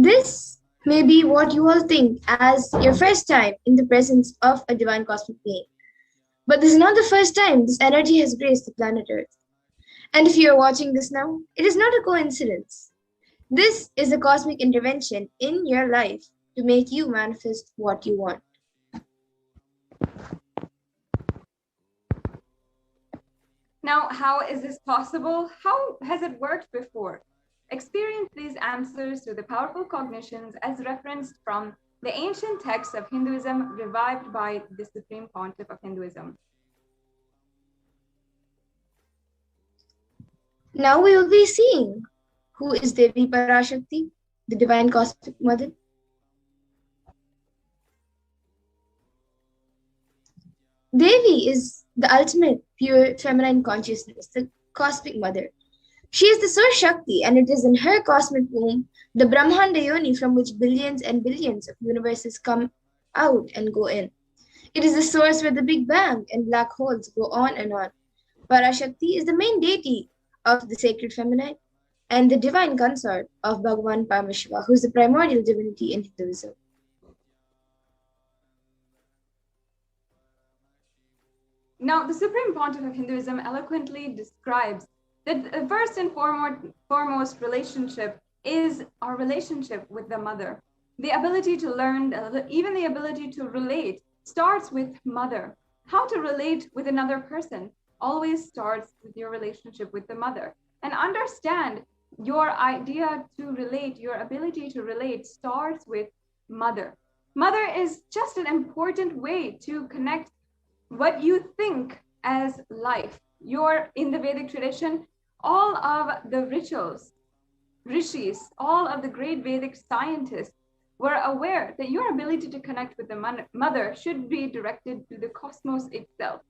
This may be what you all think as your first time in the presence of a divine cosmic being. But this is not the first time this energy has graced the planet Earth. And if you are watching this now, it is not a coincidence. This is a cosmic intervention in your life to make you manifest what you want. Now, how is this possible? How has it worked before? Experience these answers to the powerful cognitions as referenced from the ancient texts of Hinduism revived by the Supreme Pontiff of Hinduism. Now we will be seeing who is Devi Parashakti, the divine cosmic mother. Devi is the ultimate pure feminine consciousness, the cosmic mother. She is the Source Shakti, and it is in her cosmic womb, the Brahmanda Yoni, from which billions and billions of universes come out and go in. It is the source where the Big Bang and black holes go on and on. Parashakti is the main deity of the sacred feminine and the divine consort of Bhagavan Paramashiva, who is the primordial divinity in Hinduism. Now, the Supreme Pontiff of Hinduism eloquently describes that the first and foremost relationship is our relationship with the mother. The ability to learn, even the ability to relate, starts with mother. How to relate with another person always starts with your relationship with the mother. And understand your idea to relate, your ability to relate starts with mother. Mother is just an important way to connect what you think as life. In the Vedic tradition, all of the rituals, rishis, all of the great Vedic scientists were aware that your ability to connect with the mother should be directed to the cosmos itself.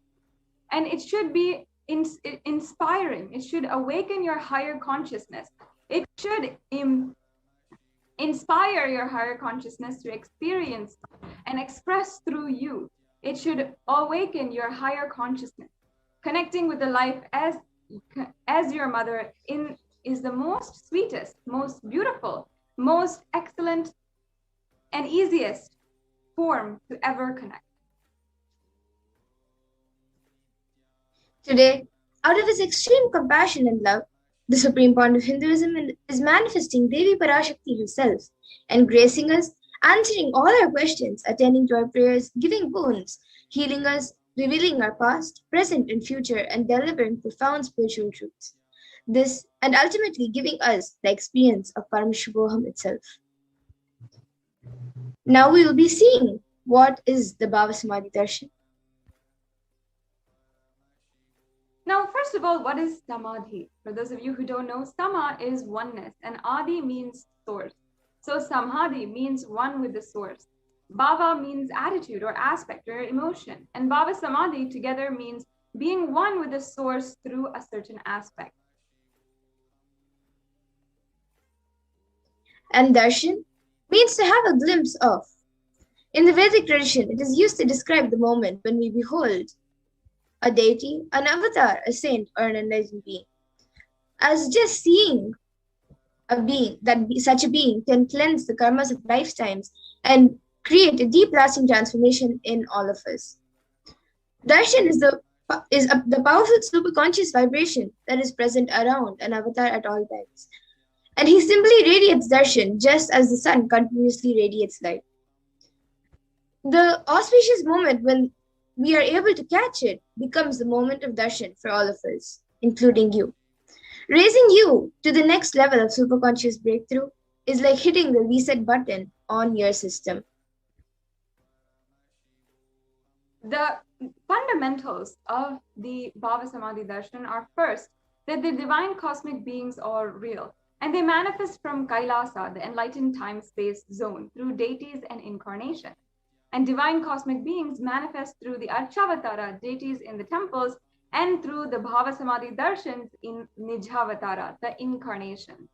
And it should be inspiring. It should awaken your higher consciousness. It should inspire your higher consciousness to experience and express through you. It should awaken your higher consciousness. Connecting with the life as your mother is the most sweetest, most beautiful, most excellent, and easiest form to ever connect. Today, out of his extreme compassion and love, the Supreme Pontiff of Hinduism is manifesting Devi Parashakti herself and gracing us, answering all our questions, attending to our prayers, giving boons, healing us, revealing our past, present, and future, and delivering profound spiritual truths. This, and ultimately giving us the experience of Paramashivoham itself. Now we will be seeing what is the BHAVA Samadhi Darshan. Now, first of all, what is Samadhi? For those of you who don't know, Sama is oneness, and Adi means source. So Samadhi means one with the source. Bhava means attitude or aspect or emotion. And Bhava Samadhi together means being one with the source through a certain aspect. And Darshan means to have a glimpse of. In the Vedic tradition, it is used to describe the moment when we behold a deity, an avatar, a saint, or an enlightened being. As just seeing a being, such a being can cleanse the karmas of lifetimes and create a deep lasting transformation in all of us. Darshan is the powerful superconscious vibration that is present around an avatar at all times. And he simply radiates darshan just as the sun continuously radiates light. The auspicious moment when we are able to catch it becomes the moment of darshan for all of us, including you. Raising you to the next level of superconscious breakthrough is like hitting the reset button on your system. The fundamentals of the Bhava Samadhi Darshan are first, that the divine cosmic beings are real, and they manifest from Kailasa, the enlightened time-space zone, through deities and incarnation. And divine cosmic beings manifest through the Archavatara, deities in the temples, and through the Bhava Samadhi Darshans in Nijhavatara, the incarnation.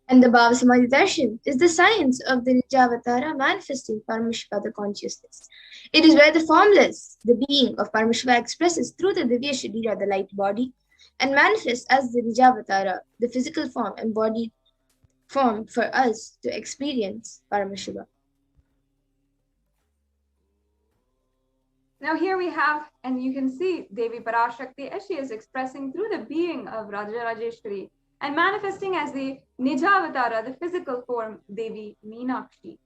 And the Bhava Samadhi Darshan is the science of the Nijhavatara manifesting Paramashiva, the consciousness. It is where the formless, the being of Paramashiva, expresses through the Divya Sharira, the light body, and manifests as the Nijavatara, the physical form embodied form for us to experience Paramashiva. Now here we have, and you can see Devi Parashakti as she is expressing through the being of Rajarajeshwari and manifesting as the Nijavatara, the physical form, Devi Meenakshi.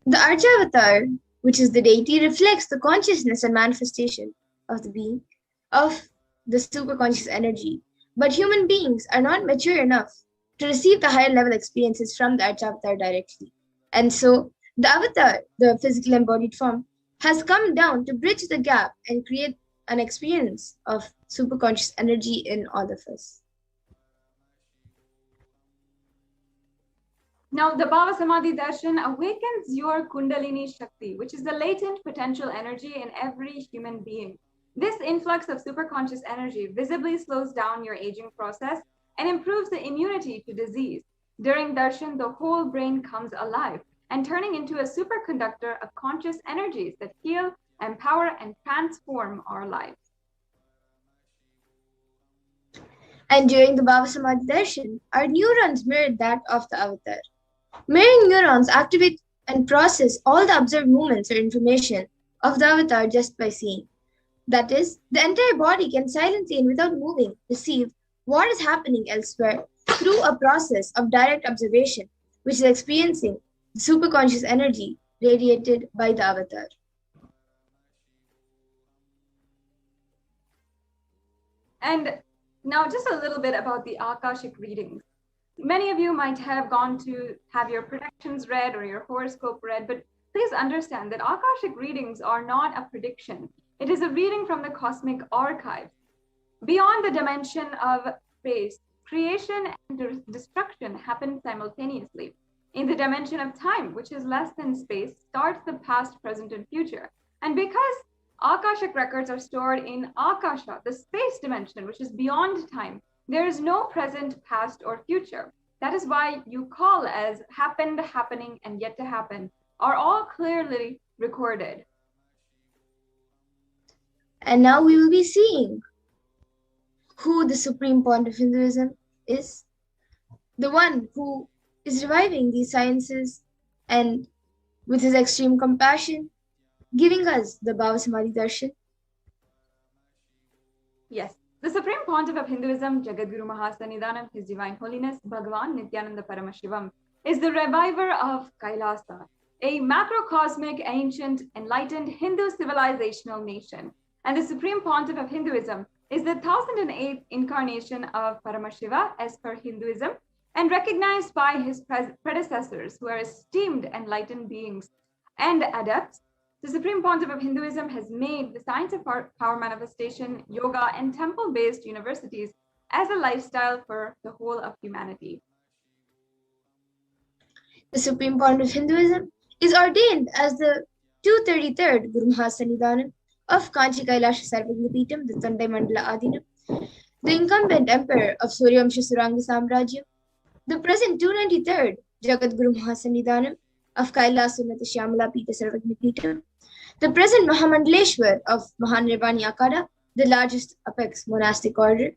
The Arjavatar, which is the deity, reflects the consciousness and manifestation of the being, of the superconscious energy. But human beings are not mature enough to receive the higher level experiences from the Arjavatar directly. And so, the avatar, the physical embodied form, has come down to bridge the gap and create an experience of superconscious energy in all of us. Now, the Bhava Samadhi Darshan awakens your Kundalini Shakti, which is the latent potential energy in every human being. This influx of superconscious energy visibly slows down your aging process and improves the immunity to disease. During Darshan, the whole brain comes alive and turning into a superconductor of conscious energies that heal, empower, and transform our lives. And during the Bhava Samadhi Darshan, our neurons mirrored that of the avatar. Mirroring neurons activate and process all the observed movements or information of the avatar just by seeing. That is, the entire body can silently and without moving perceive what is happening elsewhere through a process of direct observation, which is experiencing the superconscious energy radiated by the avatar. And now just a little bit about the Akashic readings. Many of you might have gone to have your predictions read or your horoscope read, but please understand that Akashic readings are not a prediction. It is a reading from the cosmic archive. Beyond the dimension of space, creation and destruction happen simultaneously. In the dimension of time, which is less than space, starts the past, present, and future. And because Akashic records are stored in Akasha, the space dimension, which is beyond time, there is no present, past, or future. That is why you call as happened, happening, and yet to happen are all clearly recorded. And now we will be seeing who the Supreme Point of Hinduism is. The one who is reviving these sciences and with his extreme compassion, giving us the Bhava Samadhi Darshan. Yes, the Supreme Pontiff of Hinduism, Jagadguru Mahasannidhanam, His Divine Holiness, Bhagavan Nithyananda Paramashivam, is the reviver of Kailasa, a macrocosmic, ancient, enlightened Hindu civilizational nation. And the Supreme Pontiff of Hinduism is the 1008th incarnation of Paramashiva as per Hinduism, and recognized by his predecessors who are esteemed enlightened beings and adepts. The Supreme Pontiff of Hinduism has made the science of power manifestation, yoga, and temple-based universities as a lifestyle for the whole of humanity. The Supreme Point of Hinduism is ordained as the 233rd Guru Mahasannidhanam of Kanchi Kailasa Sarvagnapeetham, the Tandai Mandala Adinam, the incumbent emperor of Suryamsha Suranga Samrajyam, the present 293rd Jagadguru Mahasannidhanam of Kailasa Unnata Shyamala Peetha Sarvagnapeetham, the present Mahamandaleshwar of Mahanirvani Akada, the largest apex monastic order.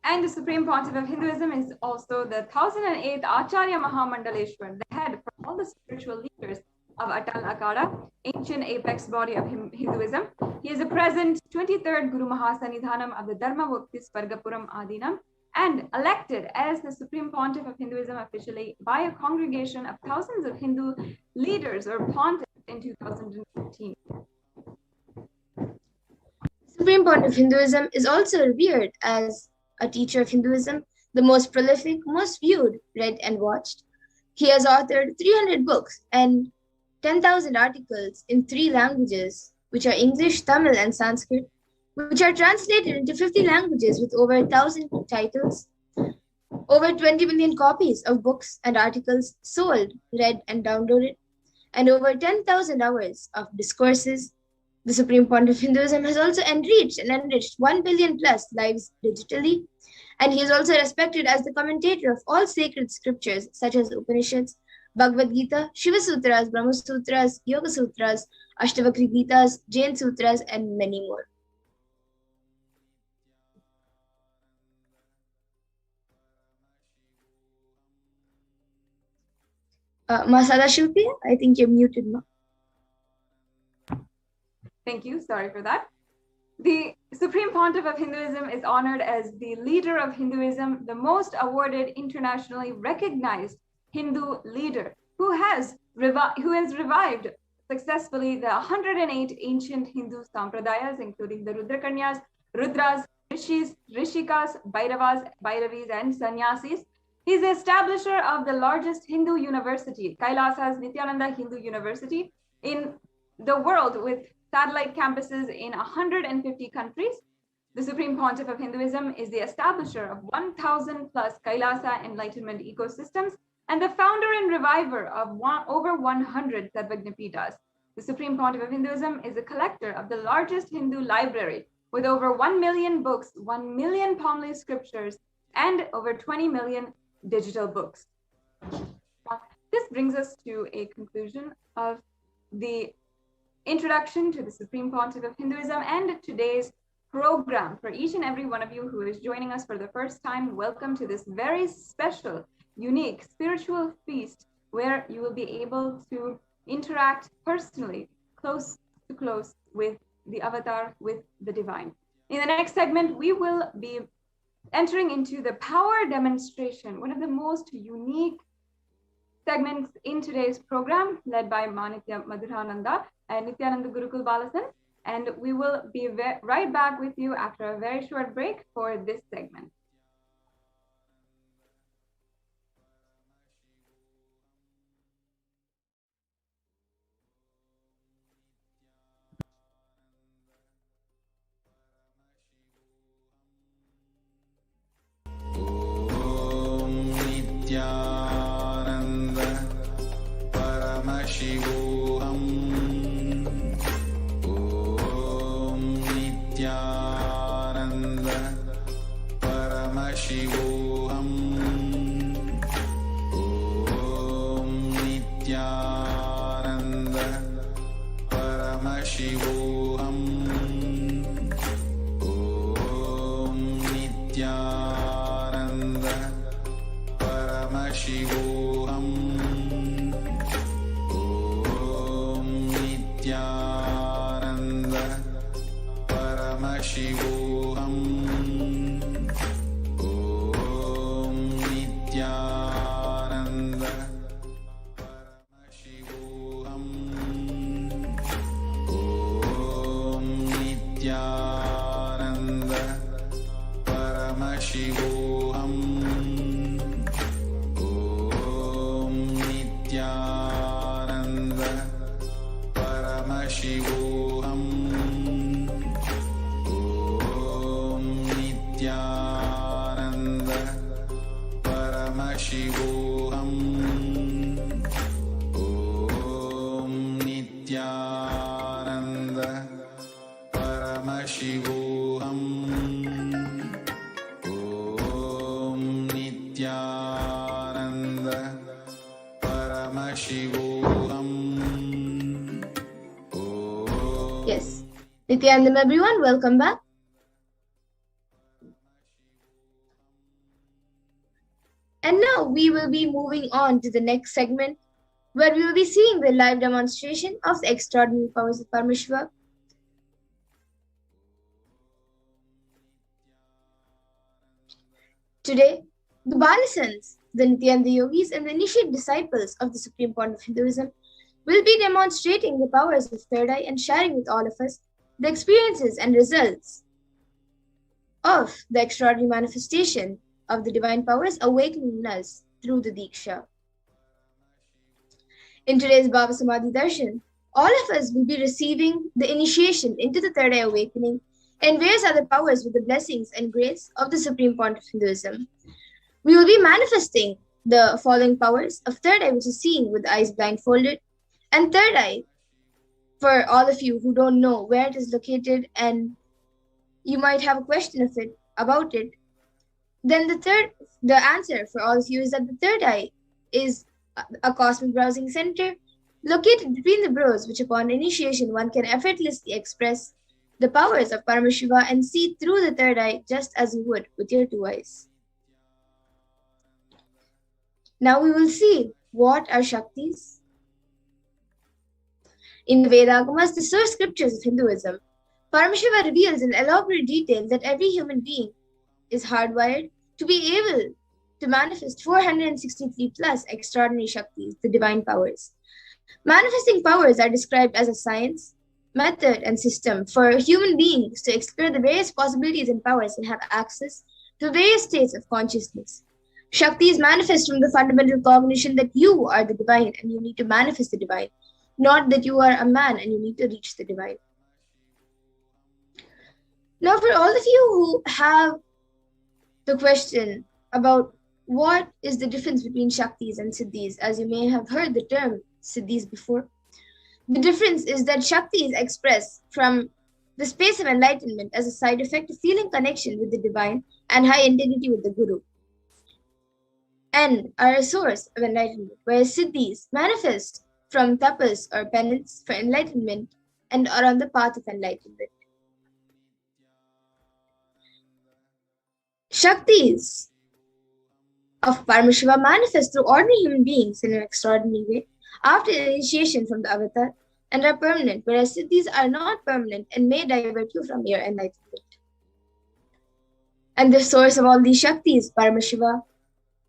And the Supreme Pontiff of Hinduism is also the 1008th Acharya Mahamandaleshwar, the head for all the spiritual leaders of Atal Akada, ancient apex body of Hinduism. He is the present 23rd Guru Mahasannidhanam of the Dharma Bhakti Svargapuram Adinam, and elected as the Supreme Pontiff of Hinduism officially by a congregation of thousands of Hindu leaders or pontiffs in 2015. Supreme Point of Hinduism is also revered as a teacher of Hinduism, the most prolific, most viewed, read, and watched. He has authored 300 books and 10,000 articles in 3 languages, which are English, Tamil, and Sanskrit, which are translated into 50 languages with over 1,000 titles, over 20 million copies of books and articles sold, read, and downloaded, and over 10,000 hours of discourses. The Supreme Point of Hinduism has also enriched 1 billion plus lives digitally, and he is also respected as the commentator of all sacred scriptures such as the Upanishads, Bhagavad Gita, Shiva Sutras, Brahma Sutras, Yoga Sutras, Ashtavakra Gitas, Jain Sutras, and many more. Masada Shilpi, I think you're muted now. Thank you. Sorry for that. The Supreme Pontiff of Hinduism is honored as the leader of Hinduism, the most awarded, internationally recognized Hindu leader who has revived successfully the 108 ancient Hindu sampradayas, including the Rudrakanyas, Rudras, Rishis, Rishikas, Bhairavas, Bhairavis, and Sannyasis. He's the establisher of the largest Hindu university, Kailasa's Nithyananda Hindu University, in the world, with satellite campuses in 150 countries. The Supreme Pontiff of Hinduism is the establisher of 1,000 plus Kailasa enlightenment ecosystems and the founder and reviver of over 100 Sarvajnapitas. The Supreme Pontiff of Hinduism is a collector of the largest Hindu library with over 1 million books, 1 million palm-leaf scriptures, and over 20 million digital books. This brings us to a conclusion of the introduction to the Supreme Pontiff of Hinduism and today's program. For each and every one of you who is joining us for the first time, welcome to this very special, unique spiritual feast where you will be able to interact personally, close to close with the avatar, with the divine. In the next segment, we will be entering into the power demonstration, one of the most unique segments in today's program, led by Manitya Madhurananda and Nithyananda Gurukul Balasan. And we will be right back with you after a very short break for this segment. Nithyananda Paramashivoham. Om Nithyananda Paramashivoham. Om Nithyananda Paramashivoham. Om Nithyananda Paramashivoham. Om Nithyananda Paramashivoham. Om Nithyananda Paramashivoham. Om Nithyananda Paramashivoham. Om Nithyananda Paramashivoham. Om Nithyananda Paramashivoham. Om Nithyananda Paramashivoham. Om Nithyananda Paramashivoham. Yes. Nithyanandam, everyone, welcome back. And now we will be moving on to the next segment, where we will be seeing the live demonstration of the extraordinary powers of Paramashiva. Today, the Balasans, the Nityananda Yogis, and the initiate disciples of the Supreme Pontiff of Hinduism will be demonstrating the powers of third eye and sharing with all of us the experiences and results of the extraordinary manifestation of the divine powers awakening in us through the Diksha. In today's BHAVA Samadhi Darshan, all of us will be receiving the initiation into the third eye awakening and various other powers with the blessings and grace of the Supreme Pontiff of Hinduism. We will be manifesting the following powers of third eye, which is seeing with the eyes blindfolded, and third eye, for all of you who don't know where it is located and you might have a question about it, then the answer for all of you is that the third eye is a cosmic browsing center located between the brows, which upon initiation one can effortlessly express the powers of Paramashiva and see through the third eye just as you would with your two eyes. Now we will see what are Shaktis. In the Vedagamas, the source scriptures of Hinduism, Paramashiva reveals in elaborate detail that every human being is hardwired to be able to manifest 463 plus extraordinary Shaktis, the divine powers. Manifesting powers are described as a science, method, and system for human beings to explore the various possibilities and powers and have access to various states of consciousness. Shaktis manifest from the fundamental cognition that you are the divine and you need to manifest the divine, not that you are a man and you need to reach the divine. Now, for all of you who have the question about what is the difference between Shaktis and Siddhis, as you may have heard the term Siddhis before, the difference is that Shaktis express from the space of enlightenment as a side effect of feeling connection with the divine and high integrity with the Guru, and are a source of enlightenment, whereas Siddhis manifest from tapas or penance for enlightenment and are on the path of enlightenment. Shaktis of Paramashiva manifest through ordinary human beings in an extraordinary way after initiation from the avatar and are permanent, whereas Siddhis are not permanent and may divert you from your enlightenment. And the source of all these Shaktis, Paramashiva,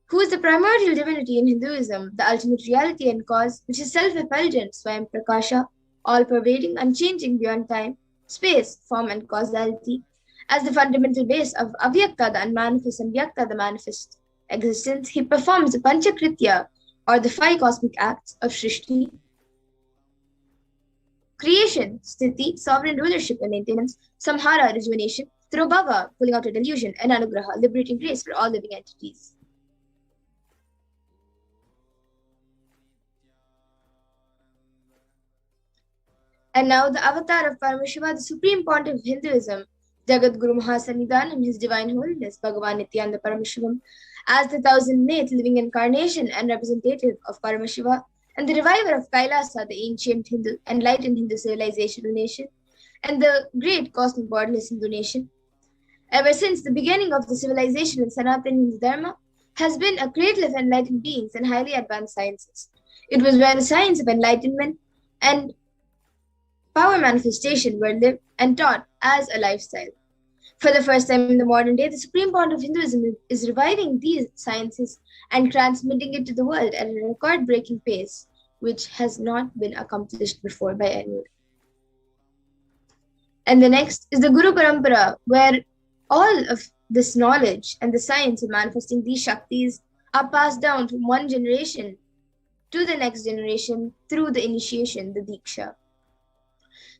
who is the primordial divinity in Hinduism, the ultimate reality and cause, which is self-effulgent, Swayam Prakasha, all-pervading, unchanging beyond time, space, form, and causality, as the fundamental base of Avyakta, the unmanifest, and Vyakta, the manifest existence. He performs the Panchakritya, or the 5 cosmic acts of Shrishti, creation, Sthiti, sovereign rulership and maintenance, Samhara, rejuvenation, through Bhava, pulling out a delusion, and Anugraha, liberating grace for all living entities. And now the avatar of Paramashiva, the supreme pontiff of Hinduism, Jagat Guru Mahasannidhanam, His Divine Holiness, Bhagavan Nithyananda Paramashivam, as the 1008th living incarnation and representative of Paramashiva, and the reviver of Kailasa, the ancient Hindu, enlightened Hindu civilizational nation, and the great cosmic borderless Hindu nation. Ever since the beginning of the civilization in Sanatana Hindu Dharma, has been a cradle of enlightened beings and highly advanced sciences. It was where the science of enlightenment and power manifestation were lived and taught as a lifestyle. For the first time in the modern day, the supreme pontiff of Hinduism is reviving these sciences and transmitting it to the world at a record-breaking pace, which has not been accomplished before by anyone. And the next is the Guru Parampara, where all of this knowledge and the science of manifesting these Shaktis are passed down from one generation to the next generation through the initiation, the Diksha.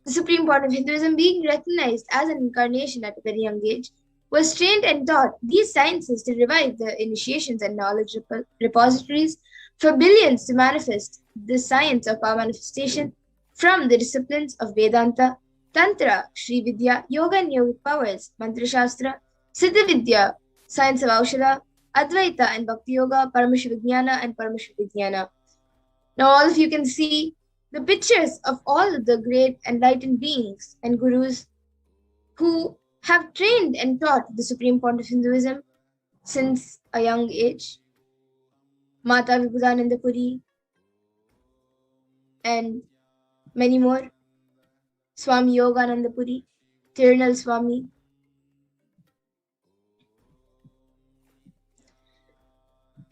The supreme point of Hinduism, being recognized as an incarnation at a very young age, was trained and taught these sciences to revive the initiations and knowledge repositories for billions to manifest the science of power manifestation from the disciplines of Vedanta, Tantra, Shri Vidya, Yoga and Yogic powers, Mantra Shastra, Siddha Vidya, science of Aushadha, Advaita and Bhakti Yoga, Paramashivoham and Paramashivoham. Now all of you can see the pictures of all the great enlightened beings and gurus who have trained and taught the supreme point of Hinduism since a young age. Mata Vibhudananda Puri and many more. Swami Yogananda Puri, Tirunal Swami.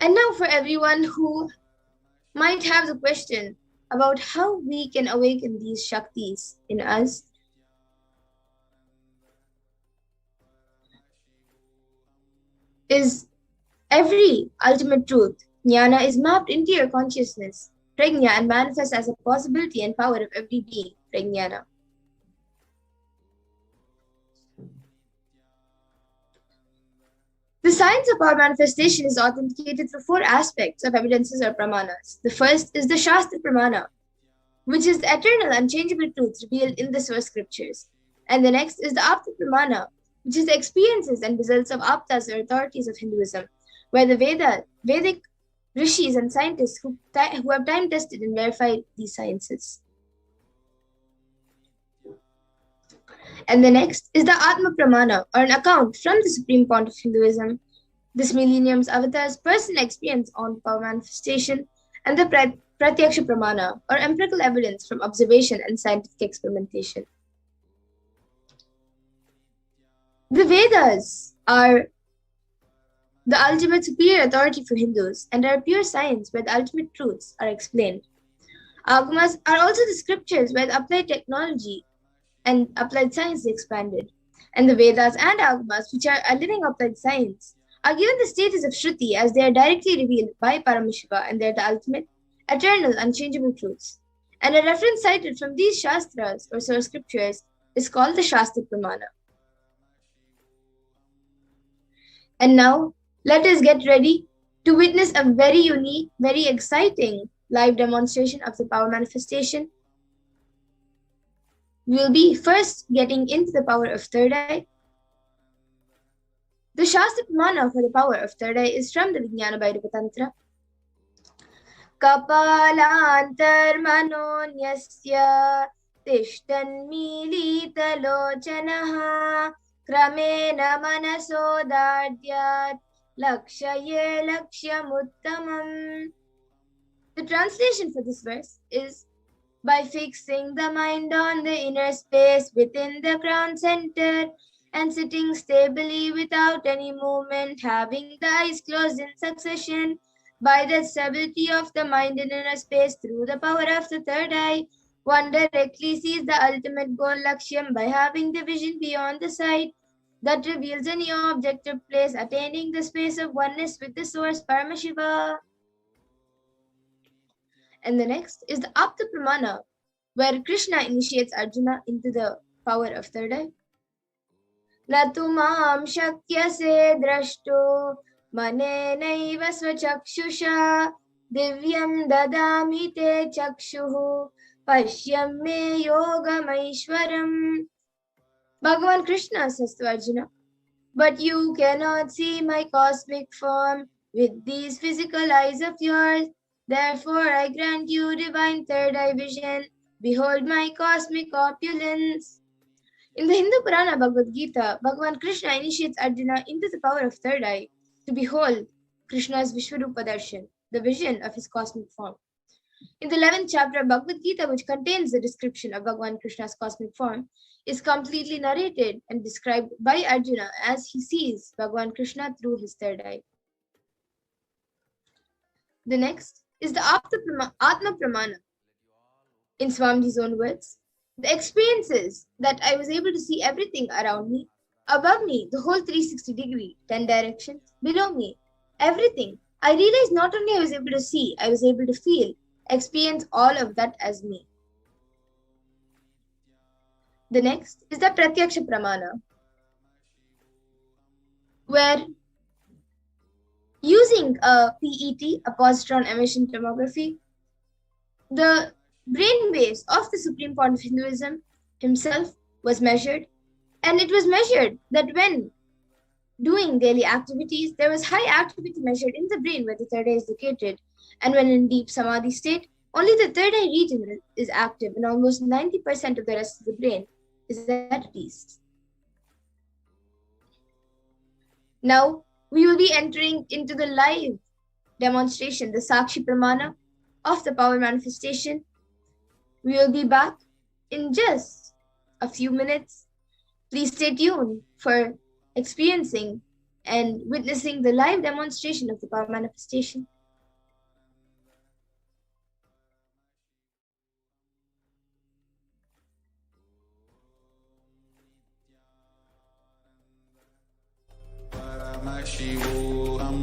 And now for everyone who might have the question about how we can awaken these Shaktis in us. Is every ultimate truth, Jnana, is mapped into your consciousness, Prajna, and manifests as a possibility and power of every being, Prajnana. The science of power manifestation is authenticated through 4 aspects of evidences or pramanas. The first is the Shastra Pramana, which is the eternal, unchangeable truths revealed in the source scriptures. And the next is the Apta Pramana, which is the experiences and results of Aptas or authorities of Hinduism, where the Vedic rishis and scientists who have time tested and verified these sciences. And the next is the Atma Pramana, or an account from the supreme point of Hinduism, this millennium's avatar's personal experience on power manifestation, and the Pratyaksha Pramana, or empirical evidence from observation and scientific experimentation. The Vedas are the ultimate superior authority for Hindus and are pure science where the ultimate truths are explained. Agamas are also the scriptures where the applied technology and applied science is expanded. And the Vedas and Agamas, which are a living applied science, are given the status of Shruti as they are directly revealed by Paramashiva and they are the ultimate, eternal, unchangeable truths. And a reference cited from these Shastras or source scriptures is called the Shastra Pramana. And now, let us get ready to witness a very unique, very exciting live demonstration of the power manifestation. We will be first getting into the power of third eye. The Shastra Pramana for the power of third eye is from the Vijnana Bhairava Tantra. Kapalantar manonyasya tishtan milita lochanaha kramena manasodadyat lakshaye lakshyamuttamam. The translation for this verse is, by fixing the mind on the inner space within the crown center and sitting stably without any movement, having the eyes closed in succession, by the stability of the mind in inner space through the power of the third eye, one directly sees the ultimate goal Lakshyam by having the vision beyond the sight that reveals a new objective place, attaining the space of oneness with the source Paramashiva. And the next is the Apta Pramana, where Krishna initiates Arjuna into the power of third eye. Natumam shakyase drashto manenaiva svachakshusha divyam dadami te chakshuhu pashyam me yogamaishwaram. Bhagavan Krishna says to Arjuna, but you cannot see my cosmic form with these physical eyes of yours. Therefore, I grant you divine third eye vision. Behold my cosmic opulence. In the Hindu Purana Bhagavad Gita, Bhagavan Krishna initiates Arjuna into the power of third eye to behold Krishna's Vishwarupa Darshan, the vision of his cosmic form. In the 11th chapter of Bhagavad Gita, which contains the description of Bhagavan Krishna's cosmic form, is completely narrated and described by Arjuna as he sees Bhagavan Krishna through his third eye. The next is the Atma Pramana. In Swamiji's own words, the experiences that I was able to see everything around me, above me, the whole 360 degree, 10 directions, below me, everything. I realized not only I was able to see, I was able to feel, experience all of that as me. The next is the Pratyaksha Pramana, where using a PET, a positron emission tomography, the brain waves of the supreme point of Hinduism himself was measured, and it was measured that when doing daily activities, there was high activity measured in the brain where the third eye is located, and when in deep samadhi state, only the third eye region is active and almost 90% of the rest of the brain is at peace. Now, we will be entering into the live demonstration, the Sakshi Pramana of the power manifestation. We will be back in just a few minutes. Please stay tuned for experiencing and witnessing the live demonstration of the power manifestation. Paramashivoham.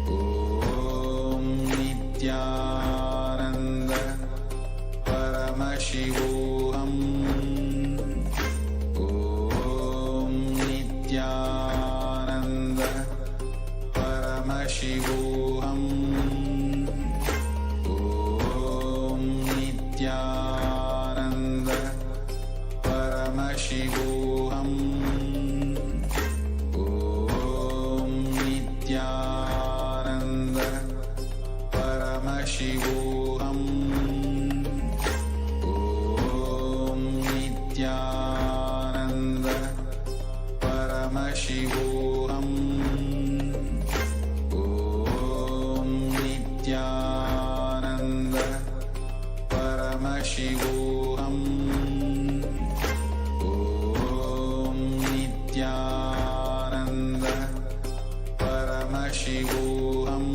Om Nithyananda Paramashivoham. Om Nithyananda Paramashivoham. Om Nithyananda Paramashivoham. Om Nithyananda Paramashivoham. Om Nithyananda Paramashivoham.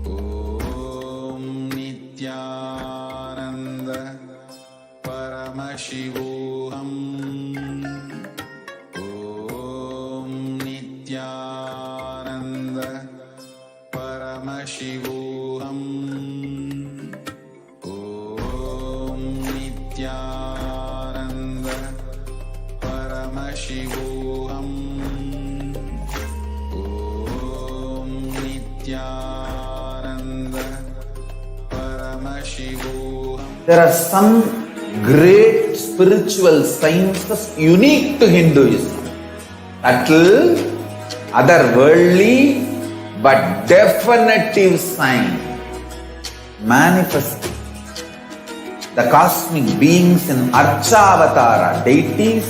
Om Nithyananda Paramashivoham. Om Nithyananda Paramashivoham. Om Nithyananda Paramashivoham. Om Nithyananda Paramashivoham. There are some great spiritual sciences unique to Hinduism. Subtle, otherworldly, but definitive sign. Manifesting the cosmic beings in Archavatara, deities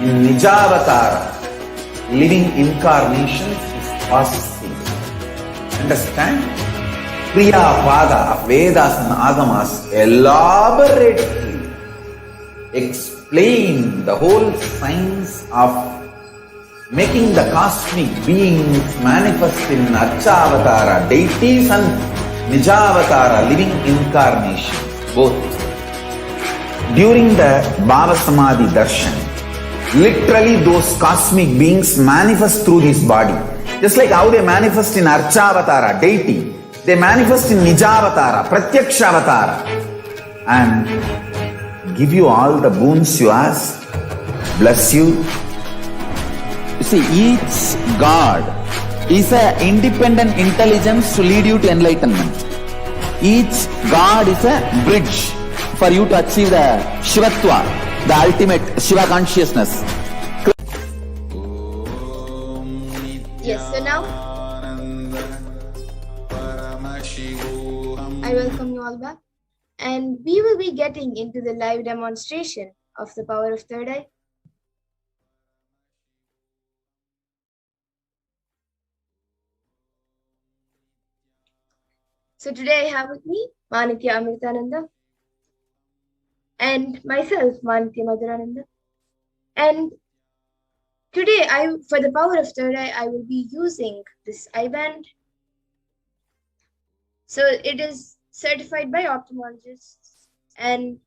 in Nijavatara, living incarnations is possible. Understand? Priya Pada of Vedas and Agamas elaborately explain the whole science of making the cosmic beings manifest in Archavatara, deities and Nijavatara, living incarnations, both. During the BHAVA Samadhi Darshan, literally those cosmic beings manifest through this body. Just like how they manifest in Archavatara, deity, they manifest in Nijavatara, Pratyakshavatara, and give you all the boons you ask, bless you. You see, each God is an independent intelligence to lead you to enlightenment. Each God is a bridge for you to achieve the Shivatva, the ultimate Shiva consciousness. Yes, so now I welcome you all back, and we will be getting into the live demonstration of the power of third eye. So today I have with me Manitya Amritananda and myself, Manitya Madhurananda. And today, for the power of third eye, I will be using this eye band. So it is certified by ophthalmologists, and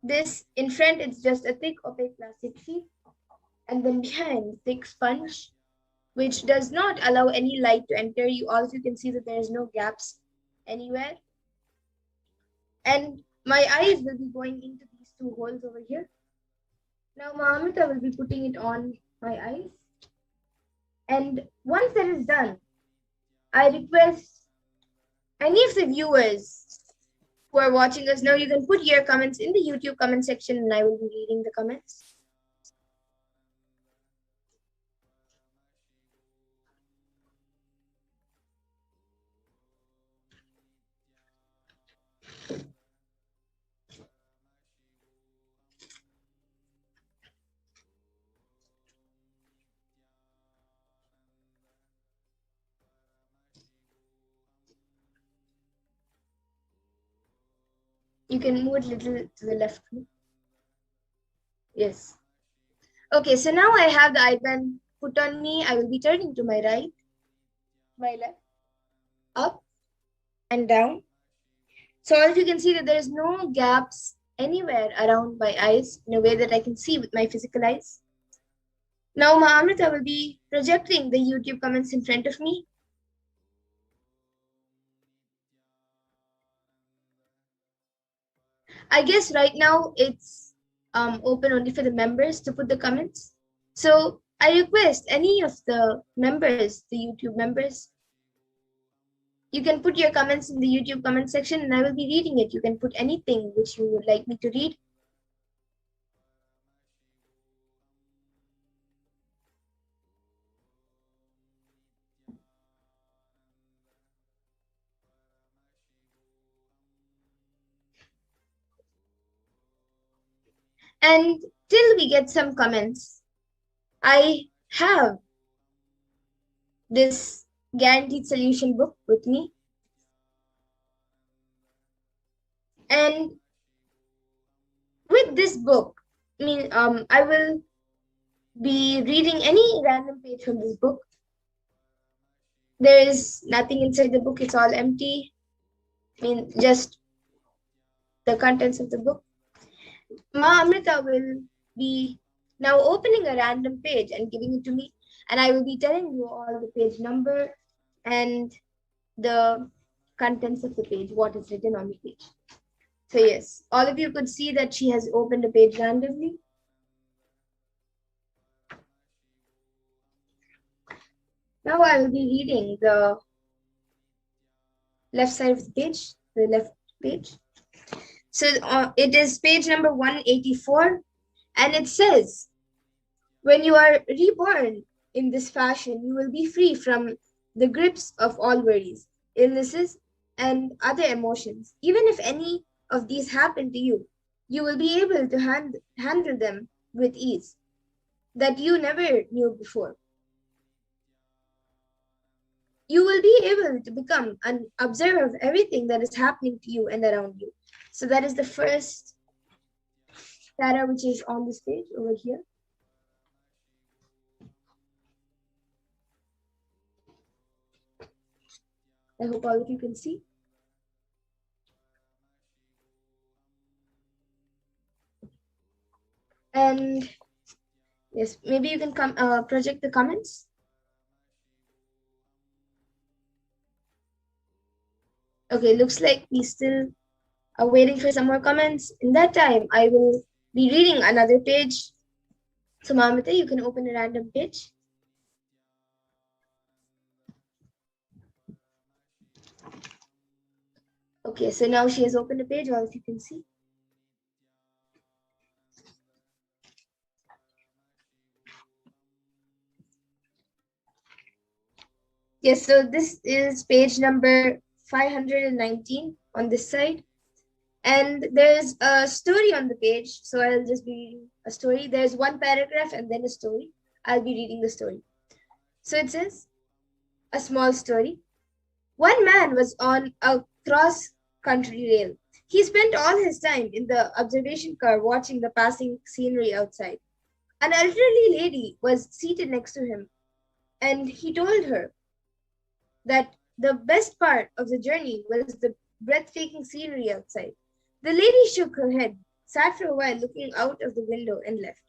this in front it's just a thick opaque plastic sheet, and then behind thick sponge, which does not allow any light to enter. You also can see that there is no gaps anywhere. And my eyes will be going into these two holes over here. Now Amrita will be putting it on my eyes. And once that is done, I request any of the viewers who are watching us now, you can put your comments in the YouTube comment section and I will be reading the comments. You can move it a little to the left. Yes. Okay, so now I have the eye band put on me. I will be turning to my right, my left, up and down. So as you can see that there is no gaps anywhere around my eyes in a way that I can see with my physical eyes. Now Amrita will be projecting the YouTube comments in front of me. I guess right now it's open only for the members to put the comments. So I request any of the members, the YouTube members, you can put your comments in the YouTube comment section and I will be reading it. You can put anything which you would like me to read. And till we get some comments, I have this guaranteed solution book with me. And with this book, I will be reading any random page from this book. There is nothing inside the book, it's all empty. Just the contents of the book. Ma Amrita will be now opening a random page and giving it to me, and I will be telling you all the page number and the contents of the page, what is written on the page. So yes, all of you could see that she has opened a page randomly. Now I will be reading the left side of the page, the left page. So it is page number 184, and it says, when you are reborn in this fashion, you will be free from the grips of all worries, illnesses, and other emotions. Even if any of these happen to you, you will be able to handle them with ease that you never knew before. You will be able to become an observer of everything that is happening to you and around you. So that is the first para which is on this page over here. I hope all of you can see. And yes, maybe you can project the comments. Okay, looks like we still are waiting for some more comments. In that time, I will be reading another page. So Mamita, you can open a random page. Okay, so now she has opened a page, all of you can see. Yes, so this is page number 519 on this side. And there's a story on the page. So I'll just be reading a story. There's one paragraph and then a story. I'll be reading the story. So it says, a small story. One man was on a cross-country rail. He spent all his time in the observation car watching the passing scenery outside. An elderly lady was seated next to him, and he told her that the best part of the journey was the breathtaking scenery outside. The lady shook her head, sat for a while looking out of the window, and left.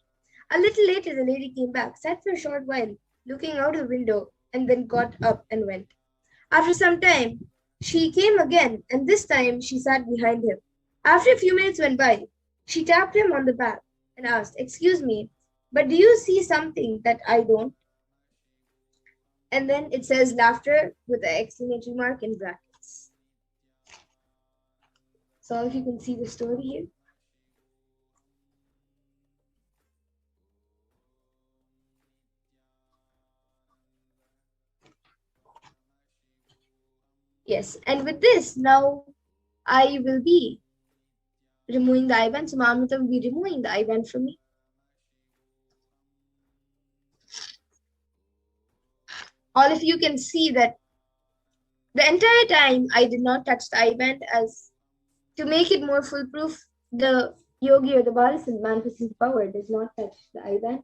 A little later, the lady came back, sat for a short while looking out of the window, and then got up and went. After some time, she came again, and this time she sat behind him. After a few minutes went by, she tapped him on the back and asked, "Excuse me, but do you see something that I don't?" And then it says laughter with an exclamation mark in brackets. So if you can see the story here. Yes, and with this, now I will be removing the IBAN. So Mamita will be removing the IBAN from me. All of you can see that the entire time I did not touch the IBAN, as to make it more foolproof, the yogi or the Balasan manifesting power does not touch the IBAN.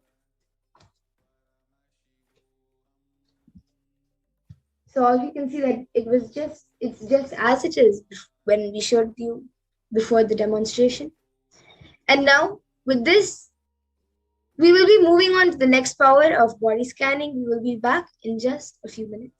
So all you can see that it's just as it is when we showed you before the demonstration. And now with this, we will be moving on to the next power of body scanning. We will be back in just a few minutes.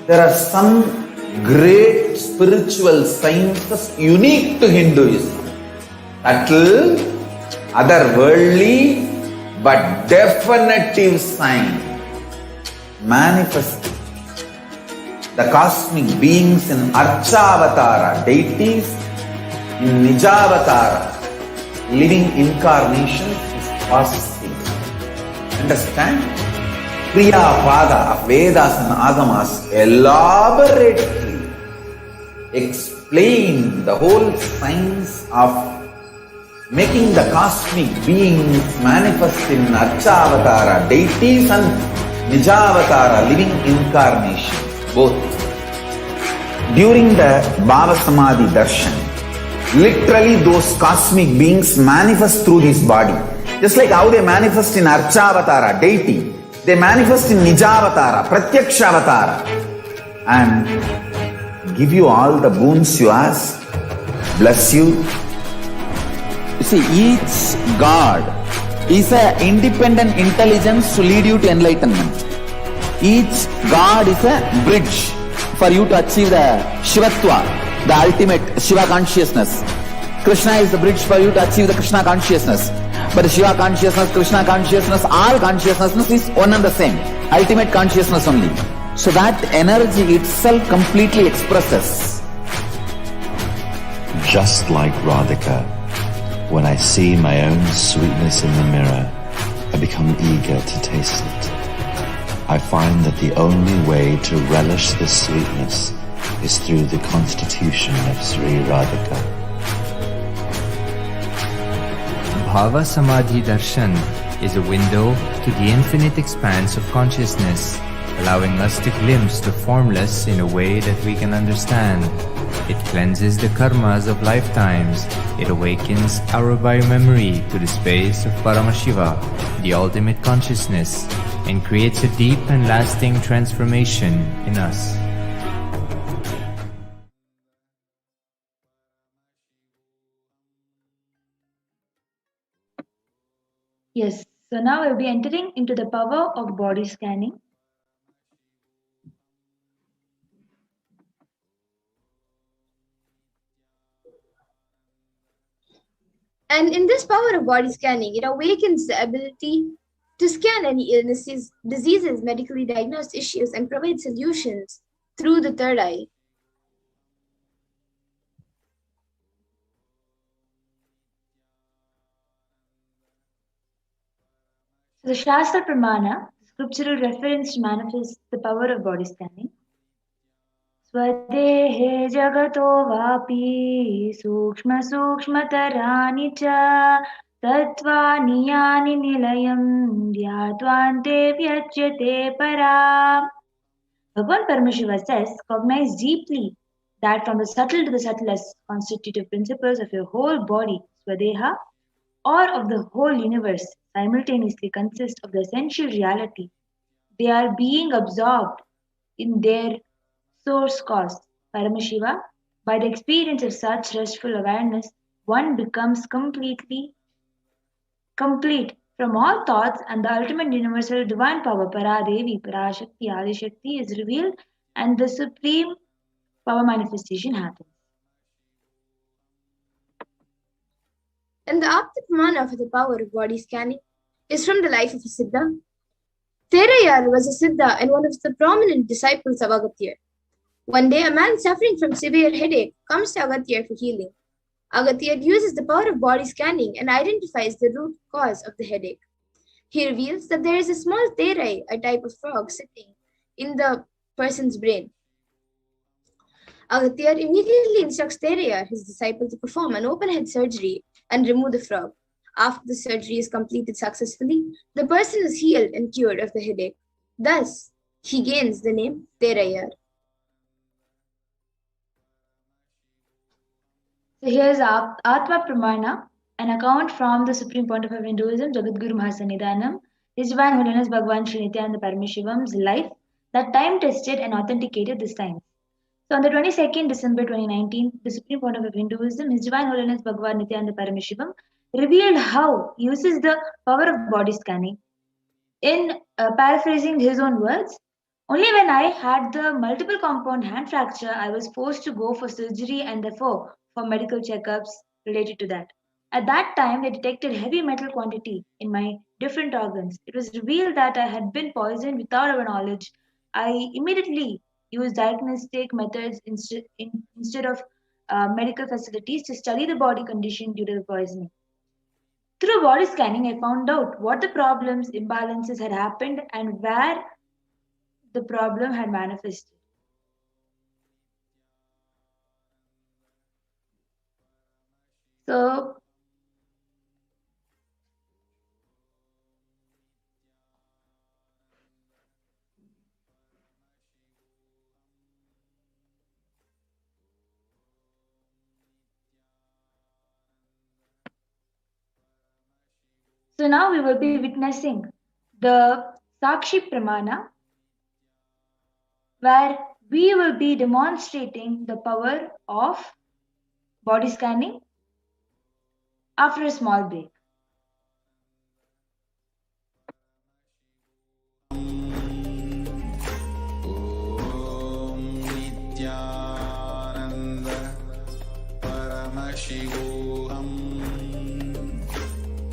There are some great spiritual sciences unique to Hinduism. Subtle, otherworldly, but definitive sign. Manifesting the cosmic beings in Archavatara, deities in Nijavatara, living incarnations is possible. Understand? Priya Pada of Vedas and Agamas elaborately explain the whole science of making the cosmic beings manifest in Archavatara deities and Nijavatara living incarnations, both. During the BHAVA Samadhi Darshan, literally those cosmic beings manifest through this body. Just like how they manifest in Archavatara deity, they manifest in Nijavatara, Pratyakshavatara, and give you all the boons you ask, bless you. You see, each God is an independent intelligence to lead you to enlightenment. Each God is a bridge for you to achieve the Shivatva, the ultimate Shiva consciousness. Krishna is the bridge for you to achieve the Krishna consciousness. But the Shiva consciousness, Krishna consciousness, all consciousness is one and the same. Ultimate consciousness only. So that energy itself completely expresses. Just like Radhika, when I see my own sweetness in the mirror, I become eager to taste it. I find that the only way to relish this sweetness is through the constitution of Sri Radhika. Bhava Samadhi Darshan is a window to the infinite expanse of consciousness, allowing us to glimpse the formless in a way that we can understand. It cleanses the karmas of lifetimes. It awakens our biomemory to the space of Paramashiva, the ultimate consciousness, and creates a deep and lasting transformation in us. Yes, so now we'll be entering into the power of body scanning. And in this power of body scanning, it awakens the ability to scan any illnesses, diseases, medically diagnosed issues, and provide solutions through the third eye. So the Shastra Pramana, scriptural reference to manifest the power of body scanning. Swadehe jagato vapi sukshma sukshmatarani cha tattvani yani nilayam dhyatvante vyachyate para. Bhagavan Paramashiva says, cognize deeply that from the subtle to the subtlest constitutive principles of your whole body, Swadeha, or of the whole universe, simultaneously consist of the essential reality. They are being absorbed in their source cause, Paramashiva. By the experience of such restful awareness, one becomes complete from all thoughts, and the ultimate universal divine power, Paradevi, Parashakti, Adishakti, is revealed, and the supreme power manifestation happens. And the Apta-pramana for the power of body scanning is from the life of a Siddha. Therayar was a Siddha and one of the prominent disciples of Agatya. One day, a man suffering from severe headache comes to Agatya for healing. Agatya uses the power of body scanning and identifies the root cause of the headache. He reveals that there is a small therai, a type of frog, sitting in the person's brain. Agatya immediately instructs Therayar, his disciple, to perform an open-head surgery and remove the frog. After the surgery is completed successfully, the person is healed and cured of the headache. Thus, he gains the name Therayar. So here's Atma Pramana, an account from the Supreme Pontiff of Hinduism, Jagadguru Mahasannidhanam, His Divine Holiness Bhagavan Sri Nithyananda Paramashivam's life that time-tested and authenticated the science. So on the 22nd December 2019, the Supreme Pontiff of Hinduism, His Divine Holiness Bhagavan Nithyananda Paramashivam, revealed how he uses the power of body scanning. In paraphrasing his own words, only when I had the multiple compound hand fracture, I was forced to go for surgery and therefore for medical checkups related to that. At that time, they detected heavy metal quantity in my different organs. It was revealed that I had been poisoned without our knowledge. I immediately used diagnostic methods instead of medical facilities to study the body condition due to the poisoning. Through body scanning, I found out what the problems, imbalances had happened and where the problem had manifested. So, now we will be witnessing the Sakshi Pramana, where we will be demonstrating the power of body scanning after a small break. Nithyananda Paramashivoham.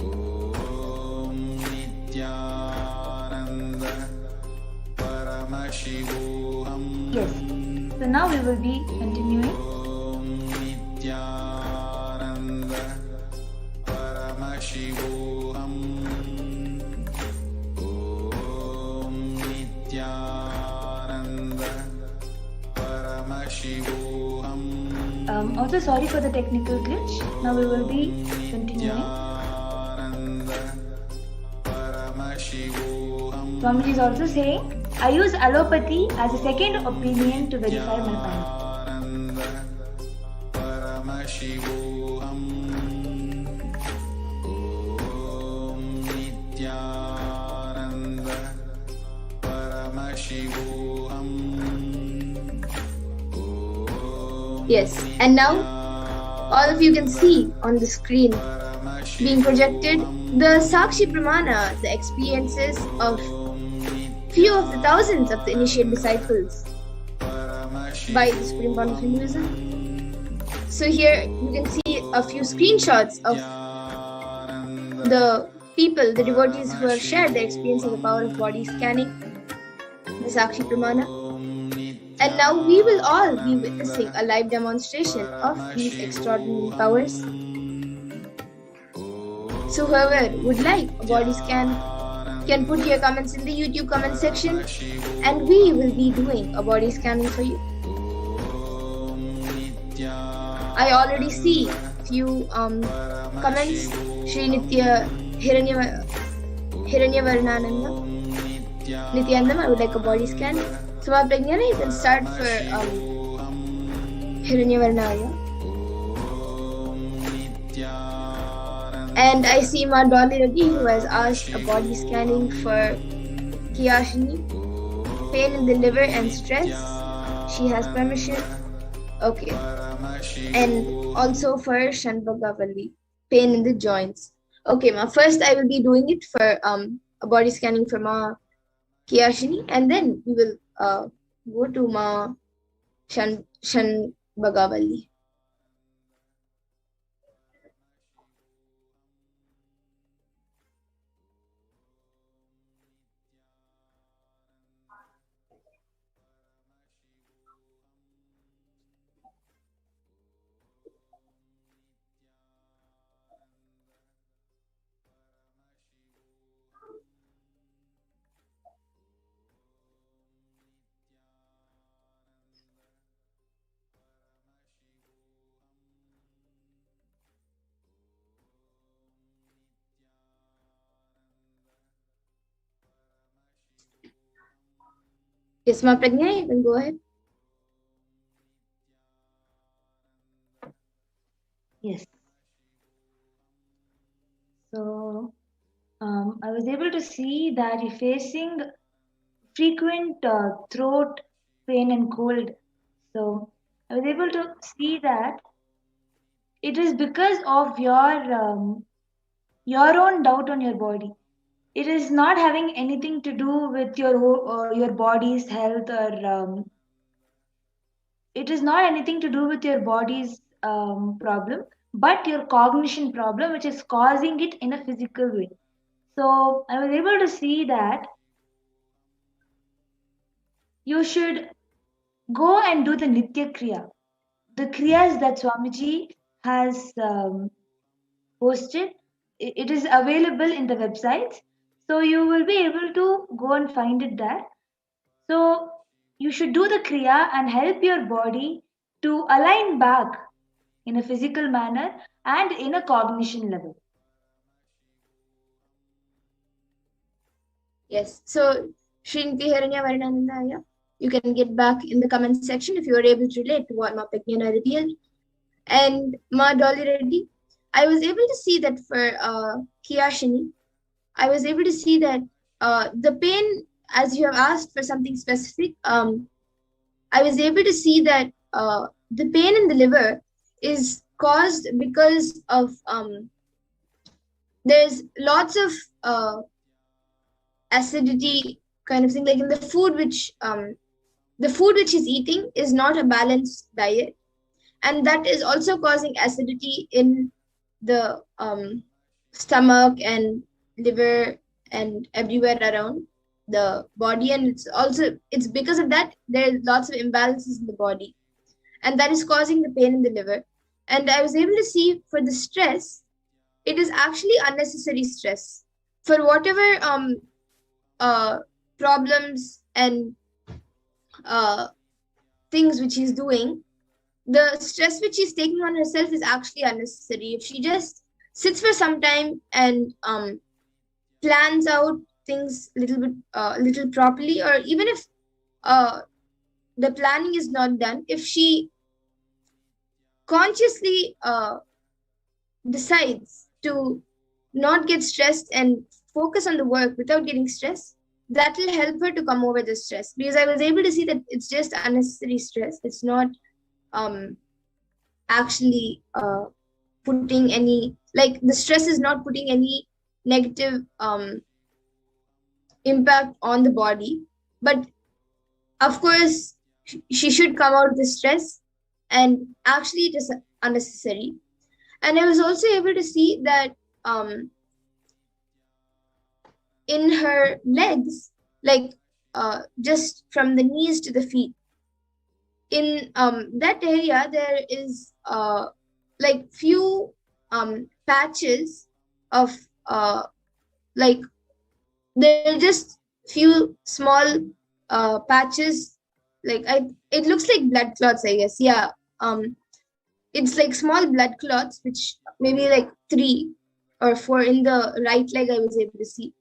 Om Nithyananda Paramashivoham. Yes. So now we will be continuing. Om Nithyananda Paramashivoham. Om Nithyananda Paramashivoham. Also sorry for the technical glitch. Now we will be continuing. Swamiji is also saying, I use allopathy as a second opinion to verify my findings. Paramashivoham. Om Nithyananda Paramashivoham. Yes, and now all of you can see on the screen being projected the Sakshi Pramana, the experiences of few of the thousands of the initiate disciples by the Supreme Point of Hinduism. So here you can see a few screenshots of the people, the devotees who have shared their experience of the power of body scanning, the Sakshi Pramana. And now we will all be witnessing a live demonstration of these extraordinary powers. So whoever would like a body scan can put your comments in the YouTube comment section and we will be doing a body scanning for you. I already see few comments. Shri Hiranyavarnananda Nithyanandam, I would like a body scan. So Prajnana, you can start for Hiranyavarnaya. And I see Ma Dolly Reddy who has asked a body scanning for Kiyashini. Pain in the liver and stress. She has permission. Okay. And also for Shanbhagavalli. Pain in the joints. Okay, Ma. First I will be doing it for a body scanning for Ma Kiyashini, and then we will go to Ma Shanbhagavalli. Yes, Ma Pragna, you can go ahead. Yes. So, I was able to see that you're facing frequent throat pain and cold. So, I was able to see that it is because of your own doubt on your body. It is not having anything to do with your body's health, or it is not anything to do with your body's problem, but your cognition problem, which is causing it in a physical way. So I was able to see that you should go and do the Nitya Kriya, the Kriyas that Swamiji has posted it is available in the websites. So you will be able to go and find it there. So you should do the Kriya and help your body to align back in a physical manner and in a cognition level. Yes. So, Shrinti Hiranya Varanandaya, you can get back in the comment section if you are able to relate to what Ma Pragnana revealed. And Ma Dolly Reddy, I was able to see that for Kiyashini, I was able to see that the pain, as you have asked for something specific, I was able to see that the pain in the liver is caused because of there's lots of acidity kind of thing, like in the food which he's eating is not a balanced diet, and that is also causing acidity in the stomach and liver and everywhere around the body. And it's because of that there are lots of imbalances in the body, and that is causing the pain in the liver. And I was able to see for the stress, it is actually unnecessary stress for whatever problems and things which he's doing. The stress which she's taking on herself is actually unnecessary. If she just sits for some time and plans out things little properly, or even if the planning is not done, if she consciously decides to not get stressed and focus on the work without getting stressed, that will help her to come over the stress. Because I was able to see that it's just unnecessary stress. It's not actually putting any, like the stress is not putting any negative impact on the body. But of course, she should come out of the stress, and actually it is unnecessary. And I was also able to see that in her legs, like just from the knees to the feet, in that area there is like few patches of like there are just few small patches, like it looks like blood clots, I guess. Yeah, it's like small blood clots, which maybe like 3 or 4 in the right leg I was able to see.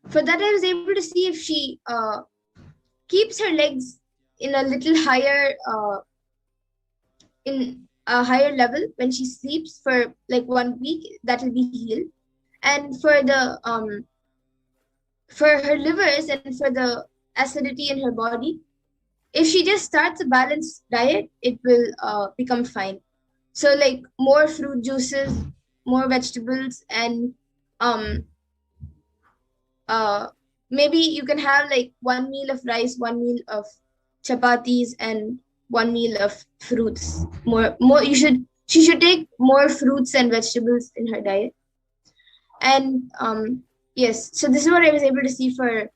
For that, I was able to see if she keeps her legs in a little higher, in a higher level when she sleeps for like 1 week, that will be healed. And for the for her livers and for the acidity in her body, if she just starts a balanced diet, it will become fine. So like more fruit juices, more vegetables, and maybe you can have like 1 meal of rice, 1 meal of chapatis, and 1 meal of fruits. She should take more fruits and vegetables in her diet. And yes, so this is what I was able to see for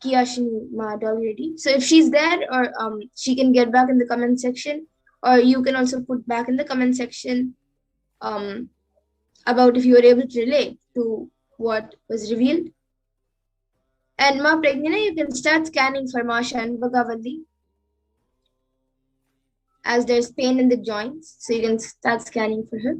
Kiyashini Ma already. So if she's there, or she can get back in the comment section, or you can also put back in the comment section about if you were able to relate to what was revealed. And Ma Pragnana, you can start scanning for Ma Shanvagavalli, as there's pain in the joints, so you can start scanning for her.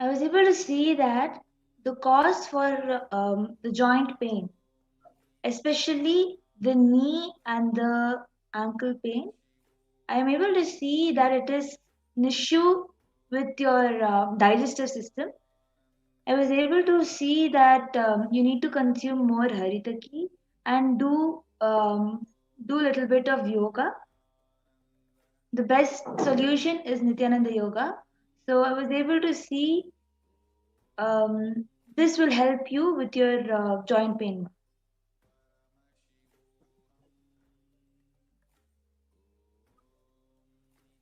I was able to see that the cause for the joint pain, especially the knee and the ankle pain, I am able to see that it is an issue with your digestive system. I was able to see that you need to consume more haritaki and do little bit of yoga. The best solution is Nithyananda Yoga. So I was able to see this will help you with your joint pain.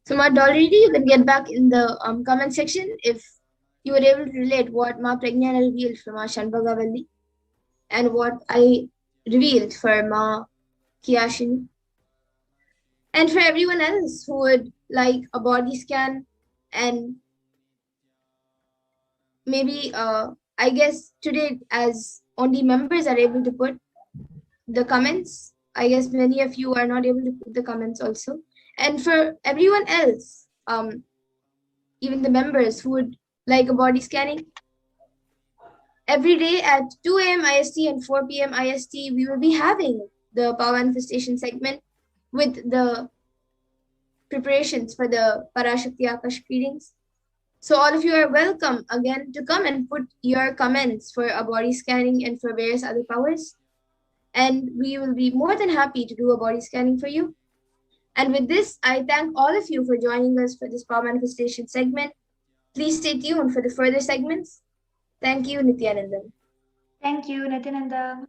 So Ma already, you can get back in the comment section if you were able to relate what Ma Pragnana revealed for Ma Shanbhagavalli and what I revealed for Ma Kiyashini. And for everyone else who would like a body scan, and maybe I guess today, as only members are able to put the comments, I guess many of you are not able to put the comments also. And for everyone else, even the members who would like a body scanning, every day at 2 a.m. IST and 4 p.m. IST, we will be having the power manifestation segment with the preparations for the Parashakti Akash readings. So all of you are welcome again to come and put your comments for a body scanning and for various other powers. And we will be more than happy to do a body scanning for you. And with this, I thank all of you for joining us for this power manifestation segment. Please stay tuned for the further segments. Thank you, Nithyananda. Thank you, Nithyananda.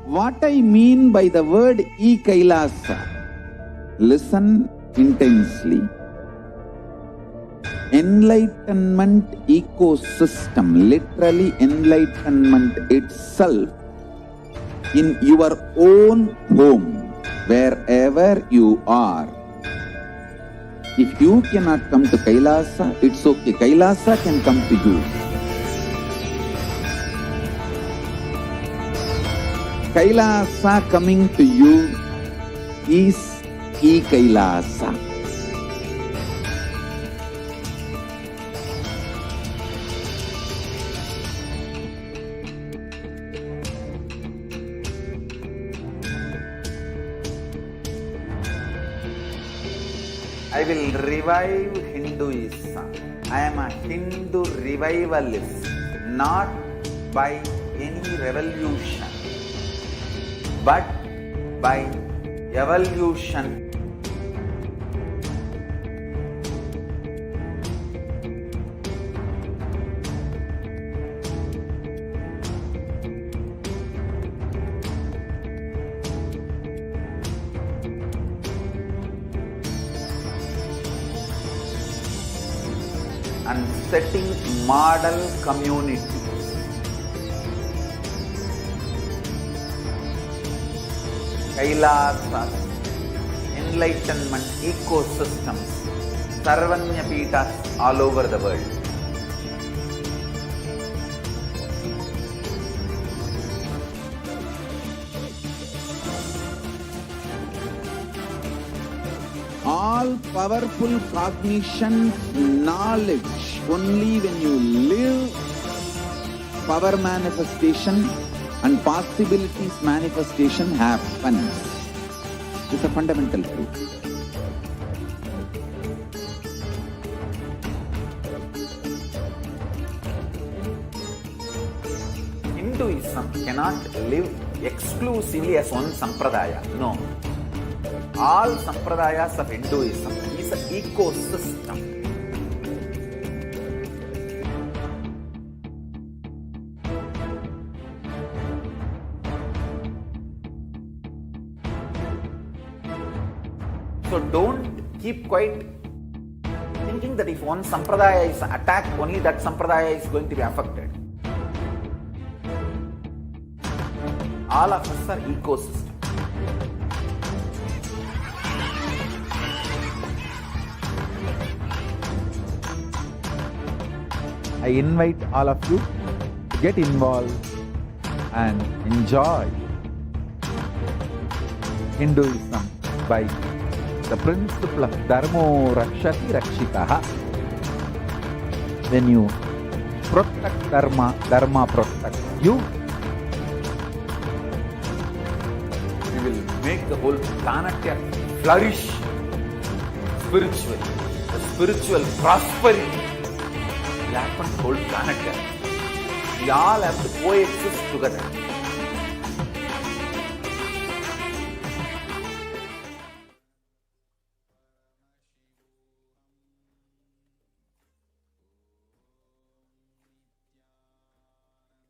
What I mean by the word Kailasa, listen intensely. Enlightenment ecosystem, literally enlightenment itself, in your own home, wherever you are. If you cannot come to Kailasa, it's okay. Kailasa can come to you. Kailasa coming to you is Kailasa. I will revive Hinduism. I am a Hindu revivalist, not by any revolution, but by evolution. And setting model communities. Kailasas, enlightenment ecosystems, Sarvanya Pitas all over the world. All powerful cognition, knowledge, only when you live power manifestation and possibilities manifestation happens. It's a fundamental truth. Hinduism cannot live exclusively as one sampradaya. No. All sampradayas of Hinduism is an ecosystem. So don't keep quiet thinking that if one sampradaya is attacked, only that sampradaya is going to be affected. All of us are ecosystems. I invite all of you to get involved and enjoy Hinduism by the principle of Dharmo Rakshati Rakshitaha. When you protect Dharma, Dharma protects you. We will make the whole planet flourish spiritually. The spiritual prosperity will happen to the whole planet. We all have to coexist together.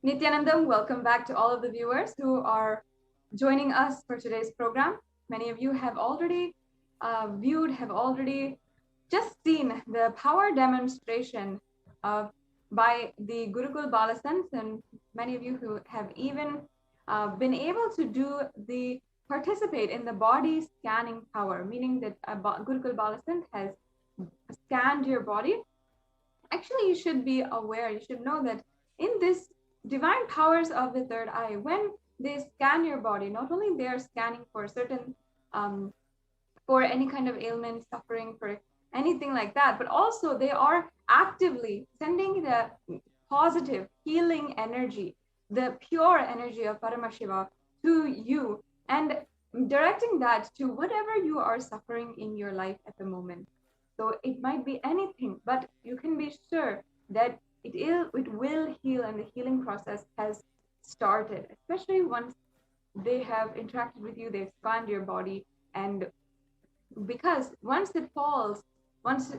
Nithyanandam, welcome back to all of the viewers who are joining us for today's program. Many of you have already have already just seen the power demonstration by the Gurukul Balasants, and many of you who have even been able to participate in the body scanning power, meaning that Gurukul Balasant has scanned your body. Actually, you should be aware, you should know that in this divine powers of the third eye, when they scan your body, not only they are scanning for certain for any kind of ailment, suffering, for anything like that, but also they are actively sending the positive healing energy, the pure energy of Paramashiva to you, and directing that to whatever you are suffering in your life at the moment. So it might be anything, but you can be sure that it will heal, and the healing process has started, especially once they have interacted with you, they scanned your body. And because once it falls, once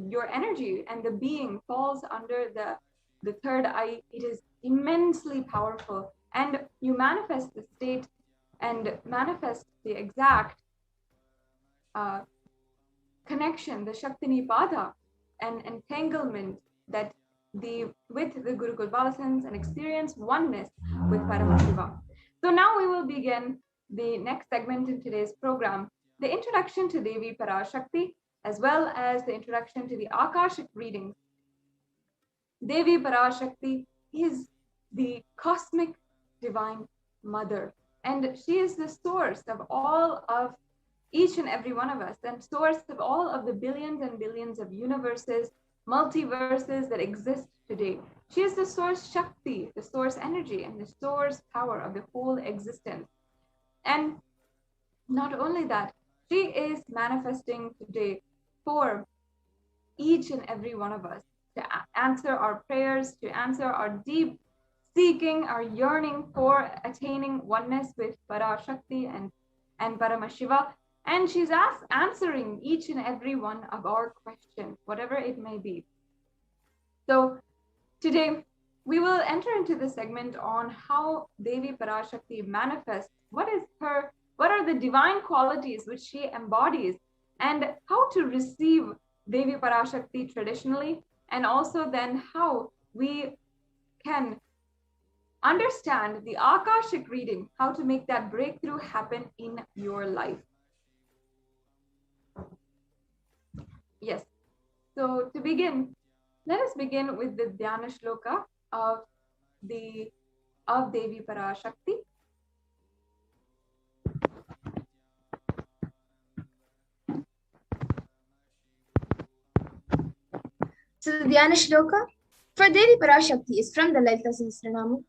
your energy and the being falls under the third eye, it is immensely powerful, and you manifest the state and manifest the exact connection, the Shaktini Pada and entanglement that with the Gurukul Balasants, and experience oneness with Paramashiva. So now we will begin the next segment in today's program, the introduction to Devi Parashakti, as well as the introduction to the Akashic readings. Devi Parashakti is the cosmic divine mother, and she is the source of all of each and every one of us, and source of all of the billions and billions of universes, multiverses that exist today. She is the source Shakti, the source energy, and the source power of the whole existence. And not only that, she is manifesting today for each and every one of us to answer our prayers, to answer our deep seeking, our yearning for attaining oneness with Parashakti and Paramashiva. And she's answering each and every one of our questions, whatever it may be. So today we will enter into the segment on how Devi Parashakti manifests. What are the divine qualities which she embodies, and how to receive Devi Parashakti traditionally, and also then how we can understand the Akashic reading, how to make that breakthrough happen in your life. Yes, so to begin, let us begin with the Dhyana Shloka of Devi Parashakti. So the Dhyana Shloka for Devi Parashakti is from the Lalita Sahasranama.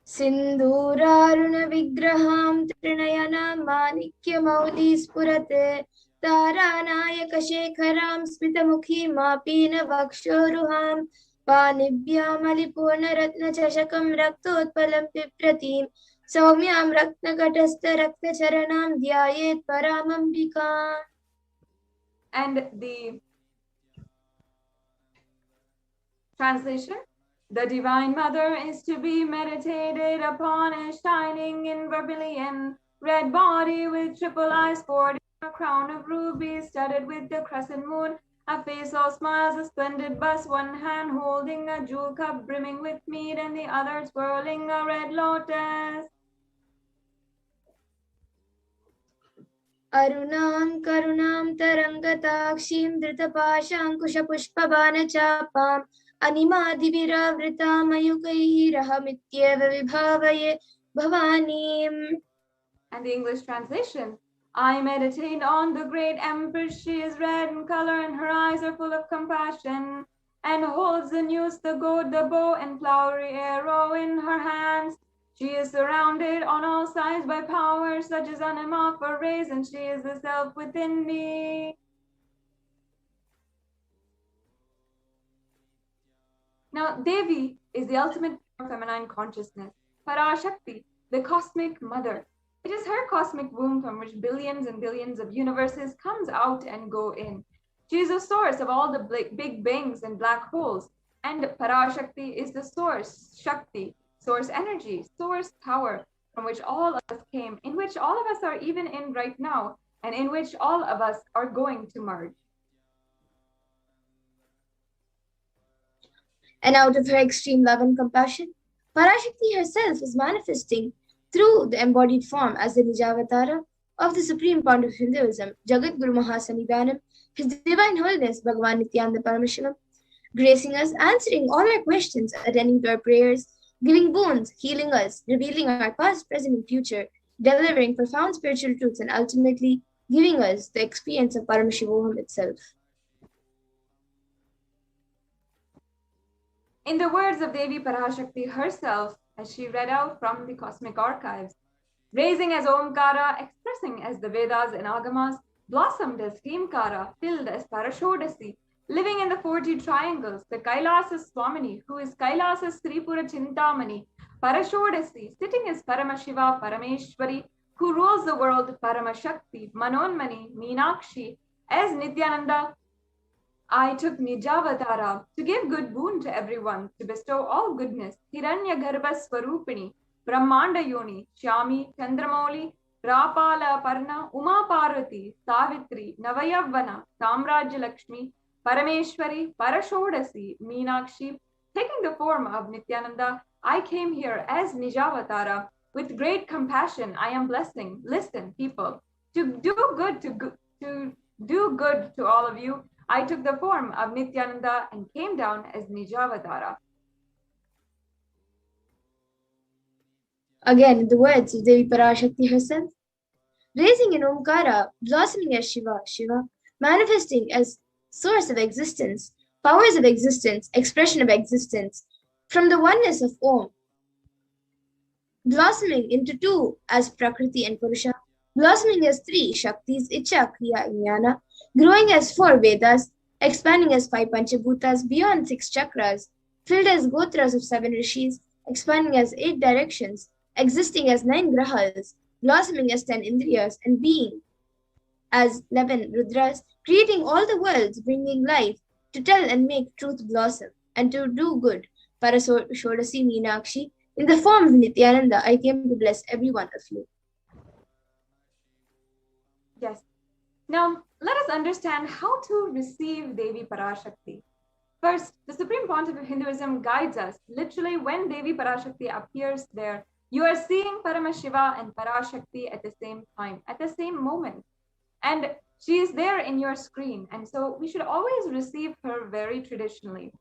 Sindhuraruna Vigraham Trinayana Manikya Maudi Spurate Taranayaka Shekharam Smitamukhi Mapina Vakshoruham Panibhyam Alipurna Ratna Chashakam Raktotpalam Pipratim Saumyam Ratna Katastha Rakta Charanam Dhyayet Paramambika. And the translation: the Divine Mother is to be meditated upon as shining in vermilion red body with triple eyes, sporting a crown of rubies studded with the crescent moon, a face all smiles, a splendid bust, one hand holding a jewel cup brimming with mead, and the other twirling a red lotus. Arunam Karunam Tarangatakshim Dritapashankusha Pushpabana Chapam Animadiviravrita Mayukaihi Rahamityeva Vibhavaye Bhavanim. And the English translation: I meditate on the great Empress. She is red in color, and her eyes are full of compassion, and holds the noose, the goad, the bow, and flowery arrow in her hands. She is surrounded on all sides by power such as anima for rays, and she is the self within me. Now, Devi is the ultimate feminine consciousness. Parashakti, the cosmic mother. It is her cosmic womb from which billions and billions of universes comes out and go in. She is the source of all the big bangs and black holes. And Parashakti is the source, Shakti, source energy, source power, from which all of us came, in which all of us are even in right now, and in which all of us are going to merge. And out of her extreme love and compassion, Parashakti herself is manifesting through the embodied form as the Nijavatara of the Supreme Founder of Hinduism, Jagat Guru Mahasannidhanam, His Divine Holiness Bhagavan Nithyananda Paramashivam, gracing us, answering all our questions, attending to our prayers, giving boons, healing us, revealing our past, present, and future, delivering profound spiritual truths, and ultimately giving us the experience of Paramashivoham itself. In the words of Devi Parashakti herself, as she read out from the cosmic archives, raising as Omkara, expressing as the Vedas and Agamas, blossomed as Himkara, filled as Parashodasi, living in the 40 triangles, the Kailasa Swamini, who is Kailasa Sripura Chintamani, Parashodasi, sitting as Paramashiva Parameshwari, who rules the world, Paramashakti, Manonmani, Meenakshi, as Nithyananda, I took Nijavatara to give good boon to everyone, to bestow all goodness, Hiranya Garbha Swarupini, Brahmanda Yoni, Shyami, Chandramoli, Rapala Parna, Uma Parvati, Savitri, Navayavana, Samrajya Lakshmi, Parameshwari, Parashodasi, Meenakshi, taking the form of Nithyananda, I came here as Nijavatara. With great compassion, I am blessing. Listen, people, to do good to all of you. I took the form of Nithyananda and came down as Nijavatara. Again, in the words of Devi Parashakti herself, raising in Omkara, blossoming as Shiva, Shiva, manifesting as source of existence, powers of existence, expression of existence, from the oneness of Om, blossoming into two as Prakriti and Purusha, blossoming as three Shaktis, Icha, Kriya, and Jnana, growing as four Vedas, expanding as five Panchabhutas beyond 6 chakras, filled as Gotras of 7 Rishis, expanding as 8 directions, existing as 9 Grahas, blossoming as 10 Indriyas, and being as 11 Rudras, creating all the worlds, bringing life, to tell and make truth blossom, and to do good. Parashodasi Meenakshi, in the form of Nithyananda, I came to bless every one of you. Yes. Now, let us understand how to receive Devi Parashakti. First, the Supreme Pontiff of Hinduism guides us. Literally, when Devi Parashakti appears there, you are seeing Paramashiva and Parashakti at the same time, at the same moment. And she is there in your screen. And so we should always receive her very traditionally.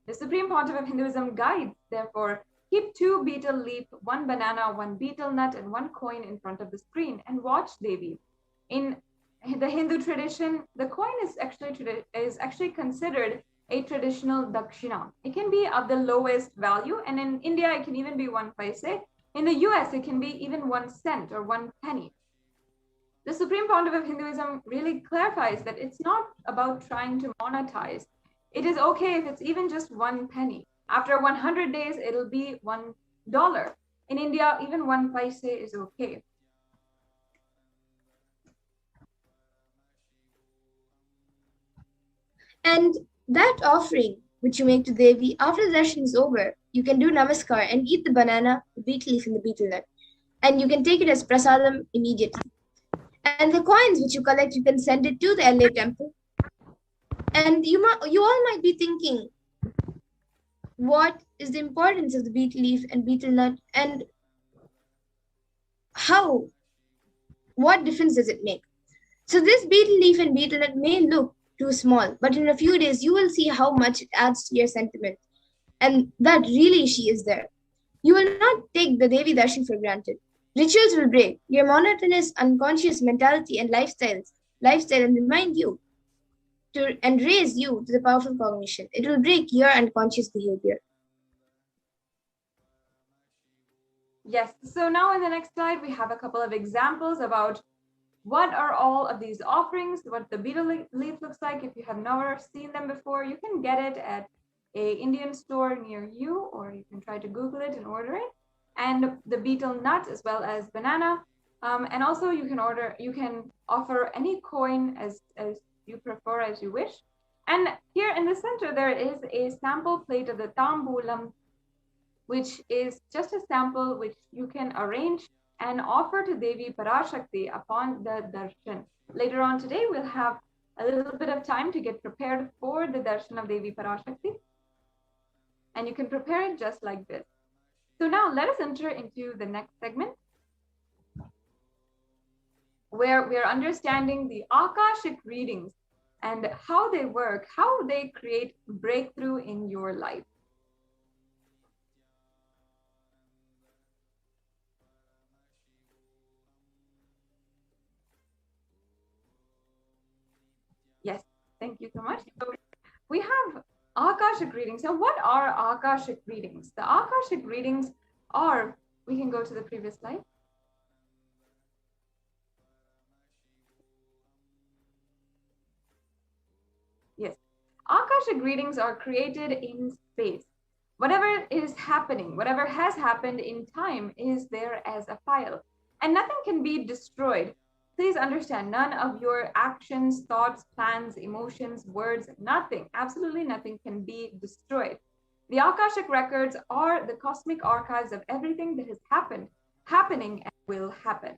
The Supreme Pontiff of Hinduism guides, therefore, keep 2 betel leaf, 1 banana, 1 betel nut, and 1 coin in front of the screen and watch Devi. In the Hindu tradition, the coin is actually considered a traditional dakshina. It can be of the lowest value, and in India, it can even be 1 paise. In the US, it can be even 1 cent or 1 penny. The Supreme Pontiff of Hinduism really clarifies that it's not about trying to monetize. It is okay if it's even just 1 penny. After 100 days, it'll be $1. In India, even 1 paise is okay. And that offering which you make to Devi, after the darshan is over, you can do namaskar and eat the banana, the betel leaf, and the betel nut. And you can take it as prasadam immediately. And the coins which you collect, you can send it to the LA temple. And you all might be thinking, what is the importance of the betel leaf and betel nut, and what difference does it make? So this betel leaf and betel nut may look too small, but in a few days, you will see how much it adds to your sentiment, and that really she is there. You will not take the Devi Darshan for granted. Rituals will break your monotonous, unconscious mentality and lifestyle and remind you and raise you to the powerful cognition. It will break your unconscious behavior. Yes, so now in the next slide, we have a couple of examples about what are all of these offerings, what the betel leaf looks like. If you have never seen them before, you can get it at an Indian store near you, or you can try to Google it and order it. And the betel nut as well as banana. And also you can offer any coin as you prefer, as you wish. And here in the center, there is a sample plate of the Tambulam, which is just a sample which you can arrange and offer to Devi Parashakti upon the darshan. Later on today, we'll have a little bit of time to get prepared for the darshan of Devi Parashakti. And you can prepare it just like this. So now let us enter into the next segment, where we are understanding the Akashic readings and how they work, how they create breakthrough in your life. Yes, thank you so much. So we have Akashic readings. Now, what are Akashic readings? The Akashic readings are, we can go to the previous slide. Yes, Akashic readings are created in space. Whatever is happening, whatever has happened in time is there as a file, and nothing can be destroyed. Please understand, none of your actions, thoughts, plans, emotions, words, nothing, absolutely nothing can be destroyed. The Akashic records are the cosmic archives of everything that has happened, happening, and will happen.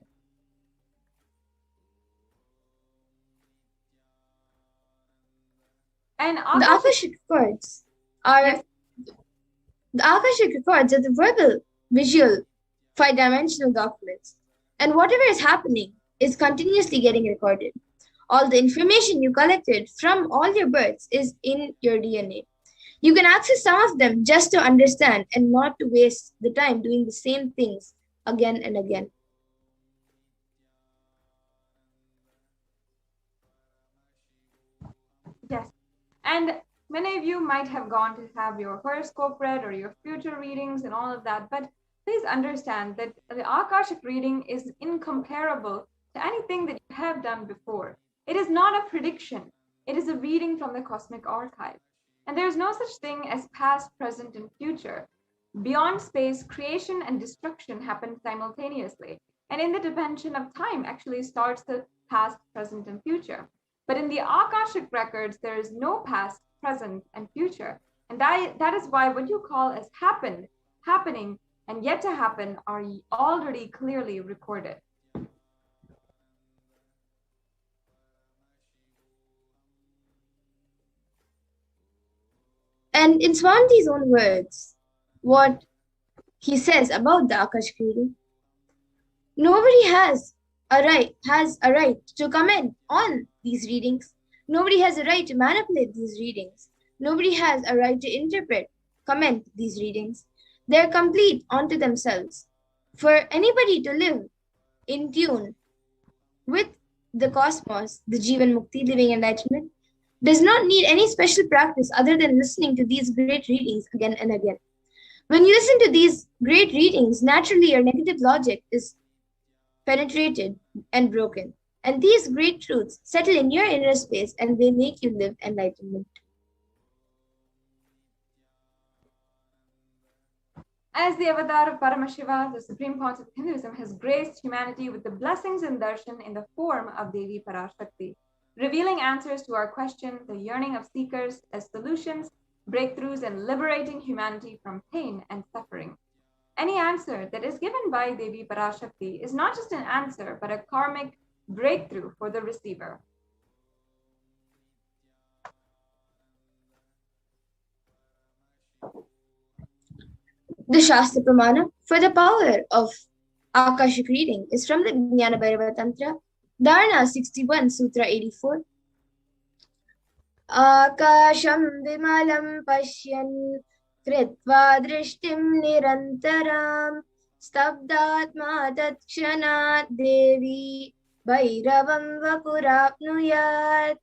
And The Akashic records are the verbal, visual, 5-dimensional documents, and whatever is happening is continuously getting recorded. All the information you collected from all your births is in your DNA. You can access some of them just to understand and not to waste the time doing the same things again and again. Yes, and many of you might have gone to have your horoscope read or your future readings and all of that, but please understand that the Akashic reading is incomparable to anything that you have done before. It is not a prediction. It is a reading from the cosmic archive. And there is no such thing as past, present, and future. Beyond space, creation and destruction happen simultaneously. And in the dimension of time actually starts the past, present, and future. But in the Akashic records, there is no past, present, and future. And that is why what you call as happened, happening, and yet to happen are already clearly recorded. And in Swaminji's own words, what he says about the Akashic reading, nobody has a right to comment on these readings. Nobody has a right to manipulate these readings. Nobody has a right to interpret, comment these readings. They're complete unto themselves. For anybody to live in tune with the cosmos, the Jivan Mukti, living enlightenment, does not need any special practice other than listening to these great readings again and again. When you listen to these great readings, naturally your negative logic is penetrated and broken. And these great truths settle in your inner space and they make you live enlightenment. As the avatar of Paramashiva, the supreme concept of Hinduism has graced humanity with the blessings and darshan in the form of Devi Parashakti, revealing answers to our question, the yearning of seekers as solutions, breakthroughs, and liberating humanity from pain and suffering. Any answer that is given by Devi Parashakti is not just an answer, but a karmic breakthrough for the receiver. The Shastra Pramana for the power of Akashic reading is from the Jnana Bhairava Tantra, Dharana 61, Sutra 84. Akasham vimalam pashyan kritva drishtim nirantaram stabdatma tatshanat devi bhairavam vapurapnuyat.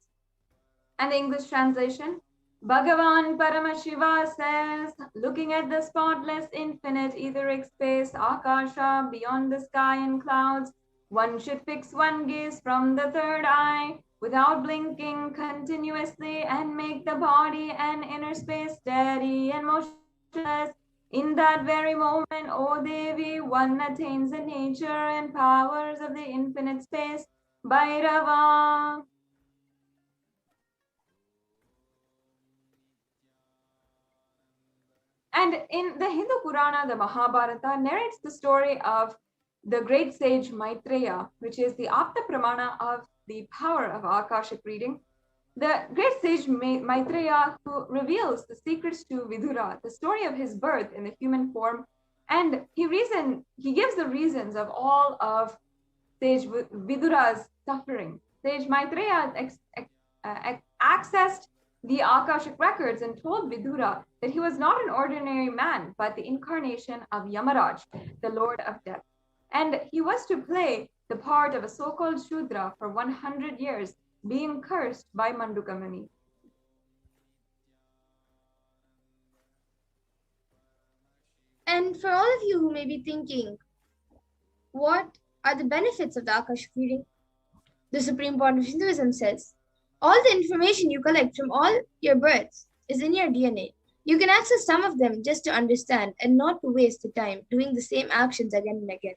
And the English translation, Bhagavan Paramashiva says, looking at the spotless infinite etheric space, Akasha, beyond the sky and clouds, one should fix one gaze from the third eye without blinking continuously and make the body and inner space steady and motionless. In that very moment, O Devi, one attains the nature and powers of the infinite space, Bhairava. And in the Hindu Purana, the Mahabharata narrates the story of the great sage Maitreya, which is the Apta Pramana of the power of Akashic reading. The great sage Maitreya, who reveals the secrets to Vidura, the story of his birth in the human form, and he gives the reasons of all of sage Vidura's suffering. Sage Maitreya accessed the Akashic records and told Vidura that he was not an ordinary man, but the incarnation of Yamaraj, the Lord of Death. And he was to play the part of a so-called Shudra for 100 years, being cursed by Mandukamani. And for all of you who may be thinking, what are the benefits of the Akashic reading? The Supreme Point of Hinduism says, all the information you collect from all your births is in your DNA. You can access some of them just to understand and not to waste the time doing the same actions again and again.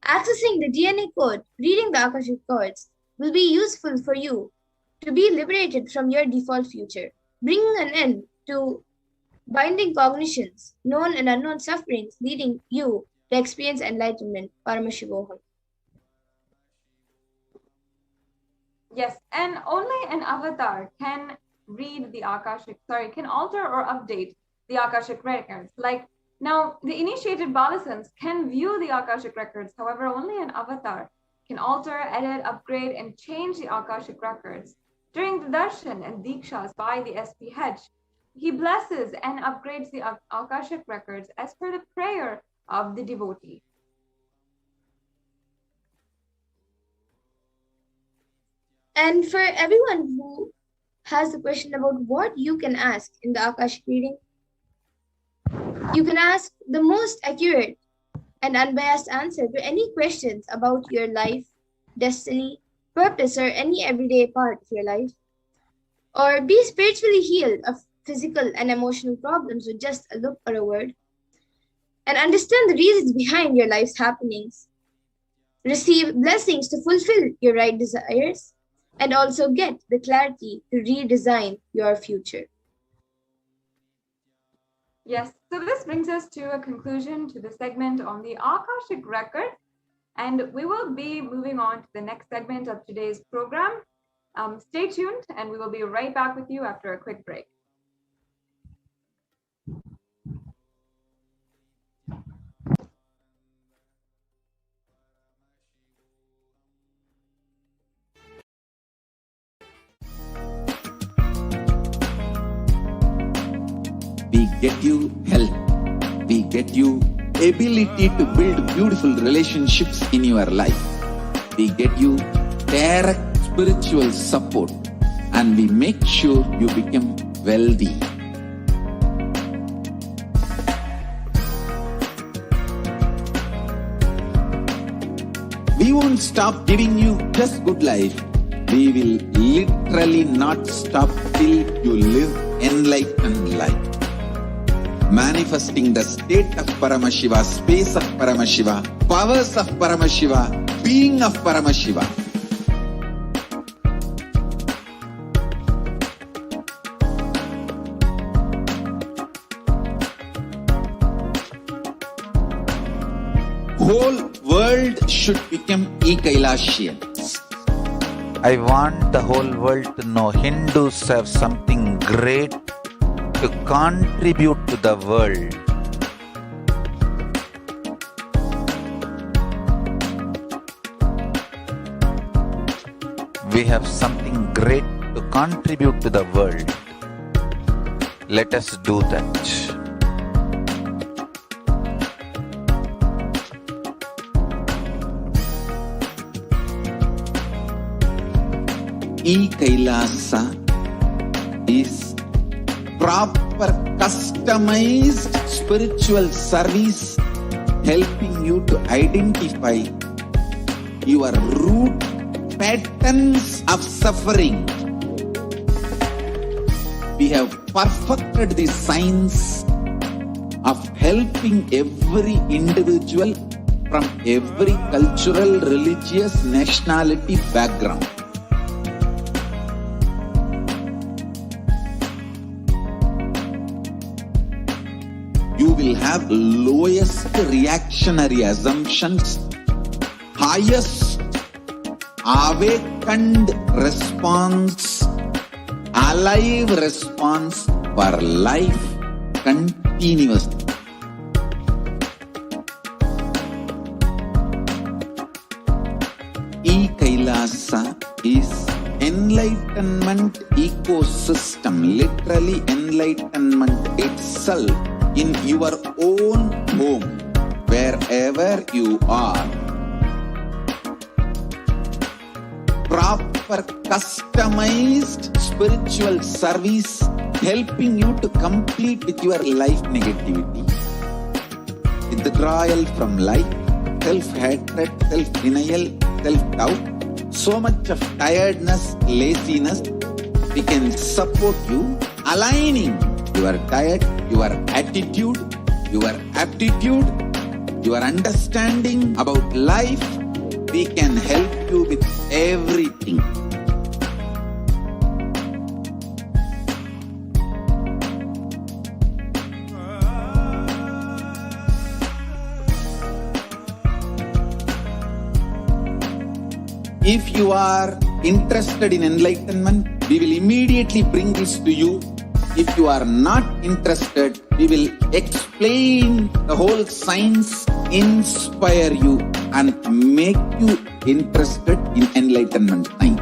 Accessing the DNA code, reading the Akashic codes, will be useful for you to be liberated from your default future, bringing an end to binding cognitions, known and unknown sufferings, leading you to experience enlightenment, Paramashivoham. Yes, and only an avatar can read the Akashic, can alter or update the Akashic records. Like now, the initiated Balasans can view the Akashic records. However, only an avatar can alter, edit, upgrade, and change the Akashic records. During the Darshan and Dikshas by the SPH, he blesses and upgrades the Akashic records as per the prayer of the devotee. And for everyone who has the question about what you can ask in the Akashic reading, you can ask the most accurate and unbiased answer to any questions about your life, destiny, purpose, or any everyday part of your life. Or be spiritually healed of physical and emotional problems with just a look or a word. And understand the reasons behind your life's happenings. Receive blessings to fulfill your right desires. And also get the clarity to redesign your future. Yes, so this brings us to a conclusion to the segment on the Akashic record, and we will be moving on to the next segment of today's program. Stay tuned, and we will be right back with you after a quick break. We get you health. We get you ability to build beautiful relationships in your life. We get you direct spiritual support, and we make sure you become wealthy. We won't stop giving you just good life. We will literally not stop till you live enlightened life. Manifesting the state of Paramashiva, space of Paramashiva, powers of Paramashiva, being of Paramashiva. Whole world should become Kailasian. I want the whole world to know Hindus have something great to contribute to the world. We have something great to contribute to the world. Let us do that. Kailasa is proper customized spiritual service helping you to identify your root patterns of suffering. We have perfected the science of helping every individual from every cultural, religious, nationality background. will have lowest reactionary assumptions, highest awakened response, alive response for life continuously. Kailasa is enlightenment ecosystem, literally enlightenment itself in your own home, wherever you are. Proper customized spiritual service helping you to complete with your life negativity, withdrawal from life, self-hatred, self-denial, self-doubt, so much of tiredness, laziness. We can support you, aligning your diet, your attitude, your aptitude, your understanding about life. We can help you with everything. If you are interested in enlightenment, we will immediately bring this to you. If you are not interested, we will explain the whole science, inspire you and make you interested in enlightenment time.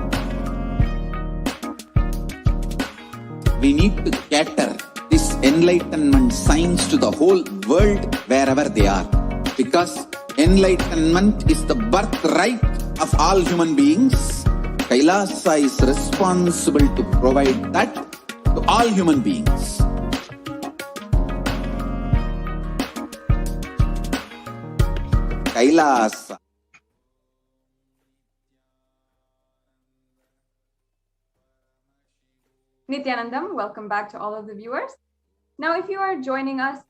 We need to cater this enlightenment science to the whole world wherever they are, because enlightenment is the birthright of all human beings. Kailasa is responsible to provide that to all human beings. Kailasa. Nithyanandam, welcome back to all of the viewers. Now, if you are joining us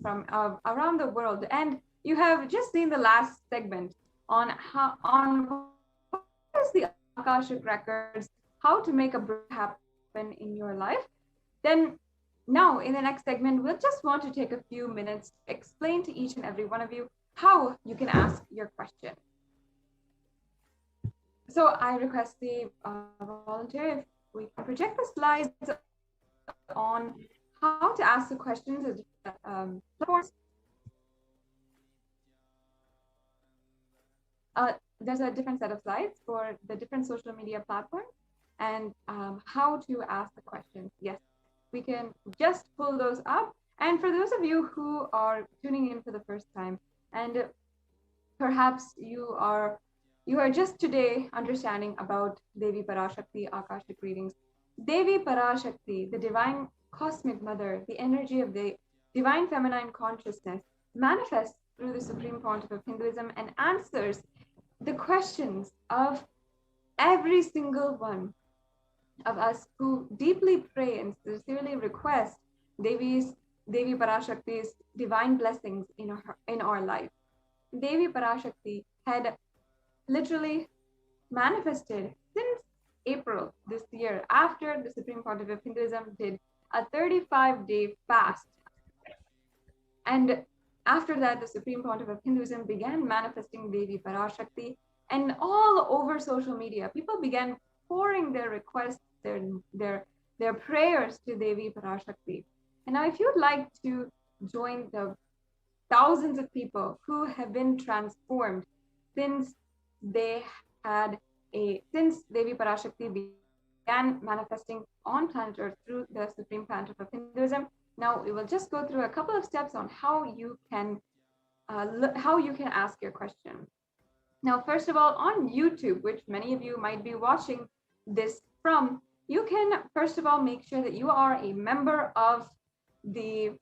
from around the world, and you have just seen the last segment on what is the Akashic records, how to make a breakthrough happen in your life, then now in the next segment, we'll just want to take a few minutes to explain to each and every one of you how you can ask your question. So I request the volunteer if we can project the slides on how to ask the questions. There's a different set of slides for the different social media platforms and how to ask the questions. Yes, we can just pull those up. And for those of you who are tuning in for the first time, and perhaps you are just today understanding about Devi Parashakti Akashic readings. Devi Parashakti, the divine cosmic mother, the energy of the divine feminine consciousness, manifests through the Supreme Pontiff of Hinduism and answers the questions of every single one of us who deeply pray and sincerely request Devi Parashakti's divine blessings in our life. Devi Parashakti had literally manifested since April this year, after the Supreme Pontiff of Hinduism did a 35-day fast. And after that, the Supreme Pontiff of Hinduism began manifesting Devi Parashakti, and all over social media, people began pouring their requests, their prayers to Devi Parashakti. And now if you'd like to join the thousands of people who have been transformed since Devi Parashakti began manifesting on planet Earth through the Supreme Pontiff of Hinduism, now we will just go through a couple of steps on how you can ask your question. Now, first of all, on YouTube, which many of you might be watching this from, you can first of all make sure that you are a member of the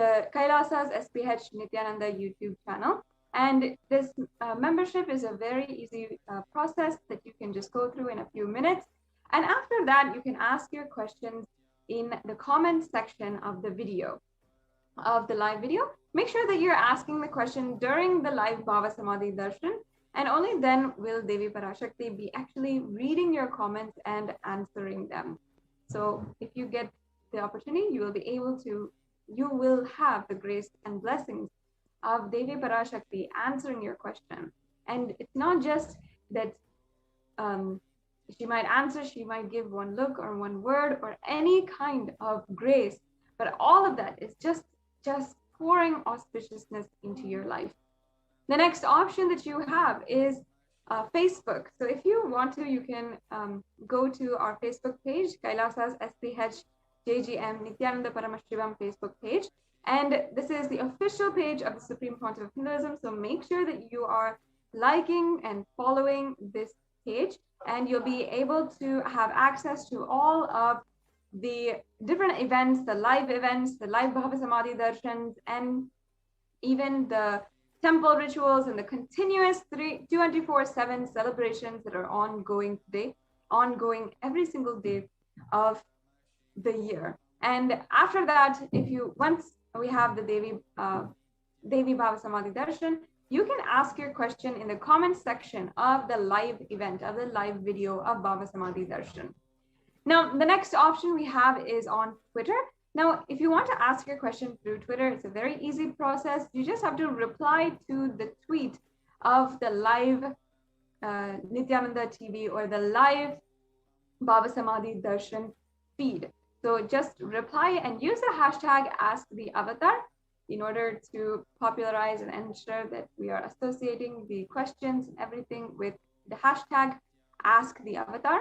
Kailasa's SATSANG Nithyananda YouTube channel. And this membership is a very easy process that you can just go through in a few minutes. And after that, you can ask your questions in the comment section of the video, of the live video. Make sure that you're asking the question during the live BHAVA Samadhi Darshan, and only then will Devi Parashakti be actually reading your comments and answering them. So if you get the opportunity, you will have the grace and blessings of Devi Parashakti answering your question. And it's not just that she might answer, she might give one look or one word or any kind of grace, but all of that is just pouring auspiciousness into your life. The next option that you have is Facebook. So if you want to, you can go to our Facebook page, Kailasa's SATSANG Nithyananda Paramashivam Facebook page. And this is the official page of the Supreme Pontiff of Hinduism. So make sure that you are liking and following this page, and you'll be able to have access to all of the different events, the live Bhava Samadhi Darshans, and even the temple rituals and the continuous 24/7 celebrations that are ongoing every single day of the year. And after that, once we have the Devi Bhava Samadhi Darshan, you can ask your question in the comment section of the live event, of the live video of Bhava Samadhi Darshan. Now, the next option we have is on Twitter. Now, if you want to ask your question through Twitter, it's a very easy process. You just have to reply to the tweet of the live Nithyananda TV or the live Bhava Samadhi Darshan feed. So just reply and use the hashtag #AskTheAvatar in order to popularize and ensure that we are associating the questions and everything with the hashtag #AskTheAvatar.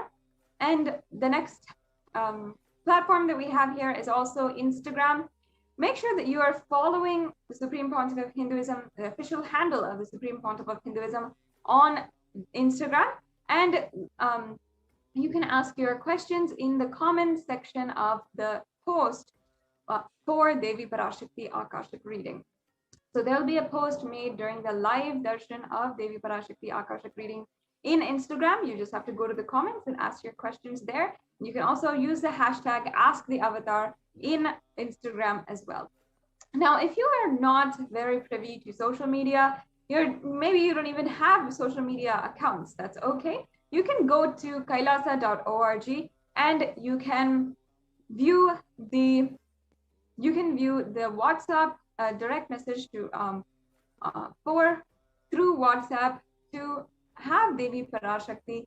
And the next platform that we have here is also Instagram. Make sure that you are following the Supreme Pontiff of Hinduism, the official handle of the Supreme Pontiff of Hinduism on Instagram. And you can ask your questions in the comment section of the post for Devi Parashakti Akashic reading. So there'll be a post made during the live darshan of Devi Parashakti Akashic reading in Instagram. You just have to go to the comments and ask your questions there. You can also use the hashtag #AskTheAvatar in Instagram as well. Now, if you are not very privy to social media, maybe you don't even have social media accounts, that's okay. You can go to kailasa.org and you can view the WhatsApp direct message to through WhatsApp to have Devi Parashakti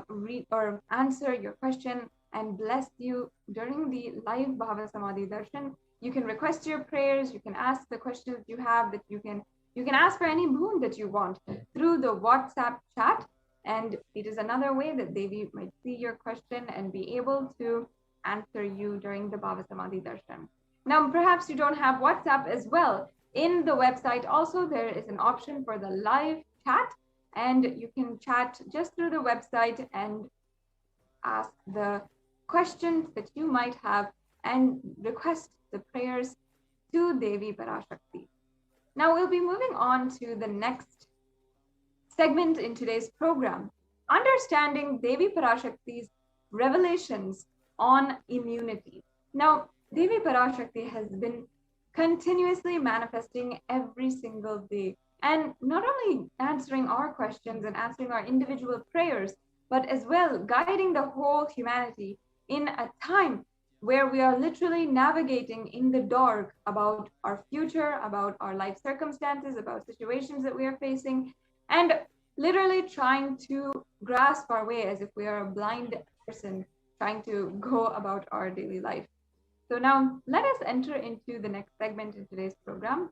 read or answer your question and bless you during the live Bhava Samadhi Darshan. You can request your prayers, you can ask the questions you have, that you can ask for any boon that you want through the WhatsApp chat. And it is another way that Devi might see your question and be able to answer you during the Bhava Samadhi Darshan. Now, perhaps you don't have WhatsApp as well. In the website also, there is an option for the live chat, and you can chat just through the website and ask the questions that you might have and request the prayers to Devi Parashakti. Now we'll be moving on to the next segment in today's program, understanding Devi Parashakti's revelations on immunity. Now, Devi Parashakti has been continuously manifesting every single day, and not only answering our questions and answering our individual prayers, but as well guiding the whole humanity in a time where we are literally navigating in the dark about our future, about our life circumstances, about situations that we are facing, and literally trying to grasp our way as if we are a blind person trying to go about our daily life. So now let us enter into the next segment in today's program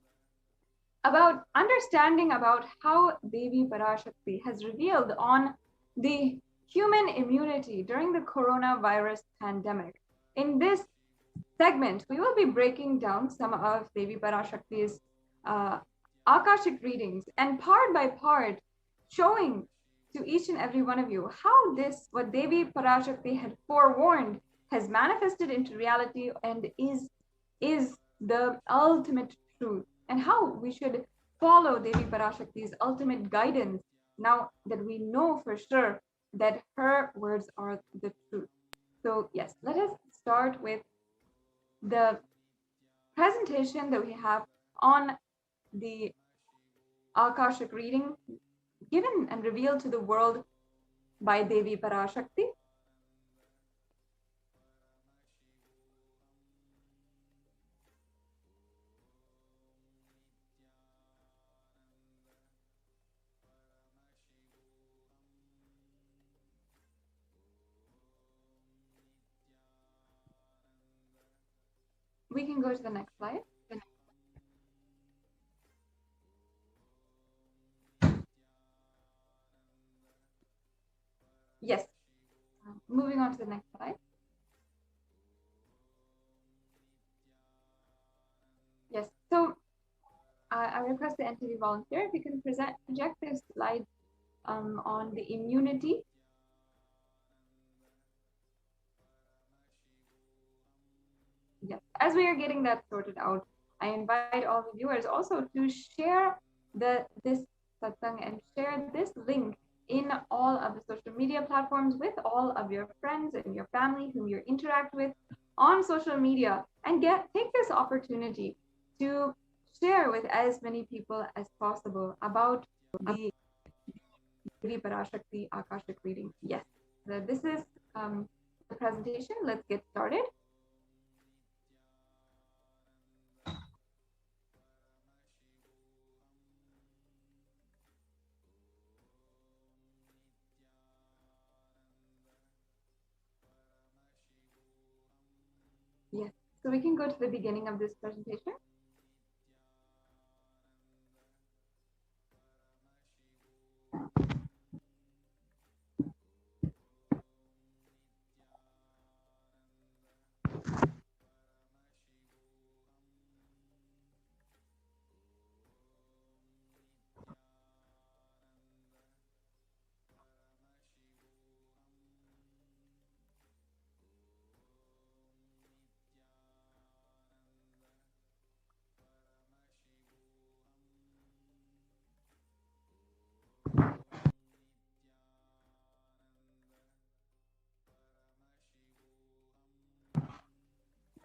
about understanding about how Devi Parashakti has revealed on the human immunity during the coronavirus pandemic. In this segment, we will be breaking down some of Devi Parashakti's Akashic readings, and part by part showing to each and every one of you how what Devi Parashakti had forewarned has manifested into reality and is the ultimate truth, and how we should follow Devi Parashakti's ultimate guidance now that we know for sure that her words are the truth. So yes, let us start with the presentation that we have on the Akashic reading given and revealed to the world by Devi Parashakti. we can go to the next slide. Yes. Moving on to the next slide. Yes. So I request the NTV volunteer if you can project this slide on the immunity. Yes. As we are getting that sorted out, I invite all the viewers also to share this satsang and share this link in all of the social media platforms with all of your friends and your family whom you interact with on social media, and take this opportunity to share with as many people as possible about the Devi Parashakti Akashic reading. Yes, this is the presentation. Let's get started. Yes, so we can go to the beginning of this presentation.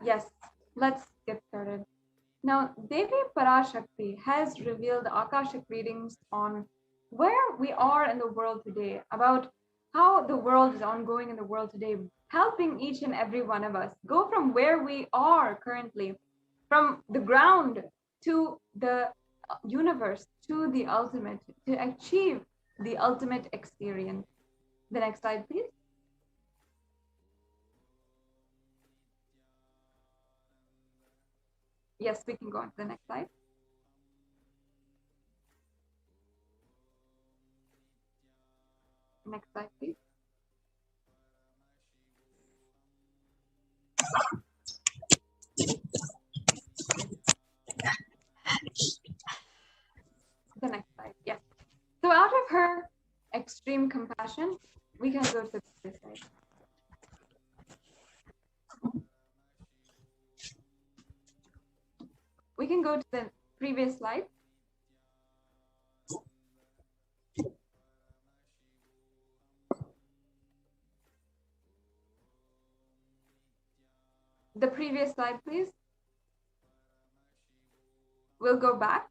Yes, let's get started. Now, Devi Parashakti has revealed Akashic readings on where we are in the world today, about how the world is ongoing in the world today, helping each and every one of us go from where we are currently, from the ground to the universe, to the ultimate, to achieve the ultimate experience. The next slide, please. Yes, we can go on to the next slide. Next slide, please. The next slide, yes. So out of her extreme compassion, we can go to this slide. We can go to the previous slide. The previous slide, please. We'll go back.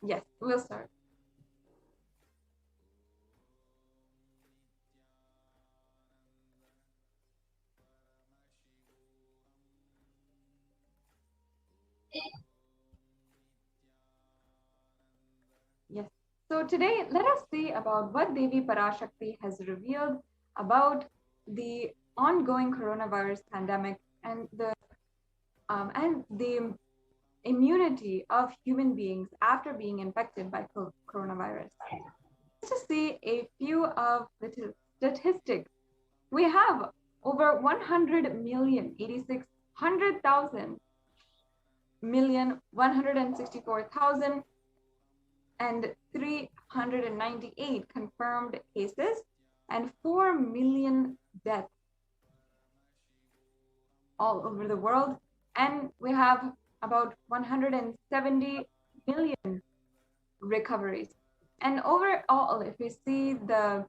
Yes, we'll start. Yes. So today, let us see about what Devi Parashakti has revealed about the ongoing coronavirus pandemic and the immunity of human beings after being infected by coronavirus. Let's see a few of the statistics. We have over 100 million, 86,000 million, 164,000 and 398 confirmed cases and 4 million deaths all over the world. And we have about 170 million recoveries. And overall, if we see the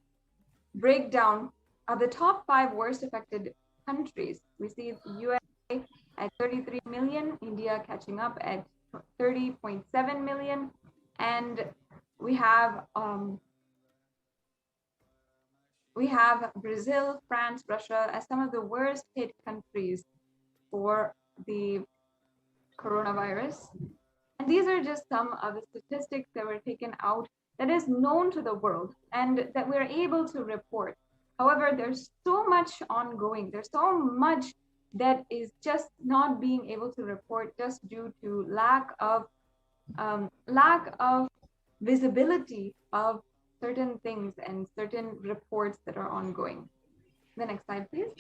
breakdown of the top 5 worst affected countries, we see the USA at 33 million, India catching up at 30.7 million, and we have Brazil, France, Russia as some of the worst hit countries for the coronavirus. And these are just some of the statistics that were taken out that is known to the world and that we're able to report. However, there's so much ongoing. There's so much that is just not being able to report just due to lack of visibility of certain things and certain reports that are ongoing. The next slide, please.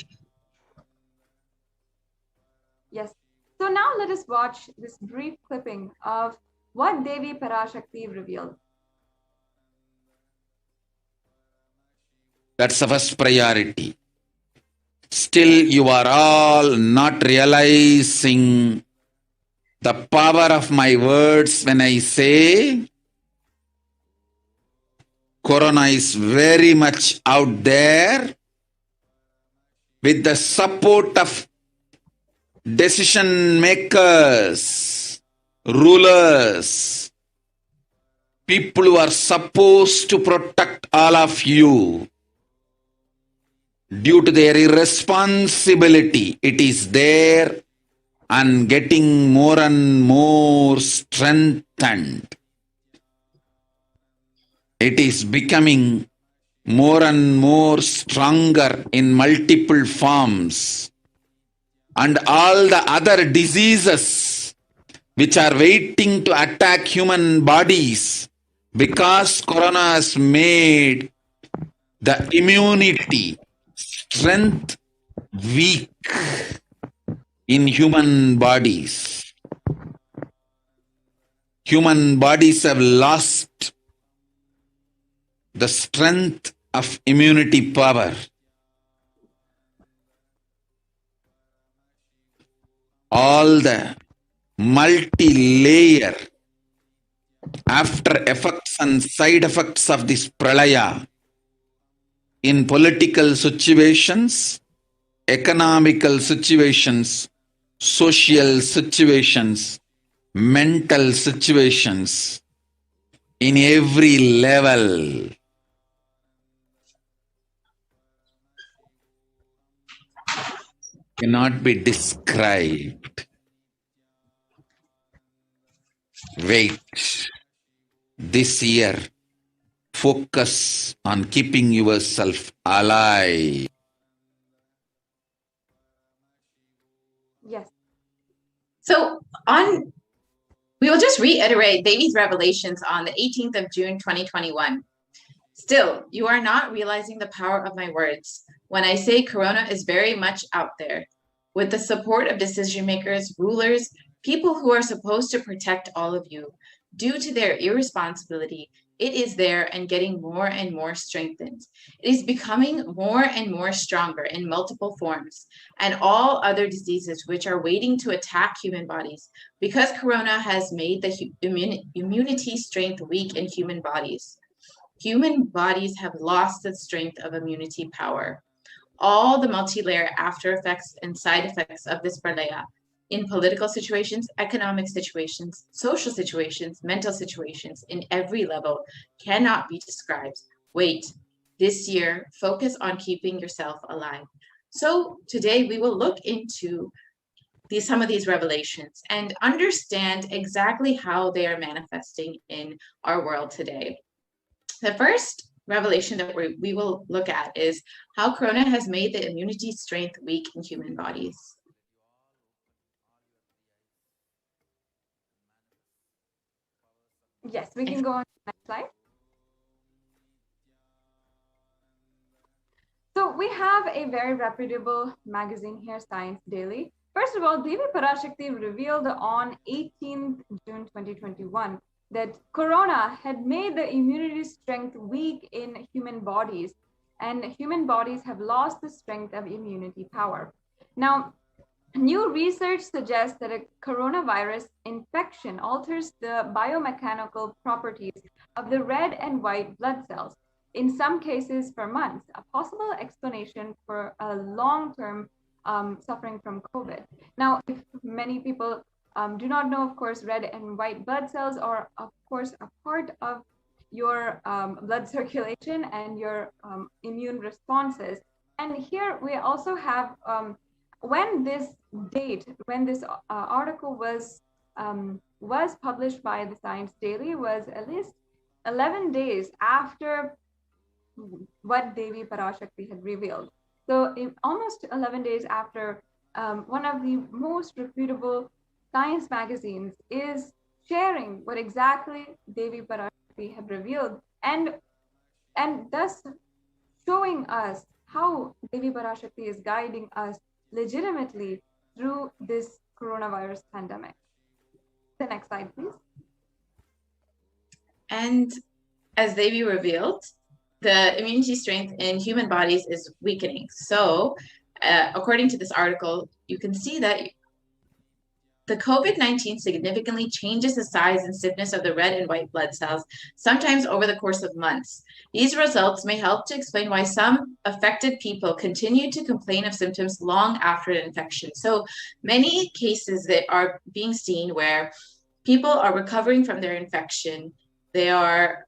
Yes. So now let us watch this brief clipping of what Devi Parashakti revealed. That's the first priority. Still, you are all not realizing the power of my words when I say Corona is very much out there with the support of decision makers, rulers, people who are supposed to protect all of you. Due to their irresponsibility, it is there and getting more and more strengthened. It is becoming more and more stronger in multiple forms. And all the other diseases which are waiting to attack human bodies, because Corona has made the immunity strength weak in human bodies. Human bodies have lost the strength of immunity power. All the multi-layer after effects and side effects of this pralaya in political situations, economical situations, social situations, mental situations, in every level. Cannot be described. Wait. This year, focus on keeping yourself alive. Yes. So we will just reiterate Devi's revelations on the 18th of June, 2021. Still, you are not realizing the power of my words when I say Corona is very much out there. With the support of decision makers, rulers, people who are supposed to protect all of you, due to their irresponsibility, it is there and getting more and more strengthened. It is becoming more and more stronger in multiple forms, and all other diseases which are waiting to attack human bodies, because Corona has made the immunity strength weak in human bodies. Human bodies have lost the strength of immunity power. All the multi-layer after effects and side effects of this pralaya in political situations, economic situations, social situations, mental situations, in every level cannot be described. Wait, this year, focus on keeping yourself alive. So today we will look into some of these revelations and understand exactly how they are manifesting in our world today. The first revelation that we will look at is how Corona has made the immunity strength weak in human bodies. Yes, we can go on to the next slide. So we have a very reputable magazine here, Science Daily. First of all, Devi Parashakti revealed on 18th June 2021 that Corona had made the immunity strength weak in human bodies, and human bodies have lost the strength of immunity power. Now, new research suggests that a coronavirus infection alters the biomechanical properties of the red and white blood cells, in some cases for months, a possible explanation for a long-term suffering from COVID. Now, if many people do not know, of course, red and white blood cells are, of course, a part of your blood circulation and your immune responses. And here we also have, when this article was published by the Science Daily, was at least 11 days after what Devi Parashakti had revealed. So almost 11 days after, one of the most reputable science magazines is sharing what exactly Devi Parashakti had revealed, and thus showing us how Devi Parashakti is guiding us legitimately through this coronavirus pandemic. The next slide, please. And as Devi revealed, the immunity strength in human bodies is weakening. So, according to this article, you can see that the COVID-19 significantly changes the size and stiffness of the red and white blood cells, sometimes over the course of months. These results may help to explain why some affected people continue to complain of symptoms long after an infection. So many cases that are being seen where people are recovering from their infection, they're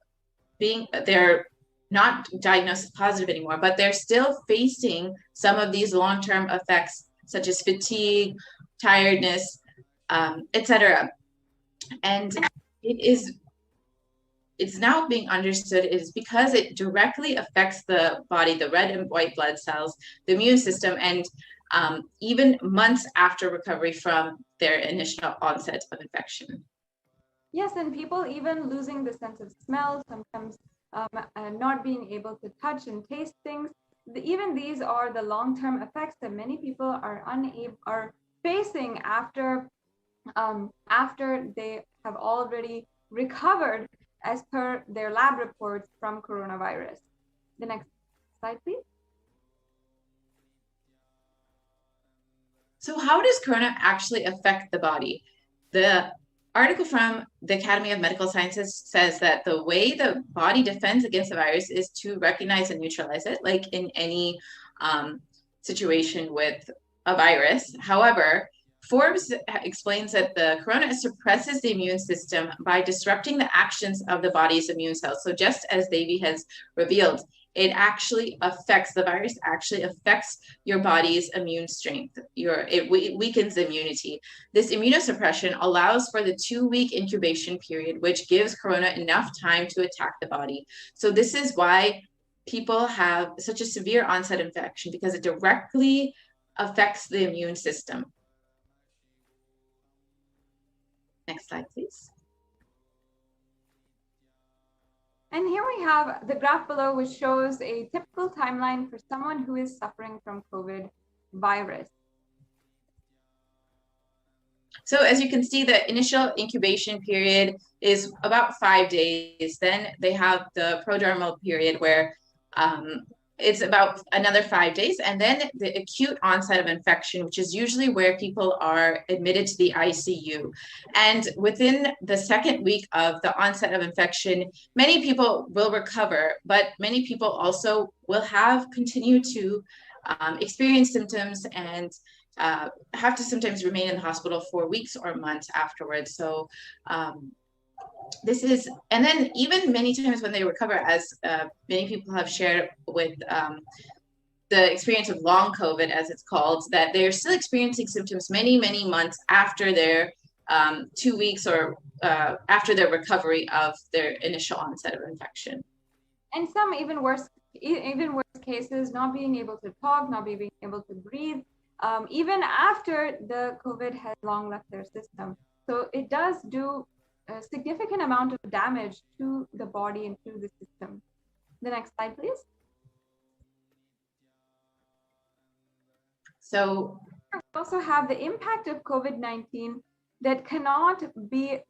not diagnosed as positive anymore, but they're still facing some of these long-term effects, such as fatigue, tiredness, etc. And it's now being understood is because it directly affects the body, the red and white blood cells, the immune system, and even months after recovery from their initial onset of infection. Yes, and people even losing the sense of smell, sometimes not being able to touch and taste things. Even these are the long-term effects that many people are facing after they have already recovered as per their lab reports from coronavirus. The next slide, please. So how does corona actually affect the body? The article from the Academy of Medical Sciences says that the way the body defends against the virus is to recognize and neutralize it, like in any situation with a virus. However, Forbes explains that the corona suppresses the immune system by disrupting the actions of the body's immune cells. So just as Devi has revealed, it actually affects, the virus actually affects your body's immune strength. It weakens immunity. This immunosuppression allows for the 2-week incubation period, which gives corona enough time to attack the body. So this is why people have such a severe onset infection, because it directly affects the immune system. Next slide, please. And here we have the graph below, which shows a typical timeline for someone who is suffering from COVID virus. So as you can see, the initial incubation period is about 5 days. Then they have the prodromal period where it's about another 5 days. And then the acute onset of infection, which is usually where people are admitted to the ICU. And within the second week of the onset of infection, many people will recover, but many people also will continue to experience symptoms and have to sometimes remain in the hospital for weeks or months afterwards. So this is, and then even many times when they recover, as many people have shared with the experience of long COVID, as it's called, that they're still experiencing symptoms many, many months after their 2 weeks or after their recovery of their initial onset of infection. And some even worse cases, not being able to talk, not being able to breathe, even after the COVID has long left their system. So it does do a significant amount of damage to the body and to the system. The next slide, please. So we also have the impact of COVID-19 that cannot be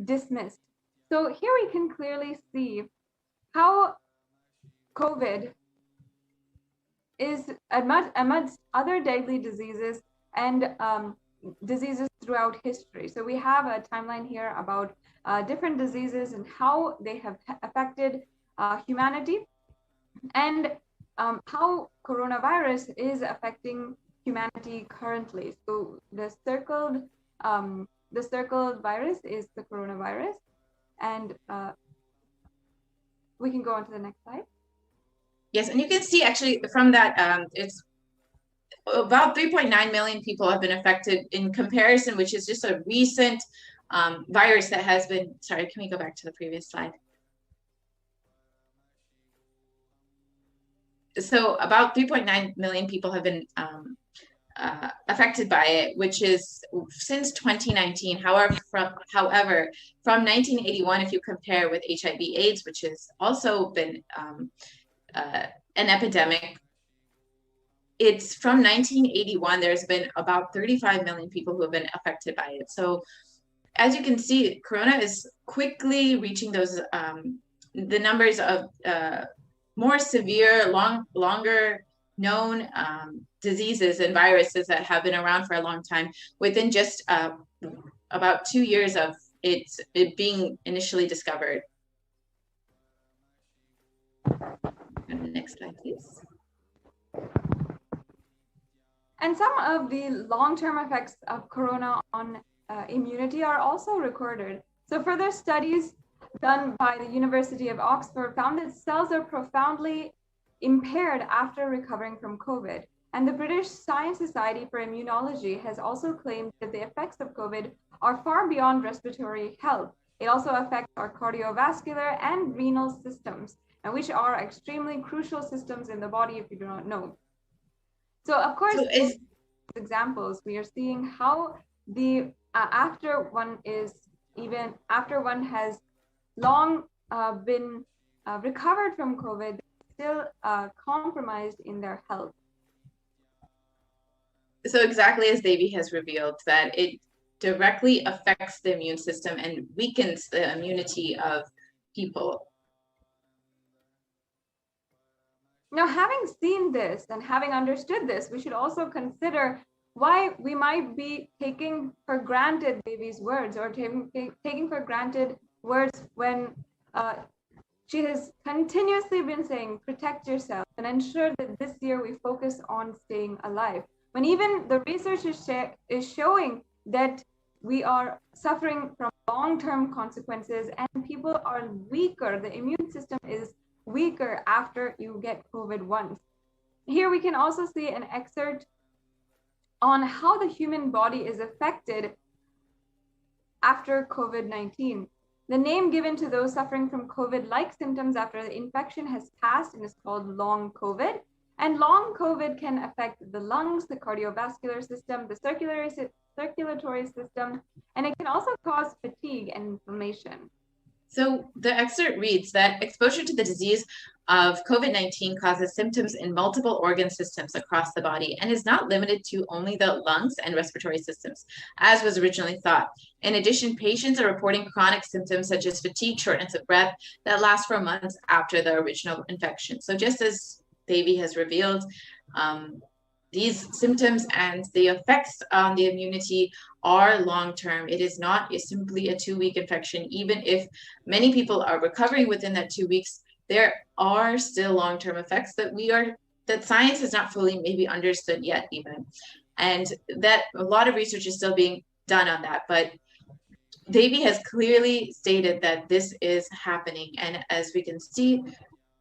dismissed. So here we can clearly see how COVID is amongst other deadly diseases and diseases throughout history. So we have a timeline here about different diseases and how they have affected humanity, and how coronavirus is affecting humanity currently. So the circled virus is the coronavirus, and we can go on to the next slide. Yes, and you can see actually from that, it's about 3.9 million people have been affected in comparison, which is just a recent virus that has been, sorry, can we go back to the previous slide? So about 3.9 million people have been affected by it, which is since 2019. However, from 1981, if you compare with HIV/AIDS, which has also been an epidemic, it's from 1981, there's been about 35 million people who have been affected by it. So as you can see, Corona is quickly reaching those, the numbers of more severe, longer known diseases and viruses that have been around for a long time within just about 2 years of it being initially discovered. Next slide, please. And some of the long-term effects of corona on immunity are also recorded. So further studies done by the University of Oxford found that cells are profoundly impaired after recovering from COVID. And the British Science Society for Immunology has also claimed that the effects of COVID are far beyond respiratory health. It also affects our cardiovascular and renal systems, and which are extremely crucial systems in the body if you do not know. So of course, in these examples, we are seeing how the after one has long been recovered from COVID, still compromised in their health. So exactly as Devi has revealed, that it directly affects the immune system and weakens the immunity of people. Now, having seen this and having understood this, we should also consider why we might be taking for granted Devi's words, or taking for granted words when she has continuously been saying, protect yourself and ensure that this year we focus on staying alive. When even the research is showing that we are suffering from long-term consequences and people are weaker, the immune system is weaker after you get COVID once. Here we can also see an excerpt on how the human body is affected after COVID-19. The name given to those suffering from COVID-like symptoms after the infection has passed and is called long COVID. And long COVID can affect the lungs, the cardiovascular system, the circulatory system, and it can also cause fatigue and inflammation. So the excerpt reads that exposure to the disease of COVID-19 causes symptoms in multiple organ systems across the body and is not limited to only the lungs and respiratory systems, as was originally thought. In addition, patients are reporting chronic symptoms such as fatigue, shortness of breath that last for months after the original infection. So just as Devi has revealed, these symptoms and the effects on the immunity are long-term. It is not simply a 2-week infection. Even if many people are recovering within that 2 weeks, there are still long-term effects that science has not fully maybe understood yet even. And that a lot of research is still being done on that. But Devi has clearly stated that this is happening. And as we can see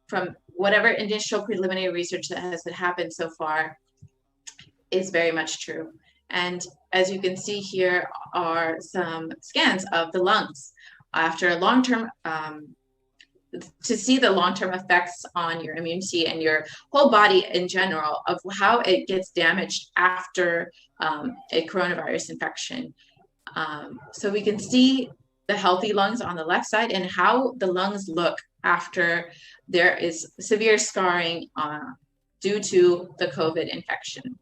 from whatever initial preliminary research that has happened so far, is very much true. And as you can see here are some scans of the lungs after a long-term, to see the long-term effects on your immunity and your whole body in general of how it gets damaged after a coronavirus infection. So we can see the healthy lungs on the left side and how the lungs look after there is severe scarring due to the COVID infection.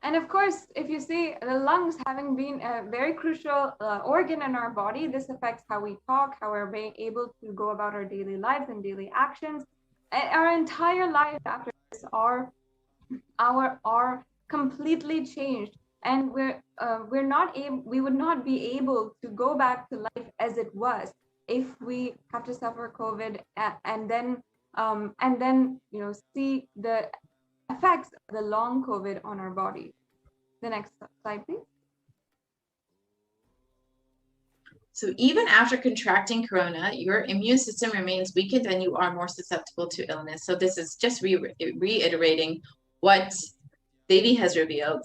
And of course, if you see the lungs having been a very crucial organ in our body, this affects how we talk, how we're being able to go about our daily lives and daily actions. And our entire life after this are completely changed. And we would not be able to go back to life as it was if we have to suffer COVID and then see the effects of the long COVID on our body. The next slide, please. So even after contracting corona, your immune system remains weakened and you are more susceptible to illness. So this is just reiterating what Devi has revealed.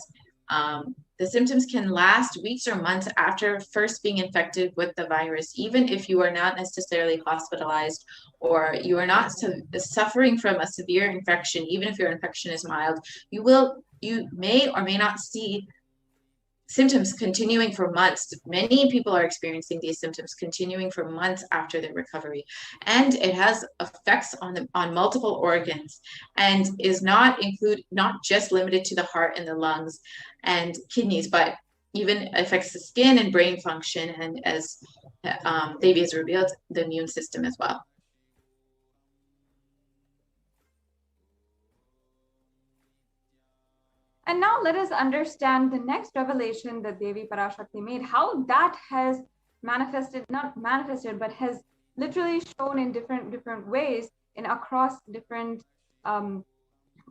The symptoms can last weeks or months after first being infected with the virus, even if you are not necessarily hospitalized or you are not suffering from a severe infection. Even if your infection is mild, you may or may not see symptoms continuing for months. Many people are experiencing these symptoms continuing for months after their recovery, and it has effects on multiple organs, and is not just limited to the heart and the lungs and kidneys, but even affects the skin and brain function, and as Devi has revealed, the immune system as well. And now let us understand the next revelation that Devi Parashakti made, how that has not manifested, but has literally shown in different ways in across different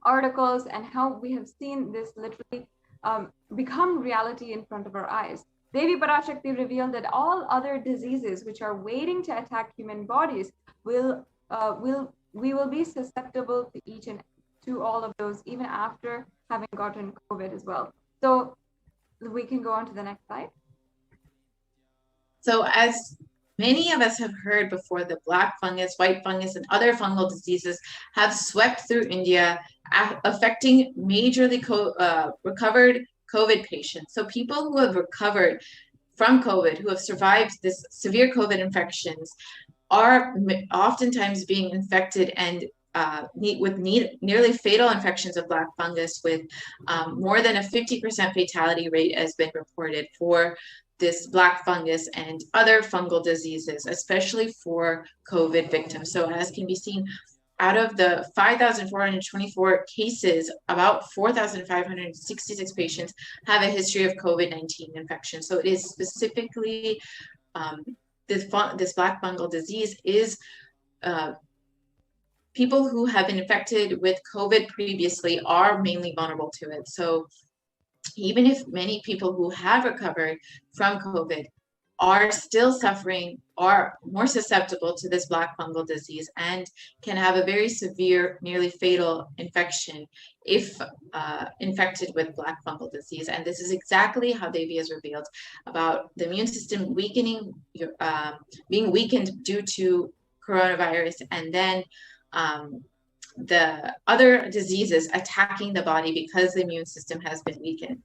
articles, and how we have seen this literally become reality in front of our eyes. Devi Parashakti revealed that all other diseases which are waiting to attack human bodies we will be susceptible to all of those even after having gotten COVID as well. So we can go on to the next slide. So as many of us have heard before, the black fungus, white fungus, and other fungal diseases have swept through India, affecting majorly recovered COVID patients. So people who have recovered from COVID, who have survived this severe COVID infections, are oftentimes being infected and nearly fatal infections of black fungus, with more than a 50% fatality rate has been reported for this black fungus and other fungal diseases, especially for COVID victims. So as can be seen, out of the 5,424 cases, about 4,566 patients have a history of COVID-19 infection. So it is specifically this black fungal disease is people who have been infected with COVID previously are mainly vulnerable to it. So even if many people who have recovered from COVID are still suffering, are more susceptible to this black fungal disease, and can have a very severe, nearly fatal infection if infected with black fungal disease. And this is exactly how Devi has revealed about the immune system weakening, being weakened due to coronavirus, and then the other diseases attacking the body because the immune system has been weakened.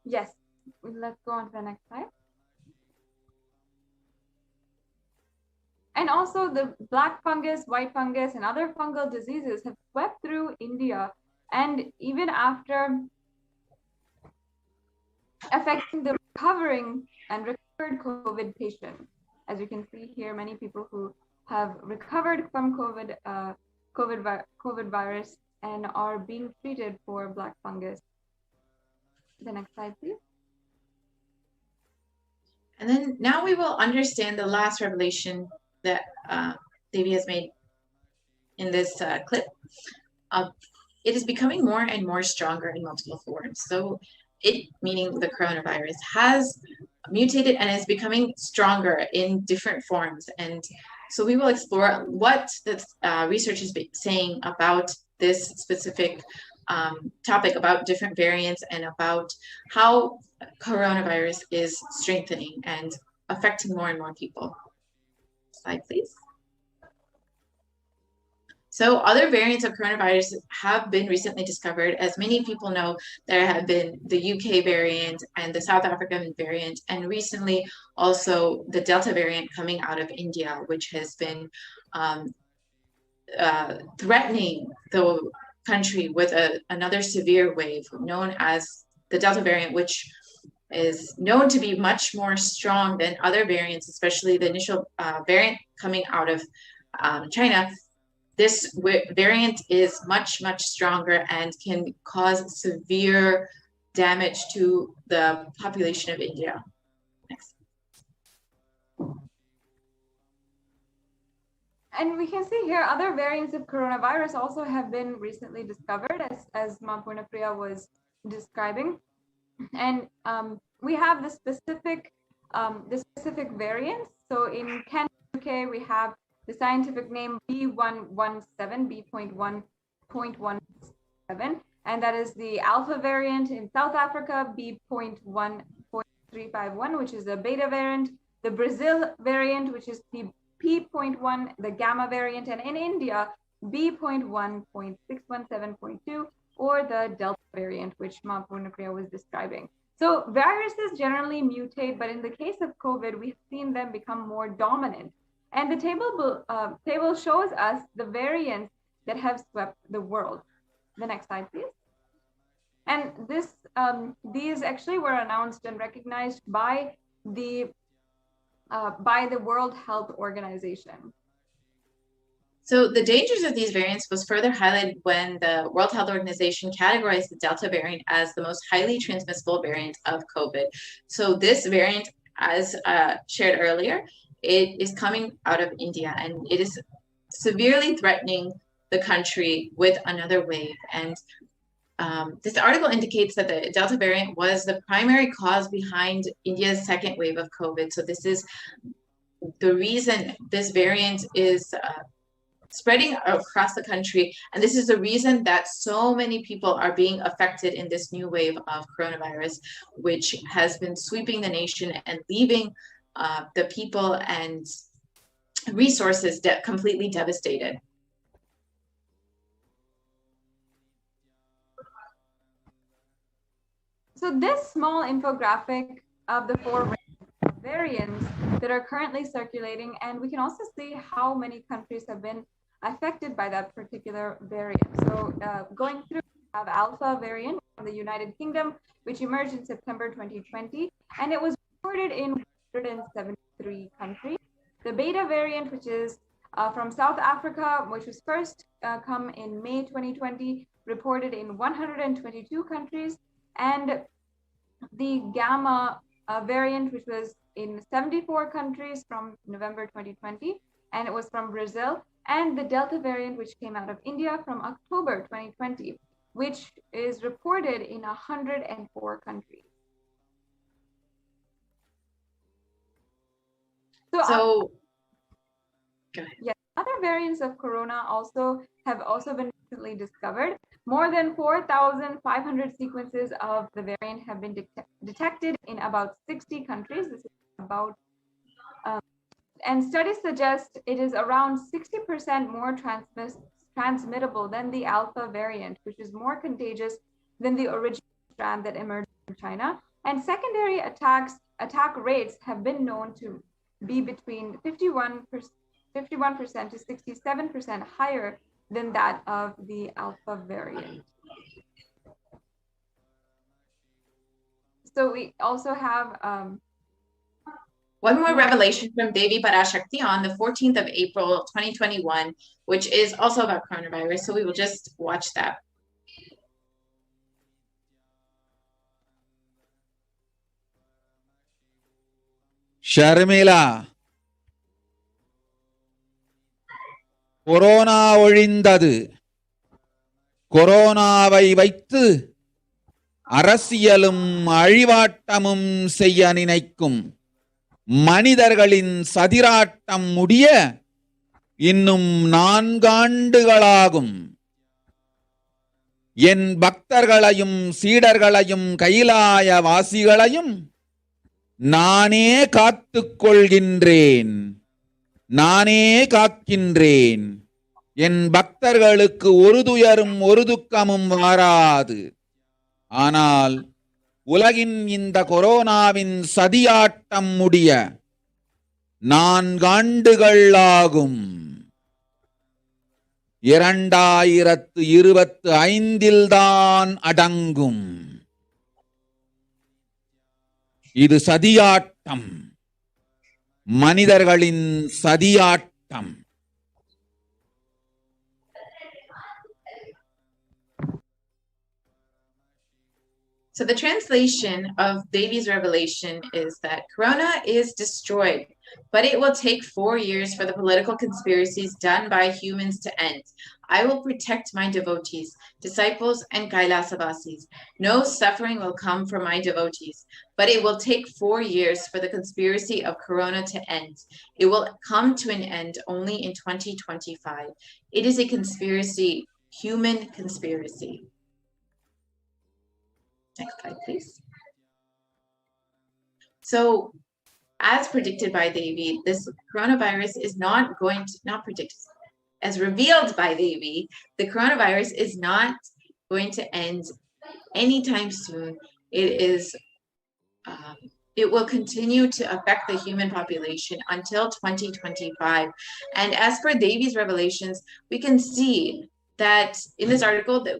Yes, let's go on to the next slide. And also the black fungus, white fungus, and other fungal diseases have swept through India, and even after affecting the recovering and recovered COVID patients. As you can see here, many people who have recovered from COVID virus and are being treated for black fungus. The next slide, please. And then now we will understand the last revelation that Devi has made in this clip. It is becoming more and more stronger in multiple forms. So it, meaning the coronavirus, has mutated and is becoming stronger in different forms. And so we will explore what the research is saying about this specific topic, about different variants, and about how coronavirus is strengthening and affecting more and more people. Slide, please. So other variants of coronavirus have been recently discovered. As many people know, there have been the UK variant and the South African variant, and recently also the Delta variant coming out of India, which has been threatening the country with another severe wave known as the Delta variant, which is known to be much more strong than other variants, especially the initial variant coming out of China. This variant is much, much stronger and can cause severe damage to the population of India. Next. And we can see here other variants of coronavirus also have been recently discovered, as Ma Purnapriya was describing. And we have the specific the specific variants. So in Kent, UK, we have the scientific name B117, B.1.17, and that is the alpha variant. In South Africa, B.1.351, which is the beta variant. The Brazil variant, which is the P.1, the gamma variant, and in India, B.1.617.2, or the delta variant, which Ma Purnapriya was describing. So viruses generally mutate, but in the case of COVID, we've seen them become more dominant. And the table shows us the variants that have swept the world. The next slide, please. And these actually were announced and recognized by the World Health Organization. So the dangers of these variants was further highlighted when the World Health Organization categorized the Delta variant as the most highly transmissible variant of COVID. So this variant, as shared earlier, it is coming out of India, and it is severely threatening the country with another wave. And this article indicates that the Delta variant was the primary cause behind India's second wave of COVID. So this is the reason this variant is spreading across the country. And this is the reason that so many people are being affected in this new wave of coronavirus, which has been sweeping the nation and leaving the people and resources completely devastated. So this small infographic of the 4 variants that are currently circulating, and we can also see how many countries have been affected by that particular variant. So going through, we have Alpha variant from the United Kingdom, which emerged in September 2020, and it was reported in 173 countries. The Beta variant, which is from South Africa, which was first come in May 2020, reported in 122 countries, and the Gamma variant, which was in 74 countries from November 2020, and it was from Brazil, and the Delta variant, which came out of India from October 2020, which is reported in 104 countries. So go ahead. Yes, other variants of corona have also been recently discovered. More than 4,500 sequences of the variant have been detected in about 60 countries. This is about and studies suggest it is around 60% more transmittable than the Alpha variant, which is more contagious than the original strand that emerged in China. And secondary attack rates have been known to be between 51% to 67% higher than that of the Alpha variant. So we also have one more revelation from Devi Parashakti on the 14th of April, 2021, which is also about coronavirus. So we will just watch that. Sharmila, corona ஒழிந்தது. கொரோனாவை வைத்து அரசியலும் அழிவாட்டமும் செய்ய நினைக்கும் மனிதர்களின் சதிராட்டம் முடிய இன்னும் 4 ஆண்டுகளாகும். என் பக்தர்களையும் சீடர்களையும் கைலாய வாசிகளையும் நானே காத்துக் கொள்கின்றேன், நானே காக்கின்றேன். என் பக்தர்களுக்கு ஒரு துயரும் ஒரு துக்கமும் வாராது. ஆனால் உலகின் இந்த கொரோனாவின் சதியாட்டம் முடிய 4 ஆண்டுகள் ஆகும். 2025 தான் அடங்கும். இது சதியாட்டம், மனிதர்களின் சதியாட்டம். So the translation of Devi's revelation is that Corona is destroyed, but it will take 4 years for the political conspiracies done by humans to end. I will protect my devotees, disciples, and Kailasa-vasis. No suffering will come from my devotees, but it will take 4 years for the conspiracy of Corona to end. It will come to an end only in 2025. It is a conspiracy, human conspiracy. Next slide, please. So, as predicted by Devi, this coronavirus is not going to, not predicted, as revealed by Devi, the coronavirus is not going to end anytime soon. It will continue to affect the human population until 2025. And as per Devi's revelations, we can see that in this article that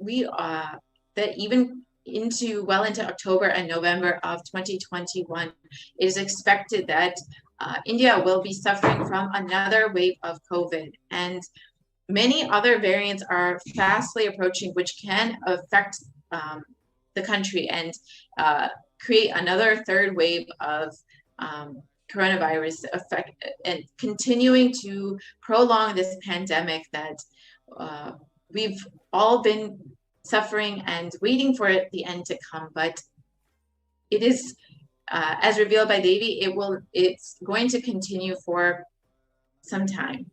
that even well into October and November of 2021, it is expected that India will be suffering from another wave of COVID, and many other variants are fastly approaching, which can affect the country and create another third wave of coronavirus effect, and continuing to prolong this pandemic that we've all been suffering and waiting for the end to come. But it is, as revealed by Devi, it's going to continue for some time.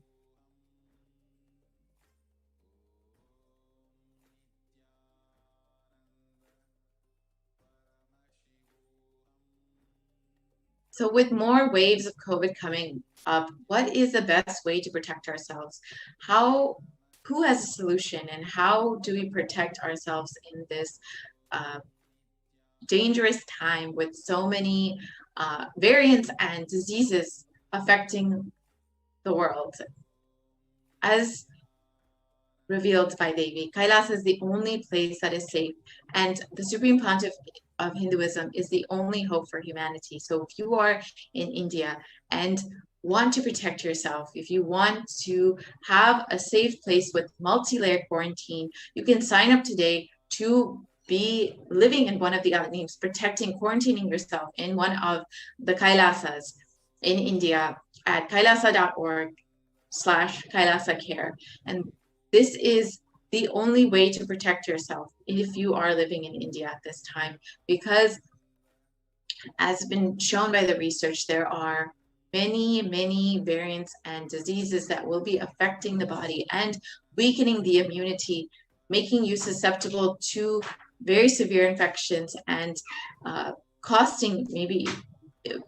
So with more waves of COVID coming up, what is the best way to protect ourselves? Who has a solution, and how do we protect ourselves in this dangerous time with so many variants and diseases affecting the world? As revealed by Devi, Kailasa is the only place that is safe, and the Supreme Pontiff of Hinduism is the only hope for humanity. So if you are in India and want to protect yourself, if you want to have a safe place with multi-layer quarantine, you can sign up today to be living in one of the names, quarantining yourself in one of the Kailasas in India at kailasa.org/Kailasa Care. And this is the only way to protect yourself if you are living in India at this time, because as been shown by the research, there are many variants and diseases that will be affecting the body and weakening the immunity, making you susceptible to very severe infections and costing maybe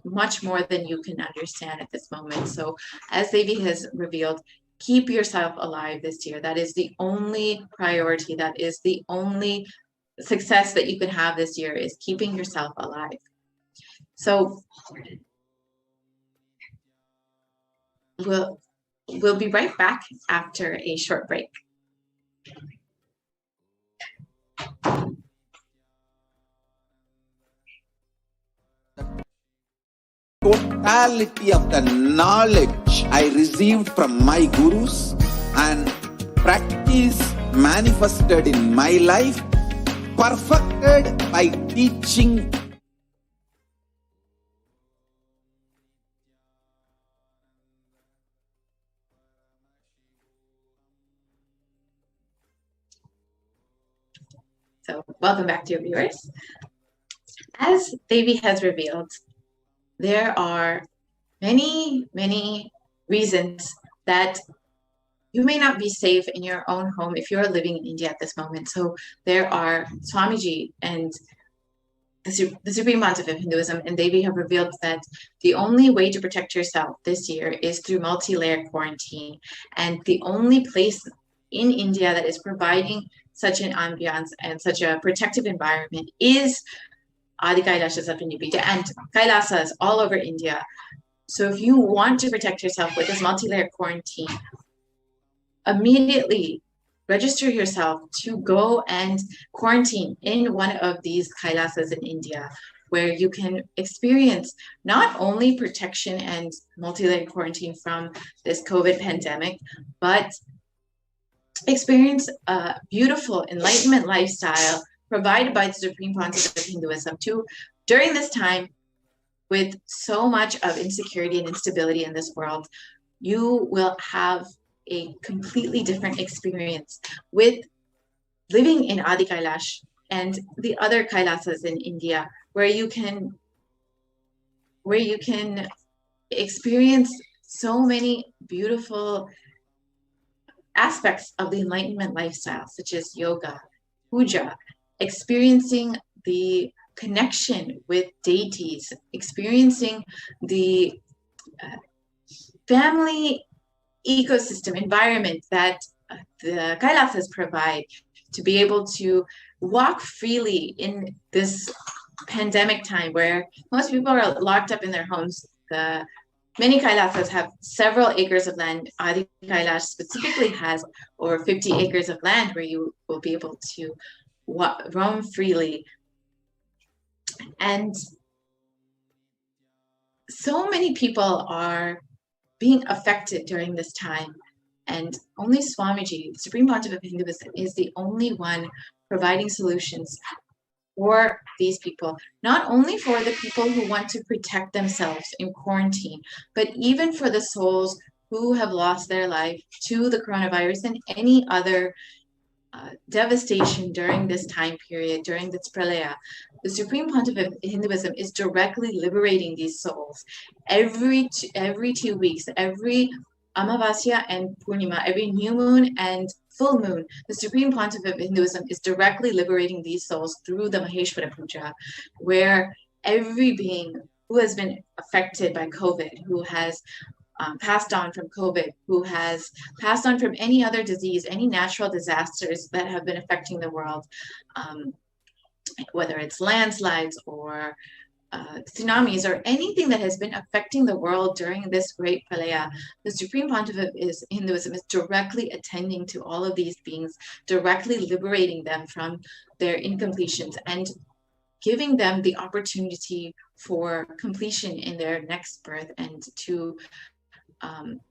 much more than you can understand at this moment. So as Devi has revealed, keep yourself alive this year. That is the only priority. That is the only success that you can have this year, is keeping yourself alive. So we'll be right back after a short break. Totality of the knowledge I received from my gurus and practice manifested in my life, perfected by teaching. So welcome back, dear viewers. As Devi has revealed, there are many reasons that you may not be safe in your own home if you're living in India at this moment. So there are Swamiji and the Supreme Pontiff of Hinduism and Devi have revealed that the only way to protect yourself this year is through multi-layer quarantine. And the only place in India that is providing such an ambiance and such a protective environment is Adi Kailashas up in Nipita and Kailasas all over India. So if you want to protect yourself with this multi-layer quarantine, immediately register yourself to go and quarantine in one of these Kailasas in India, where you can experience not only protection and multi-layer quarantine from this COVID pandemic, but experience a beautiful enlightenment lifestyle provided by the Supreme Pontiff of Hinduism during this time with so much of insecurity and instability in this world. You will have a completely different experience with living in Adi Kailash and the other Kailasas in India, where you can experience so many beautiful aspects of the enlightenment lifestyle, such as yoga, puja, experiencing the connection with deities, experiencing the family ecosystem environment that the Kailasas provide, to be able to walk freely in this pandemic time where most people are locked up in their homes. Many Kailasas have several acres of land. Adi Kailash specifically has over 50 acres of land where you will be able to roam freely. And so many people are being affected during this time. And only Swamiji, the Supreme Pontiff of Hinduism, is the only one providing solutions for these people, not only for the people who want to protect themselves in quarantine, but even for the souls who have lost their life to the coronavirus and any other devastation during this time period, during this pralaya. The Supreme Pontiff of Hinduism is directly liberating these souls. Every 2 weeks, every Amavasya and Purnima, every new moon and full moon, the Supreme Pontiff of Hinduism is directly liberating these souls through the Maheshwara Puja, where every being who has been affected by COVID, who has passed on from COVID, who has passed on from any other disease, any natural disasters that have been affecting the world, whether it's landslides or tsunamis or anything that has been affecting the world during this great pralaya, the Supreme Pontiff of Hinduism is directly attending to all of these beings, directly liberating them from their incompletions and giving them the opportunity for completion in their next birth and to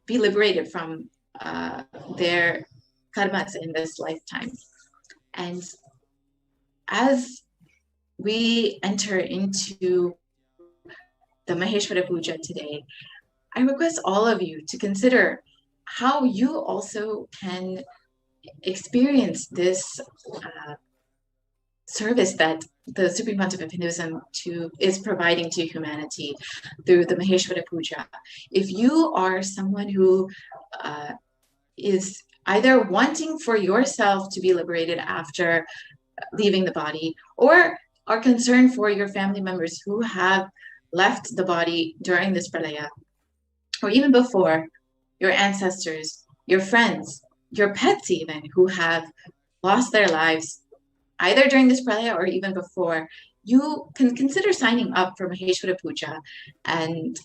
be liberated from their karmas in this lifetime. And as we enter into the Maheshwara Puja today, I request all of you to consider how you also can experience this service that the Supreme Pontiff of Hinduism is providing to humanity through the Maheshwara Puja. If you are someone who is either wanting for yourself to be liberated after leaving the body, or are concerned for your family members who have left the body during this pralaya, or even before, your ancestors, your friends, your pets even, who have lost their lives either during this pralaya or even before, you can consider signing up for Maheshwara Puja. And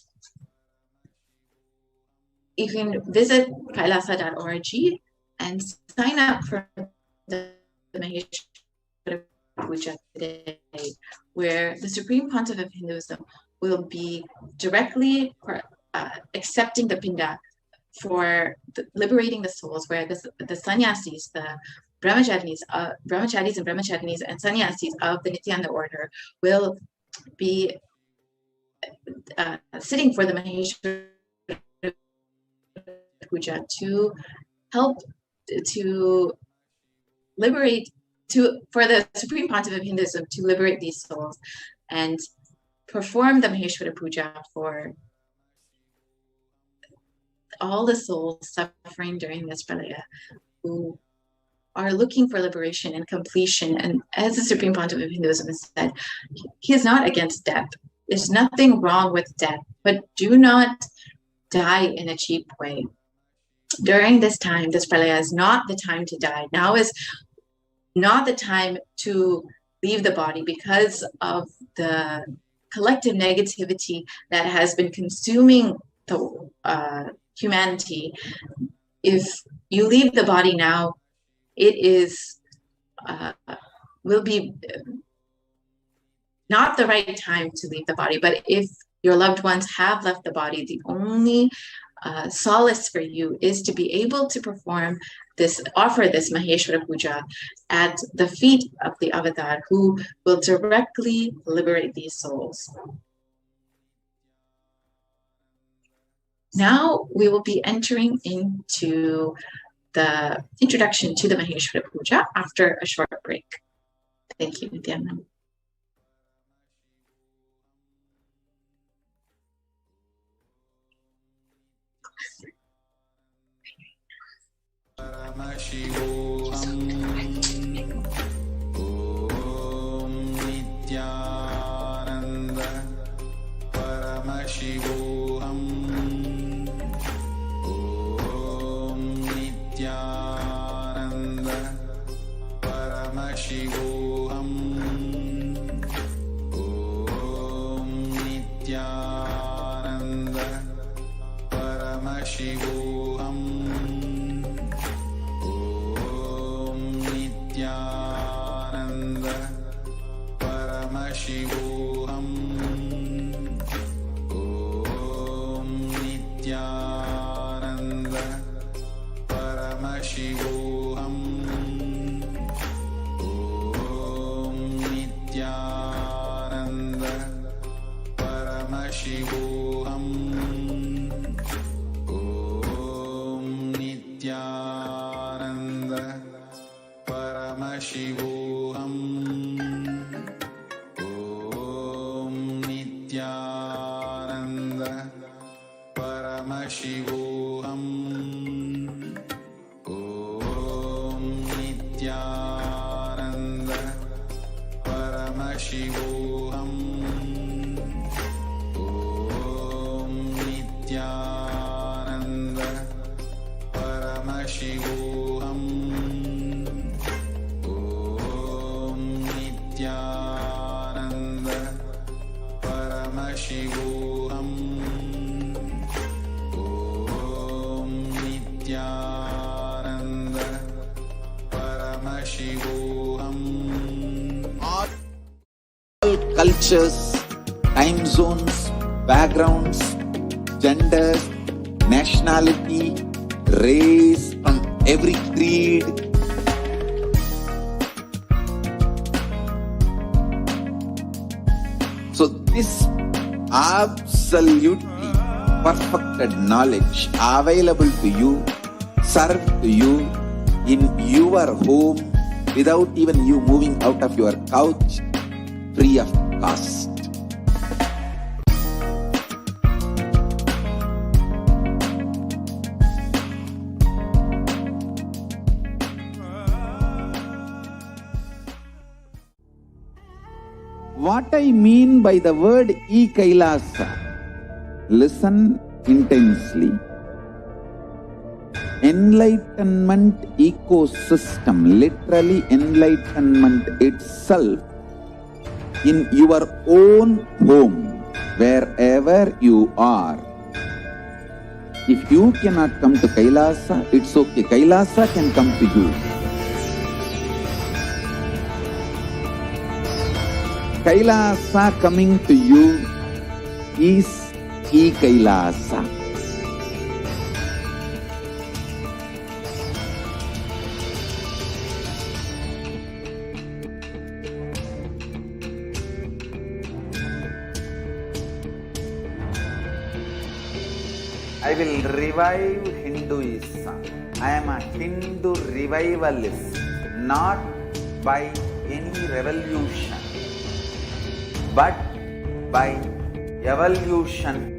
you can visit kailasa.org and sign up for the Maheshwara Puja today, where the Supreme Pontiff of Hinduism will be directly accepting the pinda for liberating the souls, where the sannyasis, the brahmacharis and brahmacharinis and sannyasis of the Nithyananda order will be sitting for the Maheshwara Puja to help to liberate, for the Supreme Pontiff of Hinduism to liberate these souls and perform the Maheshwara Puja for all the souls suffering during this pralaya who are looking for liberation and completion. And as the Supreme Pontiff of Hinduism has said, he is not against death. There's nothing wrong with death, but do not die in a cheap way. During this time, this pralaya is not the time to die. Now is not the time to leave the body because of the collective negativity that has been consuming the humanity. If you leave the body now, it is will be not the right time to leave the body. But if your loved ones have left the body, the only solace for you is to be able to perform offer this Maheshwara Puja at the feet of the avatar who will directly liberate these souls. Now we will be entering into the introduction to the Maheshwara Puja after a short break. Thank you, Nithyananda. Paramashivoham Om Nithyananda Paramashivoham Om Nithyananda Paramashivoham Om Nithyananda Paramashivoham Nithyananda Paramashivoham Om Nithyananda Paramashivoham Om Nithyananda Paramashivoham Om Nithyananda Paramashivoham Om Nithyananda Paramashivoham Om Nithyananda Paramashivoham Om Nithyananda Paramashivoham Nithyananda Paramashivoham Om Nithyananda Paramashivoham. All cultures, time zones, backgrounds, genders, nationality, race, from every creed, so this absolutely perfected knowledge available to you, served to you in your home without even you moving out of your couch, free of cost. What I mean by the word Kailasa, listen intensely. Enlightenment ecosystem, literally enlightenment itself, in your own home, wherever you are. If you cannot come to Kailasa, it's okay. Kailasa can come to you. Kailasa coming to you is Kailasa. I will revive Hinduism. I am a Hindu revivalist, not by any revolution, but by evolution.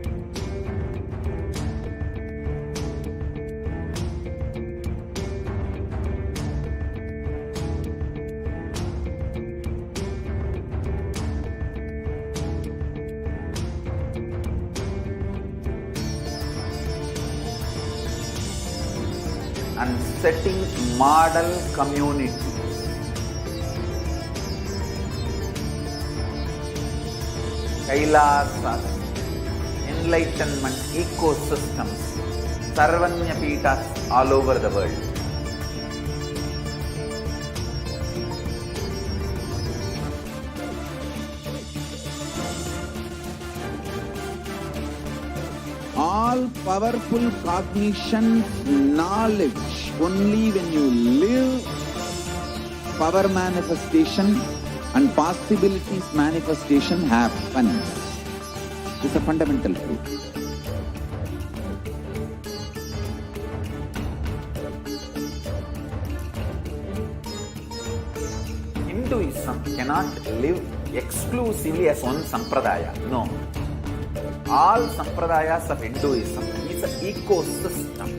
And setting model community. Kailasa, enlightenment ecosystems, Sarvanya Pitas all over the world. all powerful cognition, knowledge. Only when you live, power manifestation and possibilities manifestation happens. This is a fundamental truth. Hinduism cannot live exclusively as one sampradaya. No. All sampradayas of Hinduism is an ecosystem.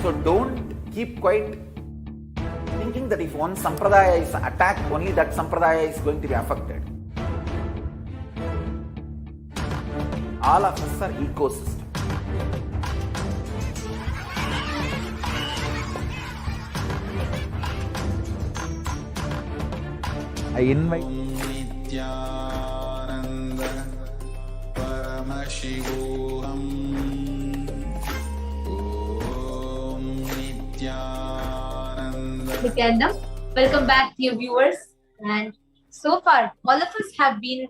So don't keep quiet thinking that if one sampradaya is attacked, only that sampradaya is going to be affected. All of us are ecosystem. I invite Nithyananda Paramashivoham. Om Nithyananda. Nithyananda, welcome back, dear viewers. And so far, all of us have been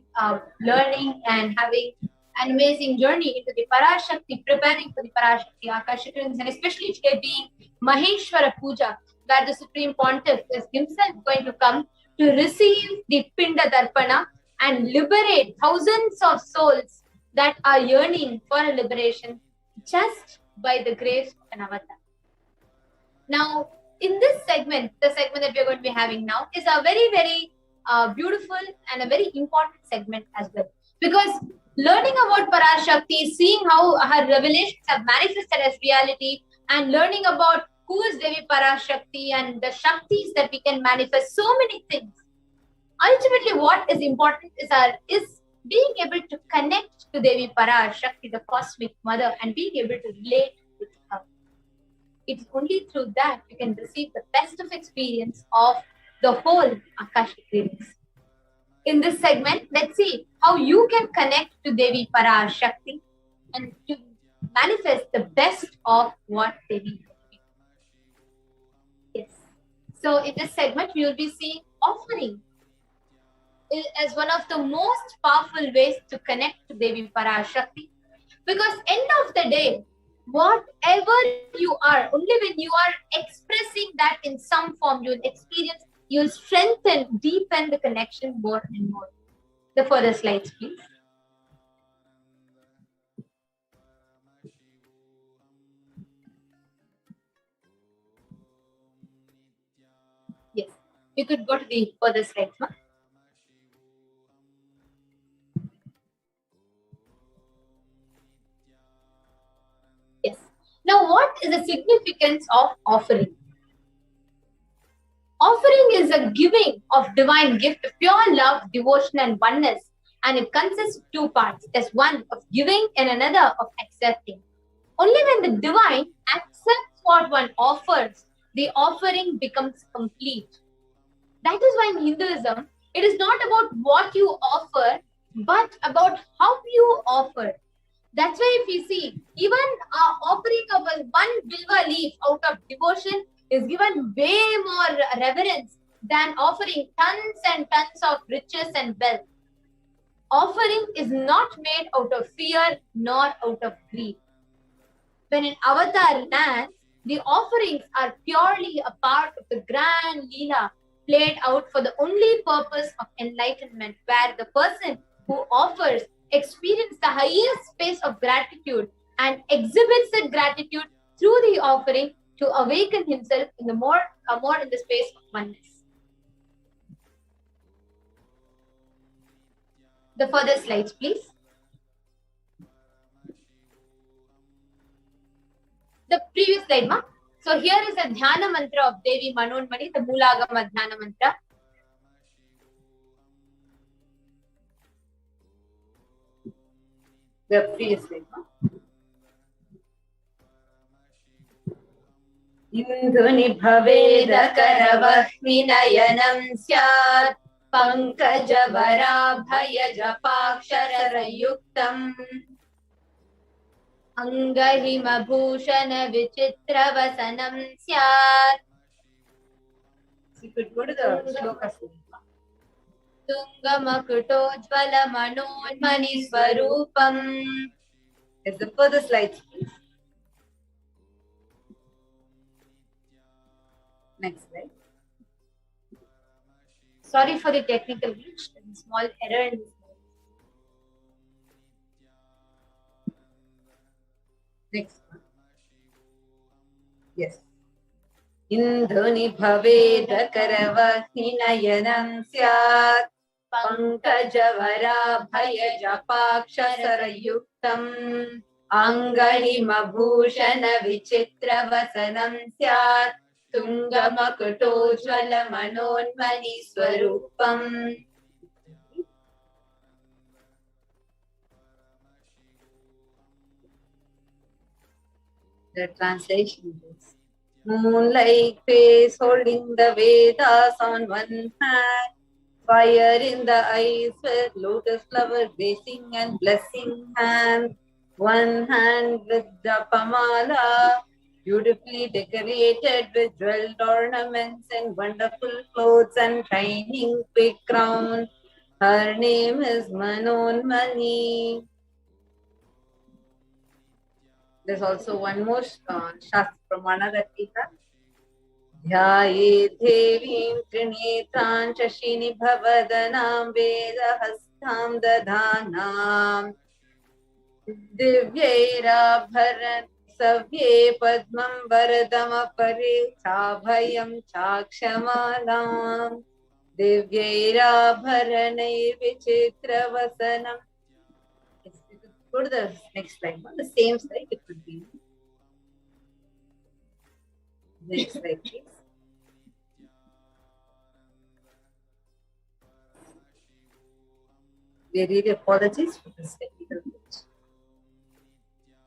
learning and having an amazing journey into the Parashakti, preparing for the Parashakti Akashic rings, and especially today being Maheshwara Puja, where the Supreme Pontiff is himself going to come to receive the Pinda Darpana and liberate thousands of souls that are yearning for a liberation just by the grace of an avatar. Now, in this segment, the segment that we are going to be having now is a very, very beautiful and a very important segment as well. Because learning about Parashakti, seeing how her revelations have manifested as reality, and learning about who is Devi Parashakti and the Shaktis that we can manifest, so many things. Ultimately, what is important is being able to connect to Devi Parashakti, the cosmic mother, and being able to relate with her. It's only through that we can receive the best of experience of the whole Akashic readings. In this segment, let's see how you can connect to Devi Parashakti and to manifest the best of what Devi is. Yes. So in this segment, we will be seeing offering as one of the most powerful ways to connect to Devi Parashakti. Because end of the day, whatever you are, only when you are expressing that in some form, you will experience, you will strengthen, deepen the connection more and more. The further slides, please. Yes, you could go to the further slides, ma. Yes. Now, what is the significance of offering? Offering is a giving of divine gift of pure love, devotion, and oneness, and it consists of two parts. There's one of giving and another of accepting. Only when the divine accepts what one offers, the offering becomes complete. That is why in Hinduism, it is not about what you offer, but about how you offer. That's why if you see, even offering of one bilva leaf out of devotion is given way more reverence than offering tons and tons of riches and wealth. Offering is not made out of fear nor out of greed. When an avatar lands, the offerings are purely a part of the grand Leela played out for the only purpose of enlightenment, where the person who offers experiences the highest space of gratitude and exhibits that gratitude through the offering to awaken himself in the more in the space of oneness. The further slides, please. The previous slide, ma. So here is a Dhyana mantra of Devi Manonmani, the Moolagama Dhyana mantra. The previous slide, ma. Induni bhaveda karavahmi nayanam syat pankajavara bhaya japakshara yuktam Angahimabhushan vichitravasanam syat. You could go to the shloka. Tungamakutojvala manonmani swarupam. It's the further slides, please. Next slide. Sorry for the technical glitch. There's a small error in this. Next one. Yes. Indhuni bhaveda karavahinayanam syat pankajavara bhayajapakshasarayuktam angahimabhushana vichitravasanam syat tungamakutojvala manonmani swarupam. The translation is: moon-like face holding the Vedas on one hand, fire in the eyes with lotus flower blessing and blessing hand, one hand with the pamala, beautifully decorated with jeweled ornaments and wonderful clothes and shining big crown. Her name is Manonmani. There's also one more Shastra Pramana that we have. Dhyaye devim trinetran shashini bhavadanam vedahastam dadhanam divyaira bharan savye padmam varadamapare chabhayam chakshamalam divyaira bharanai vichitravasanam. Go to the next slide. On the same slide, it could be. Next slide, please. We really apologize for this technical glitch.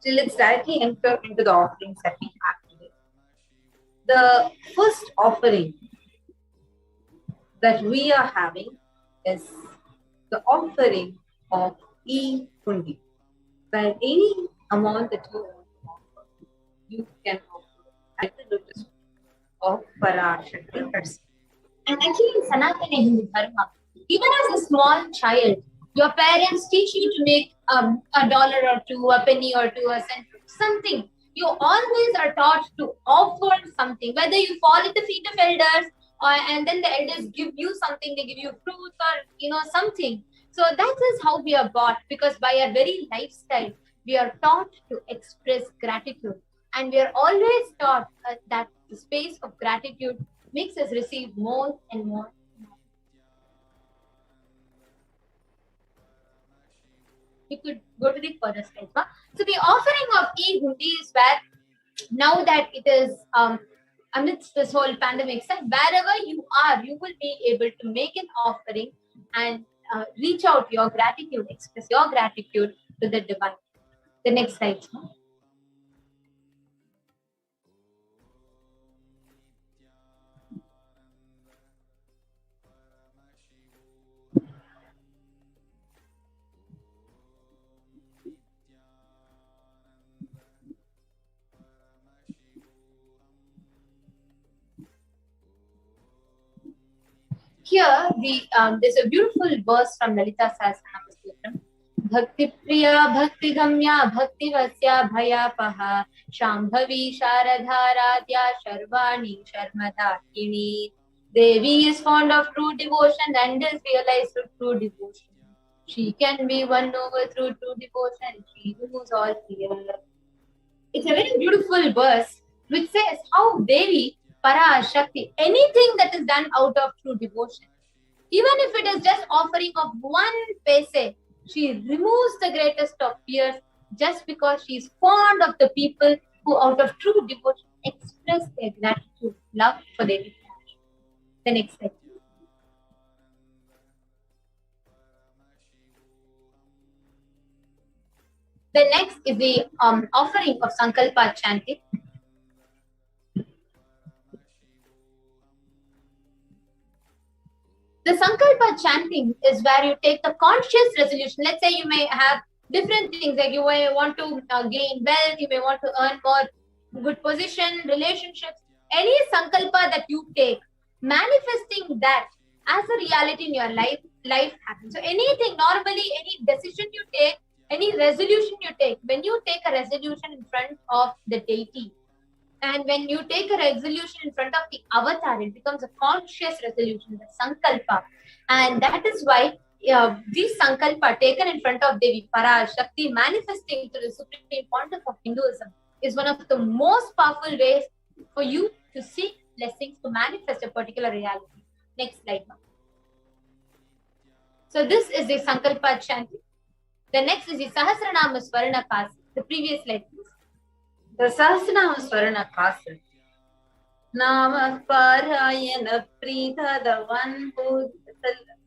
So let's directly enter into the offerings that we have today. The first offering that we are having is the offering of e-hundi. Where any amount that you want to offer, you can offer at the lotus of Parashakti person. And actually, in Sanatana Hindu Dharma, even as a small child, your parents teach you to make $1 or two, a penny or two, a cent, something. You always are taught to offer something, whether you fall at the feet of elders, and then the elders give you something, they give you fruits or something. So that is how we are bought, because by our very lifestyle, we are taught to express gratitude. And we are always taught that the space of gratitude makes us receive more and more. You could go to the further slide. So the offering of e-hundi is where, now that it is amidst this whole pandemic, wherever you are, you will be able to make an offering and reach out your gratitude, express your gratitude to the divine. The next slide. Here, there's a beautiful verse from Lalita Sahasranama. Bhakti Priya Bhakti Gamya Bhakti Vasya Bhayapaha Shambhavi Sharadharadya Sharvani Sharmadakini. Devi is fond of true devotion and is realized through true devotion. She can be won over through true devotion. She removes all fear. It's a very beautiful verse which says how Devi, Parashakti, anything that is done out of true devotion, even if it is just offering of 1 paise, she removes the greatest of fears just because she is fond of the people who out of true devotion express their gratitude, love for their devotion. The next slide. The next is the offering of Sankalpa chanting. The Sankalpa chanting is where you take the conscious resolution. Let's say you may have different things, like you may want to gain wealth, you may want to earn more good position, relationships, any sankalpa that you take, manifesting that as a reality in your life happens. So anything, normally any decision you take, any resolution you take, when you take a resolution in front of the deity, and when you take a resolution in front of the avatar, it becomes a conscious resolution, the sankalpa. And that is why this sankalpa taken in front of Devi Parashakti, manifesting to the supreme pontiff of Hinduism, is one of the most powerful ways for you to seek blessings to manifest a particular reality. Next slide, ma'am. So this is the sankalpa chanting. The next is the Sahasranama Swarna Kasi. The previous slide, please. The Sahasranama Swarna Kasi. Nama Parayana Preetha, the one who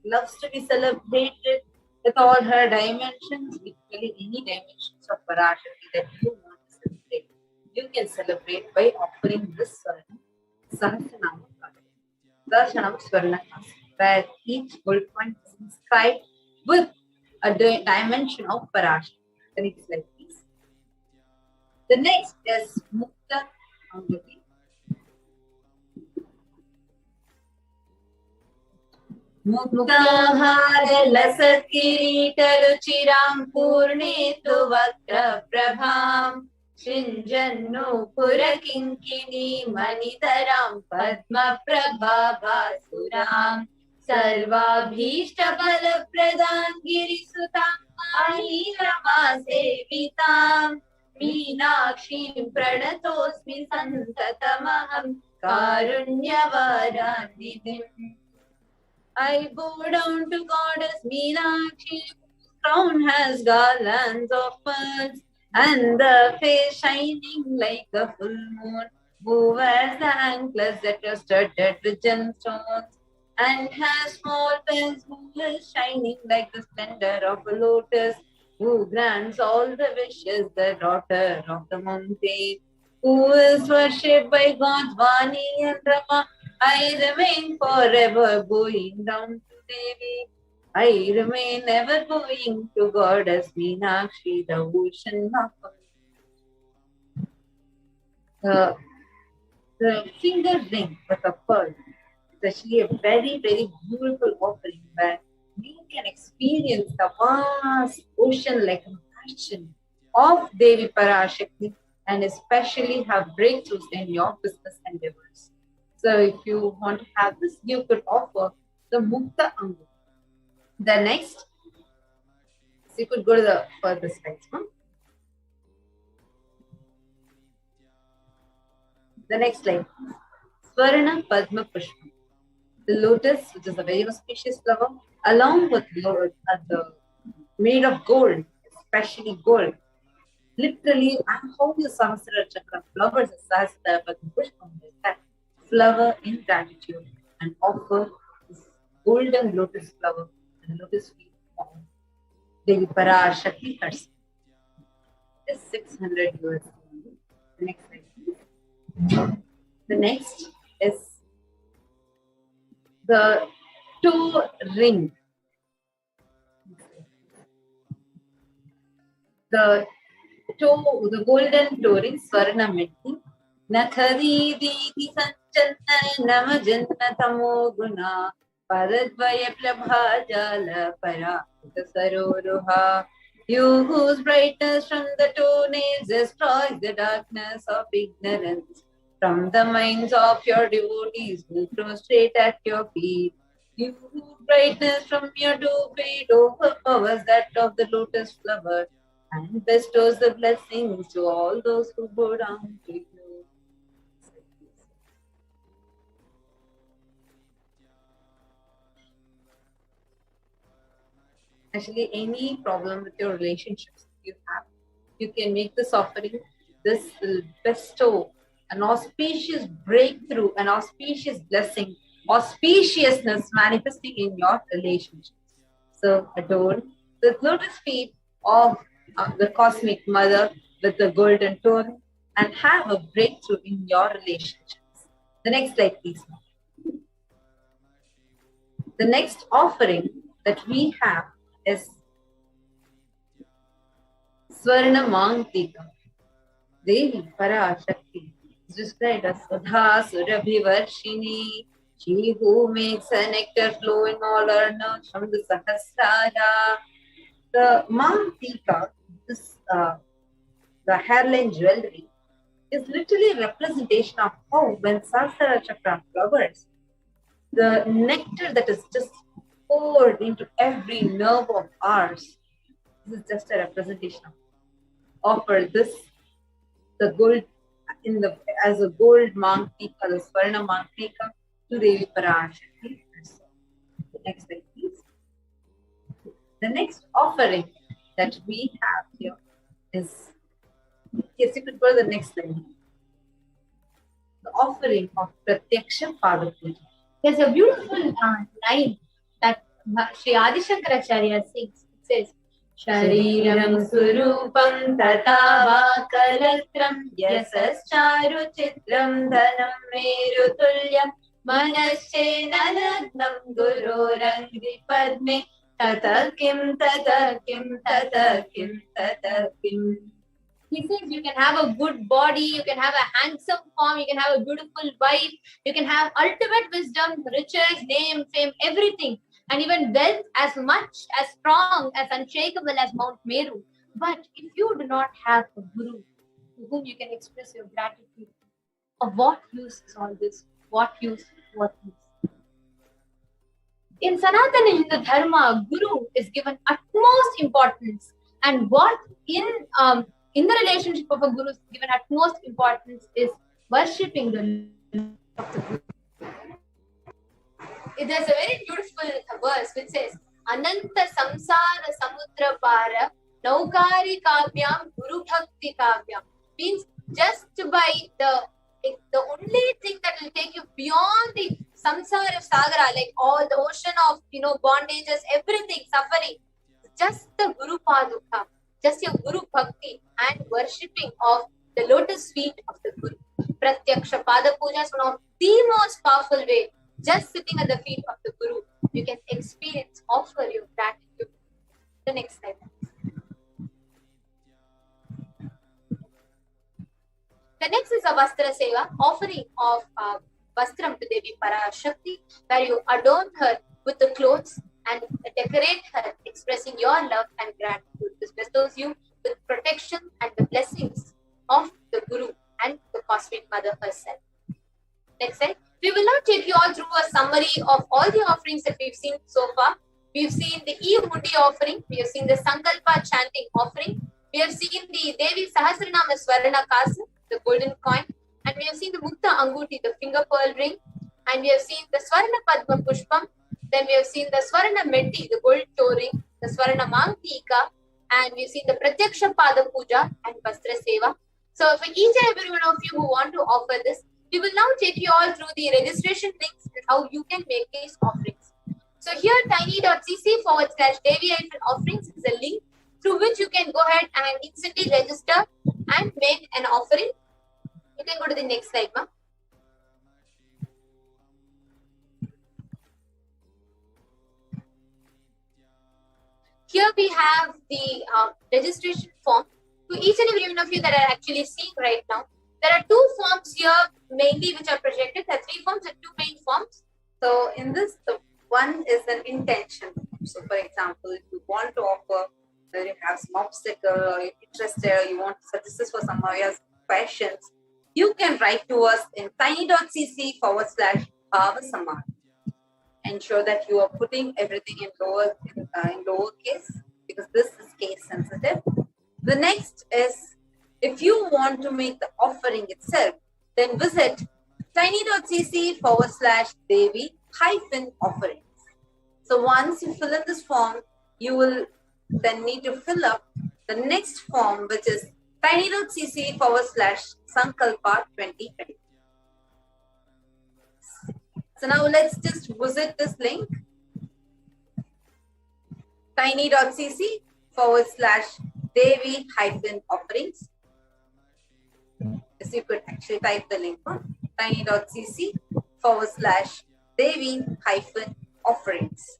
loves to be celebrated with all her dimensions, literally any dimensions of Parashakti that you want to celebrate. You can celebrate by offering this Sahasranama Kasi. Darshanam Swarna Kasi, where each gold point is inscribed with a dimension of Parashakti. The next slide, please. The next is Mukta Angati. Muktaharalasakiritaruchiram purnetu vakra prabham Shinjannu manitaram padma prabhavasuram Sarvabhishta balapradam girisutam Mahirama sevitam Meenakshim pranatosmi santatamaham Karunyavaranidhim. I bow down to goddess Meenakshi, whose crown has garlands of pearls, and the face shining like a full moon, who wears the anklets that are studded with gemstones, and has small bells, who is shining like the splendor of a lotus, who grants all the wishes, the daughter of the mountain, who is worshipped by gods Vani and Rama. I remain forever bowing down to Devi. I remain ever bowing to goddess Meenakshi, the ocean of the finger ring with a pearl is actually a very, very beautiful offering where you can experience the vast ocean like compassion of Devi Parashakti and especially have breakthroughs in your business endeavors. So if you want to have this, you could offer the Mukta Angu. The next, so you could go to the further slides. The next slide. Swarna Padma Pushpa. The lotus, which is a very auspicious flower, along with the made of gold, especially gold. Literally, and how the Sahasrara Chakra flowers as Sahasrara Padma Pushpa is that flower in gratitude and offer this golden lotus flower and lotus feet of Devi Parashakti herself. This is 600 USD. The next slide, please. The next is the toe ring. The golden toe ring, Swarna Metti. Nakhari Diti Sanchana Namajanna Tamo Guna Paradvaya Prabha Jala Parakita Saroruha. You whose brightness from the toenails destroys the darkness of ignorance. From the minds of your devotees who prostrate at your feet. You whose brightness from your two feet overpowers that of the lotus flower and bestows the blessings to all those who bow down to you. Actually, any problem with your relationships you have, you can make this offering. This will bestow an auspicious breakthrough, an auspicious blessing, auspiciousness manifesting in your relationships. So adore the lotus feet of the cosmic mother with the golden toe and have a breakthrough in your relationships. The next slide, please. The next offering that we have is Swarna Mantika, Devi Parashakti, is described as Sudha Surabhivarshini, she who makes a nectar flow in all her nerves from the Sahasrara. The Mantika, this the hairline jewelry, is literally a representation of how when Sahasrara Chakra flowers, the nectar that is just poured into every nerve of ours. This is just a representation of offer this the gold in the as a gold Mantika, the Swarna Mantika to Devi Parashakti. The next slide, please. The next offering that we have here is, yes, you could go to the next slide. The offering of Pratyaksha Pada Puja. There's a beautiful line that Sri Adi Shankaracharya sings. It says, Shariram Surupam Tatava Kalatram Yasascharu Chitram Dhanam Merutulyam Manasche Nanagnam Guru Rangri Padme Tatakim Tatakim Tatakim Tatakim. He says you can have a good body, you can have a handsome form, you can have a beautiful wife, you can have ultimate wisdom, riches, name, fame, everything. And even wealth as much, as strong, as unshakable as Mount Meru. But if you do not have a guru to whom you can express your gratitude, of what use is all this? What use? What use? In Sanatana Hindu Dharma, guru is given utmost importance. And what in the relationship of a guru is given utmost importance is worshipping the Lord of the Guru. There's a very beautiful verse which says, Ananta samsara samudra para naukari kavyam guru bhakti kavyam. Means just by the only thing that will take you beyond the samsara sagara, like all the ocean of bondages, everything, suffering, just the guru paduka, just your guru bhakti and worshipping of the lotus feet of the guru. Pratyaksha pada puja is one of the most powerful way. Just sitting at the feet of the Guru, you can experience, offer your gratitude. The next slide. The next is a Vastra Seva, offering of Vastram to Devi Parashakti, where you adorn her with the clothes and decorate her, expressing your love and gratitude. This bestows you with protection and the blessings of the Guru and the Cosmic Mother herself. Next slide. We will not take you all through a summary of all the offerings that we've seen so far. We've seen the E-Mundi offering. We have seen the Sankalpa chanting offering. We have seen the Devi Sahasranama Swarna Kasa, the golden coin. And we have seen the Mukta Anguti, the finger pearl ring. And we have seen the Swarna Padma Pushpam. Then we have seen the Swarna Metti, the gold toe ring, the Swarna Mantika. And we've seen the Pratyaksha Pada Puja and Vastra Seva. So for each and every one of you who want to offer this, we will now take you all through the registration links and how you can make these offerings. So here tiny.cc/Devi-offerings is a link through which you can go ahead and instantly register and make an offering. You can go to the next slide, ma'am. Here we have the registration form. To each and every one of you that are actually seeing right now, there are two forms here mainly which are projected. There are three forms and two main forms. So in this, the one is an intention. So for example, if you want to offer, whether you have some obstacle or you're interested or you want to suggest this for some of your questions, you can write to us in tiny.cc/BHAVA Samadhi. Ensure that you are putting everything in lowercase because this is case sensitive. The next is, if you want to make the offering itself, then visit tiny.cc/Devi-offerings. So once you fill in this form, you will then need to fill up the next form, which is tiny.cc/Sankalpa 2020. So now let's just visit this link. tiny.cc/Devi-offerings. Yes, you could actually type the link on tiny.cc/Devi-offerings.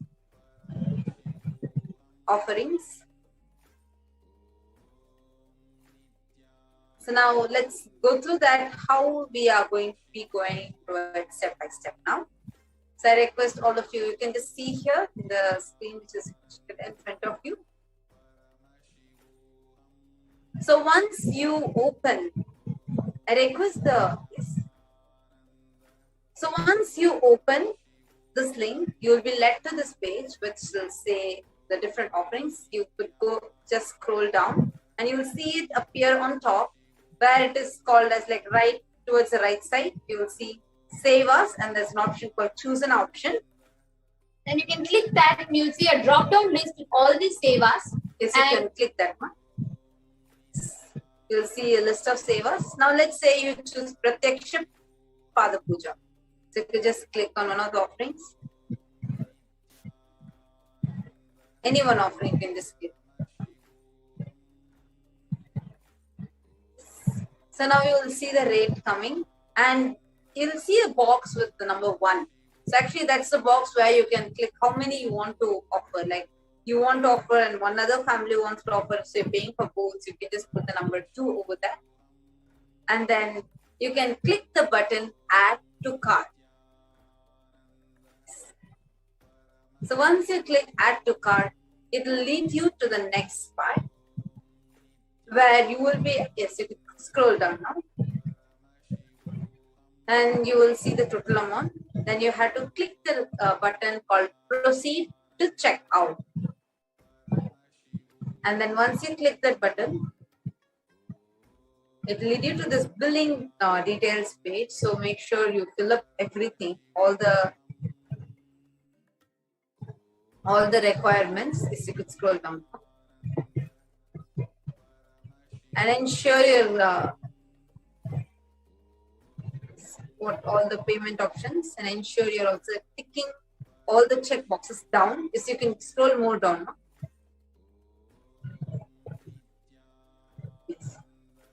Offerings. So now let's go through that, how we are going to be going through it step by step now. So I request all of you, you can just see here in the screen which is in front of you. So once you open, I request yes. So once you open this link, you will be led to this page which will say the different offerings. You could go, just scroll down and you will see it appear on top where it is called as like right towards the right side. You will see Save Us and there's an option called Choose an Option. Then you can click that and you'll see a drop down list with all these Save Us. Yes, you can click that one. You'll see a list of Save Us. Now let's say you choose Pratyaksha Pada Puja. So if you just click on one of the offerings, any one offering you can just click. So now you will see the rate coming and you'll see a box with the number 1. So actually that's the box where you can click how many you want to offer. Like you want to offer and one other family wants to offer, so you're paying for both. So you can just put the number 2 over there. And then you can click the button Add to Cart. So once you click Add to Cart, it will lead you to the next part where you will be, yes, you can scroll down now. And you will see the total amount. Then you have to click the button called Proceed to check out. And then once you click that button, it will lead you to this billing details page. So make sure you fill up everything, all the requirements. If you could scroll down and ensure your all the payment options, and ensure you're also ticking all the check boxes down. Yes, you can scroll more down now. Yes.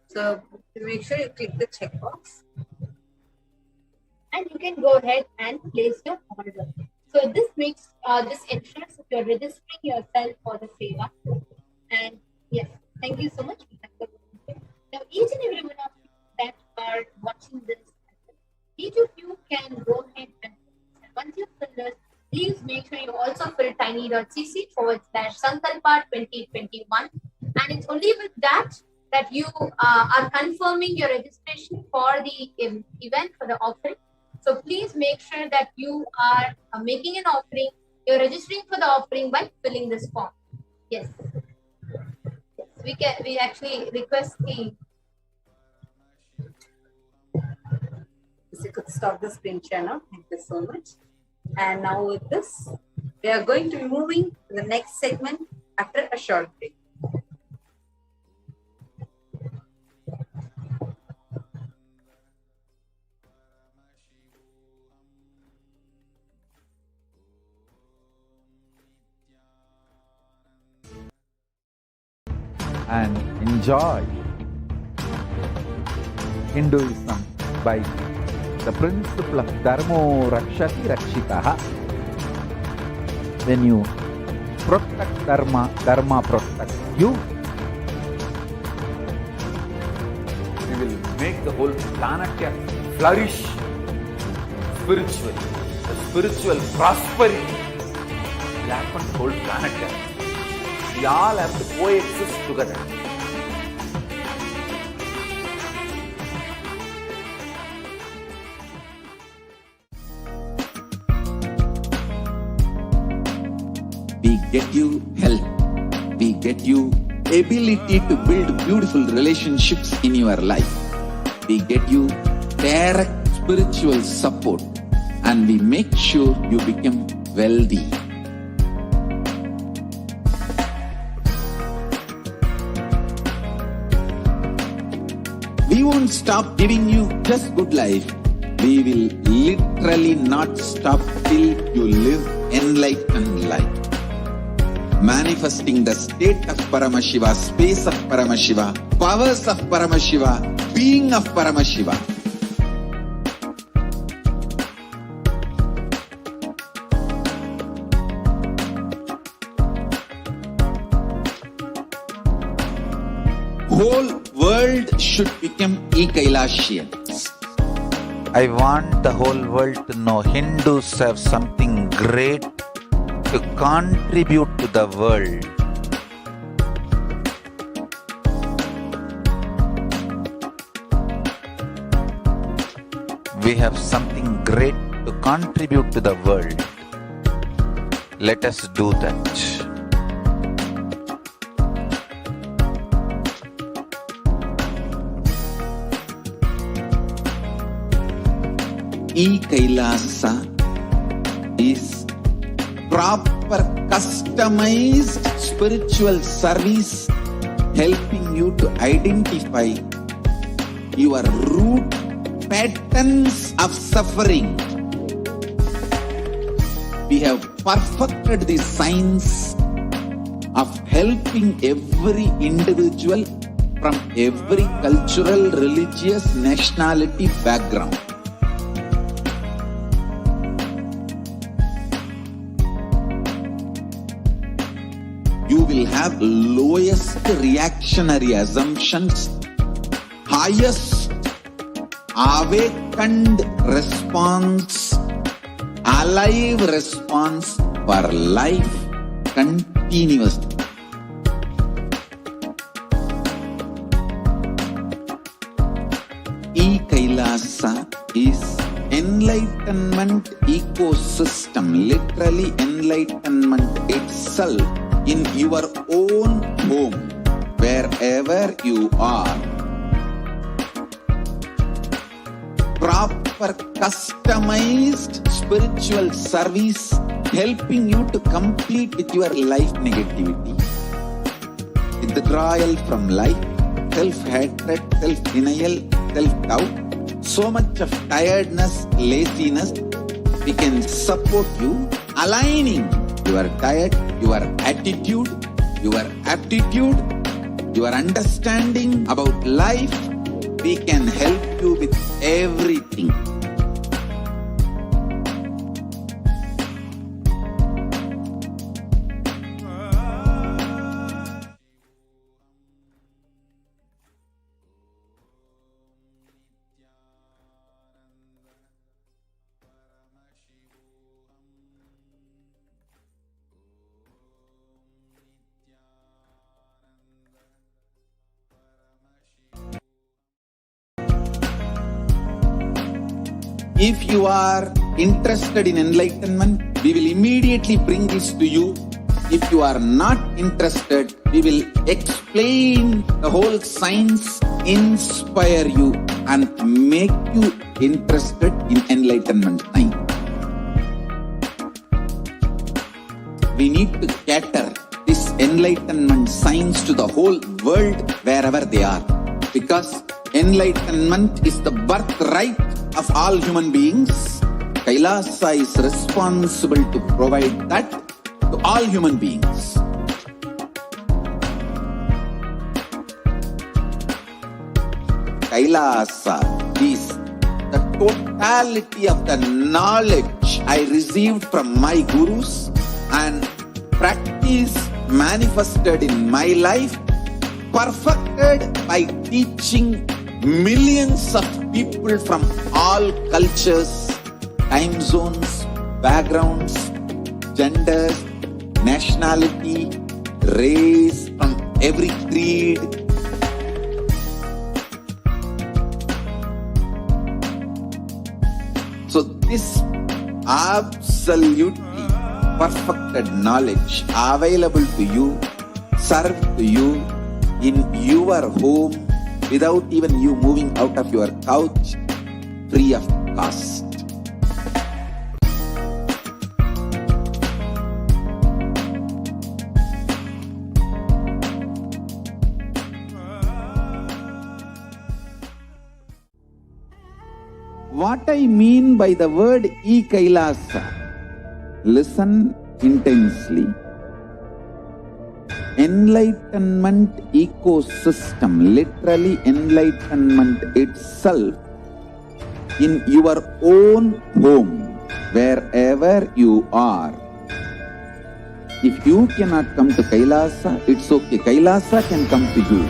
So make sure you click the checkbox. And you can go ahead and place your order. So this makes this ensures that you're registering yourself for the seva. And yes, thank you so much. Now each and every one of you that are watching this, each of you can go ahead and once you fill this, please make sure you also fill tiny.cc/Sankalpa 2021. And it's only with that you are confirming your registration for the event, for the offering. So please make sure that you are making an offering, you're registering for the offering by filling this form. Yes. Yes. We actually request the. You could stop the screen share now. Thank you so much. And now with this, we are going to be moving to the next segment after a short break. And enjoy Hinduism by the principle of Dharmo Rakshati Rakshitaha. When you protect Dharma, Dharma protects you. We will make the whole planet flourish spiritually. The spiritual prosperity will happen to the whole planet. We all have to coexist together. We get you health. We get you ability to build beautiful relationships in your life. We get you direct spiritual support, and we make sure you become wealthy. We won't stop giving you just good life. We will literally not stop till you live enlightened life. Manifesting the state of Paramashiva, space of Paramashiva, powers of Paramashiva, being of Paramashiva. Whole world world should become Kailasians. I want the whole world to know Hindus have something great to contribute to the world. We have something great to contribute to the world. Let us do that. Kailasa is proper customized spiritual service helping you to identify your root patterns of suffering. We have perfected the science of helping every individual from every cultural, religious, nationality background. You will have lowest reactionary assumptions, highest awakened response, alive response for life continuously. Kailasa is enlightenment ecosystem, literally enlightenment itself in your own home, wherever you are. Proper customized spiritual service helping you to complete with your life negativity, withdrawal from life, self-hatred, self-denial, self-doubt, so much of tiredness, laziness. We can support you aligning your diet, your attitude, your aptitude, your understanding about life. We can help you with everything. If you are interested in enlightenment, we will immediately bring this to you. If you are not interested, we will explain the whole science, inspire you and make you interested in enlightenment time. We need to cater this enlightenment science to the whole world wherever they are, because enlightenment is the birthright of all human beings. Kailasa is responsible to provide that to all human beings. Kailasa is the totality of the knowledge I received from my gurus and practice manifested in my life, perfected by teaching millions of people from all cultures, time zones, backgrounds, genders, nationality, race, from every creed. So this absolutely perfected knowledge available to you, served to you in your home, without even you moving out of your couch, free of cost. What I mean by the word Kailasa, listen intensely. Enlightenment ecosystem, literally enlightenment itself in your own home, wherever you are. If you cannot come to Kailasa, it's okay. Kailasa can come to you.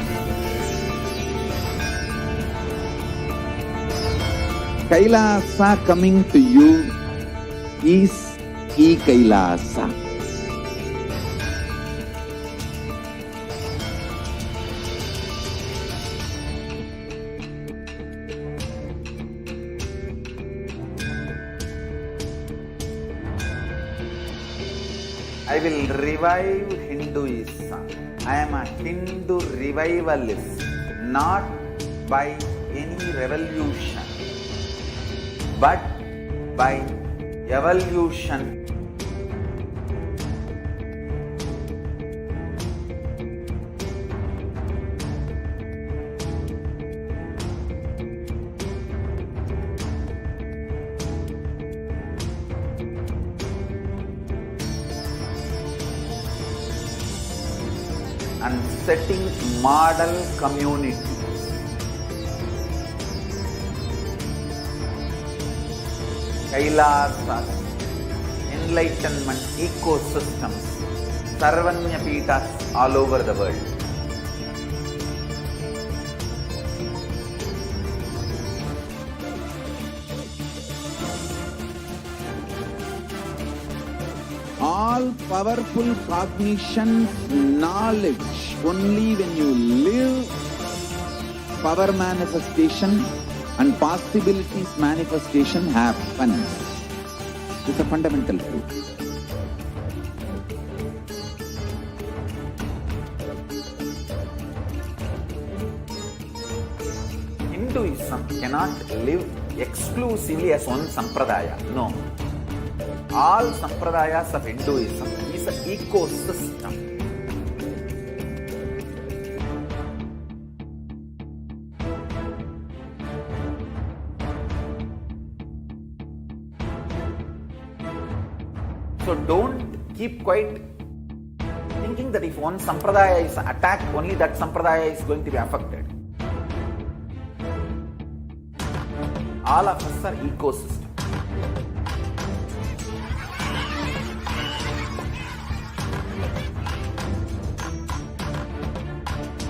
Kailasa coming to you is Kailasa. I will revive Hinduism. I am a Hindu revivalist, not by any revolution, but by evolution. And setting model community. Kailasa, enlightenment ecosystems, Sarvanya Pitas all over the world. All powerful cognition, knowledge, only when you live, power manifestation and possibilities manifestation happens. It's a fundamental truth. Hinduism cannot live exclusively as one sampradaya. No. All sampradayas of Hinduism is an ecosystem. So don't keep quiet thinking that if one sampradaya is attacked, only that sampradaya is going to be affected. All of us are ecosystem.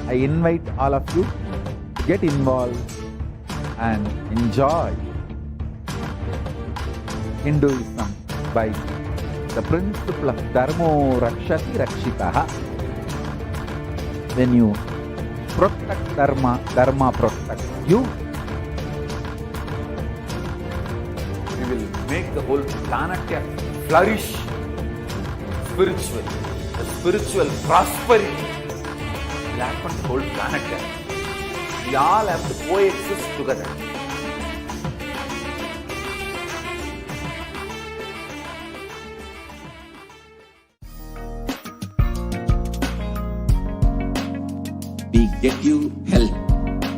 I invite all of you to get involved and enjoy Hinduism by the principle of Dharmo Rakshati Rakshitaha. When you protect Dharma, Dharma protects you. We will make the whole planet flourish spiritually. The spiritual prosperity will happen to the whole planet. We all have to coexist together. We get you health.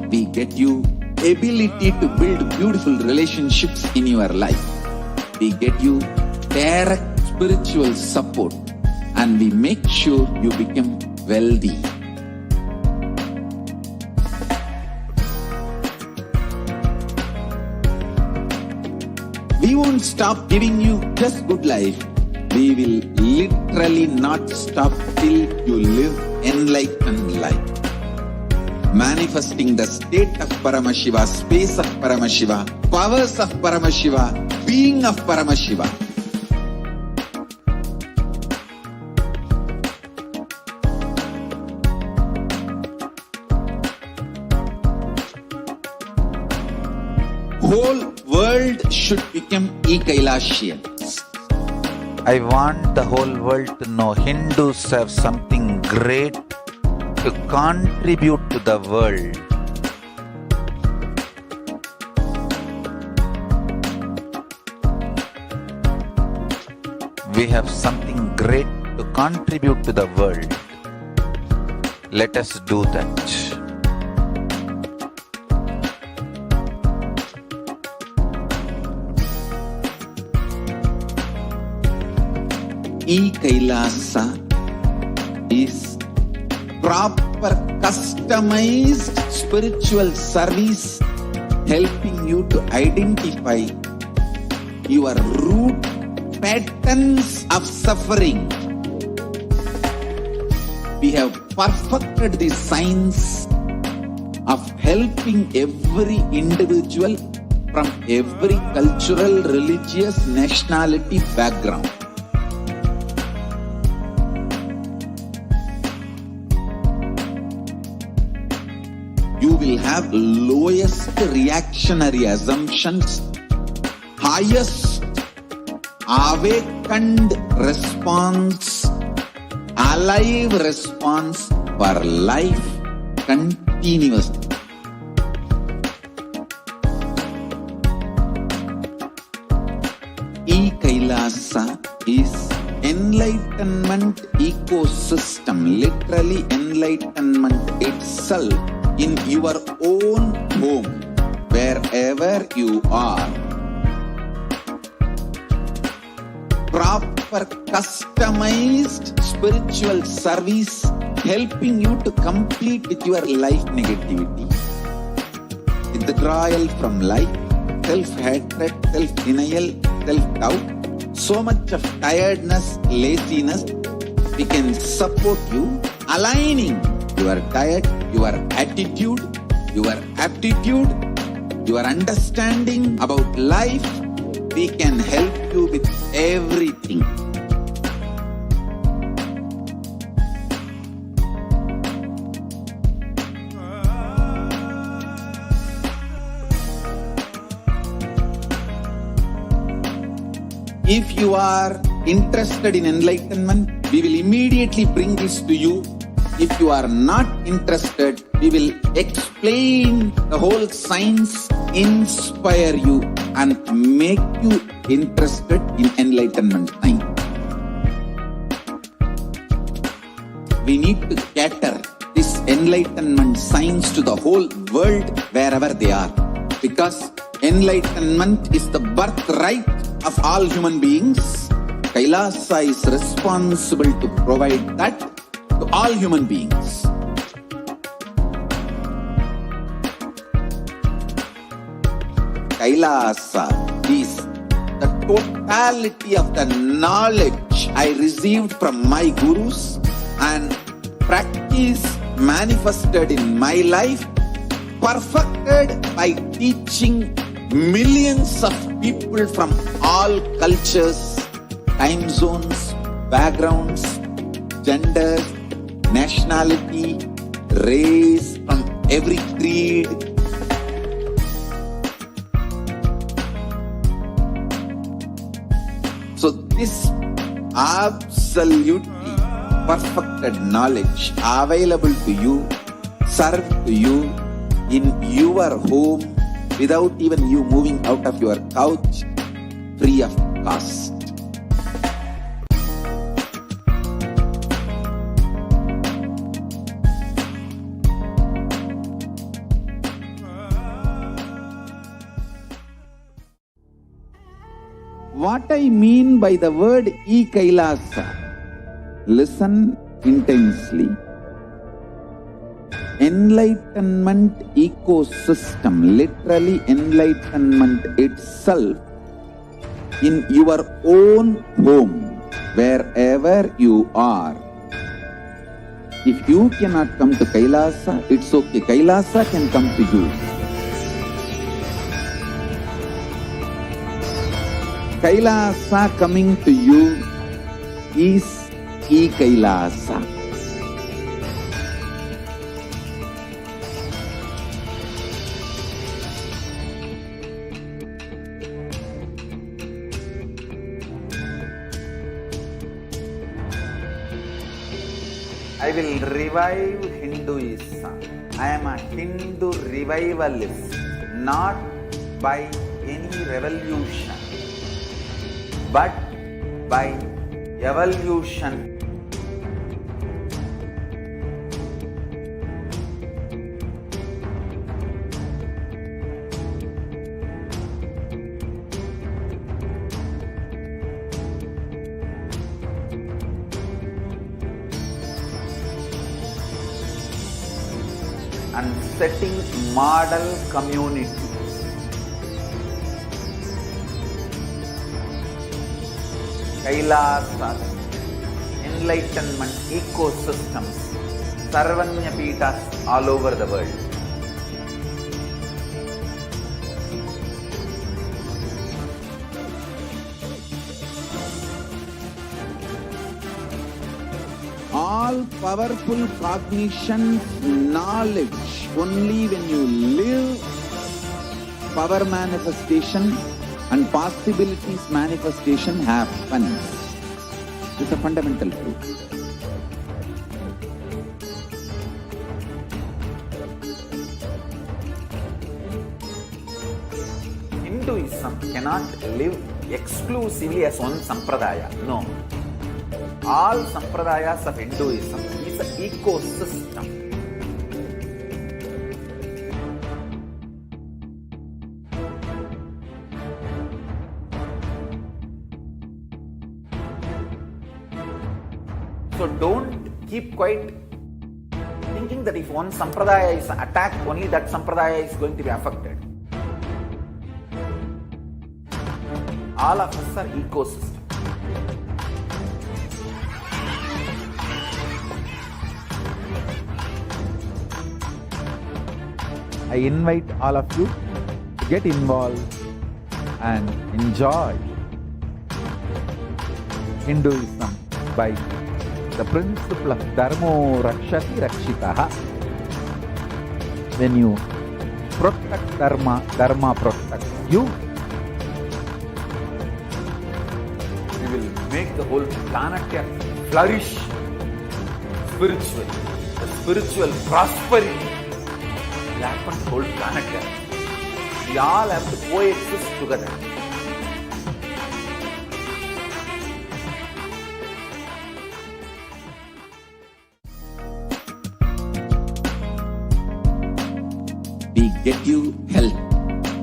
We get you ability to build beautiful relationships in your life. We get you direct spiritual support, and we make sure you become wealthy. We won't stop giving you just good life. We will literally not stop till you live enlightened life. Manifesting the state of Paramashiva, space of Paramashiva, powers of Paramashiva, being of Paramashiva. Whole world should become Kailasians. I want the whole world to know Hindus have something great to contribute to the world. We have something great to contribute to the world. Let us do that. Kailasa is proper customized spiritual service helping you to identify your root patterns of suffering. We have perfected the science of helping every individual from every cultural, religious, nationality background. You will have lowest reactionary assumptions, highest awakened response, alive response for life continuously. Kailasa is enlightenment ecosystem, literally enlightenment itself in your own home, wherever you are. Proper customized spiritual service helping you to complete with your life negativity. Withdrawal from life, self-hatred, self-denial, self-doubt, so much of tiredness, laziness, we can support you, aligning your diet, your attitude, your aptitude, your understanding about life. We can help you with everything. If you are interested in enlightenment, we will immediately bring this to you. If you are not interested, we will explain the whole science, inspire you and make you interested in enlightenment science. We need to cater this enlightenment science to the whole world wherever they are, because enlightenment is the birthright of all human beings. Kailasa is responsible to provide that to all human beings. Kailasa is the totality of the knowledge I received from my gurus and practice manifested in my life, perfected by teaching millions of people from all cultures, time zones, backgrounds, genders, nationality, race, from every creed. So this absolutely perfected knowledge available to you, served to you in your home, without even you moving out of your couch, free of cost. What I mean by the word Kailasa, listen intensely. Enlightenment ecosystem, literally enlightenment itself in your own home, wherever you are. If you cannot come to Kailasa, it's okay. Kailasa can come to you. Kailasa coming to you is Kailasa. I will revive Hinduism. I am a Hindu revivalist, not by any revolution, but by evolution. And setting model communities. Kailasa, enlightenment ecosystems, Sarvanya Peethas all over the world. all powerful cognition, knowledge, only when you live power manifestation and possibilities manifestation happens. It's a fundamental truth. Hinduism cannot live exclusively as one sampradaya. No. All sampradayas of Hinduism is an ecosystem. So don't keep quiet thinking that if one sampradaya is attacked, only that sampradaya is going to be affected. All of us are ecosystem. I invite all of you to get involved and enjoy Hinduism by the principle of Dharmo Rakshati Rakshitaha. When you protect Dharma, Dharma protects you. We will make the whole planet flourish spiritually. The spiritual prosperity will happen to the whole planet. We all have to coexist together. We get you health.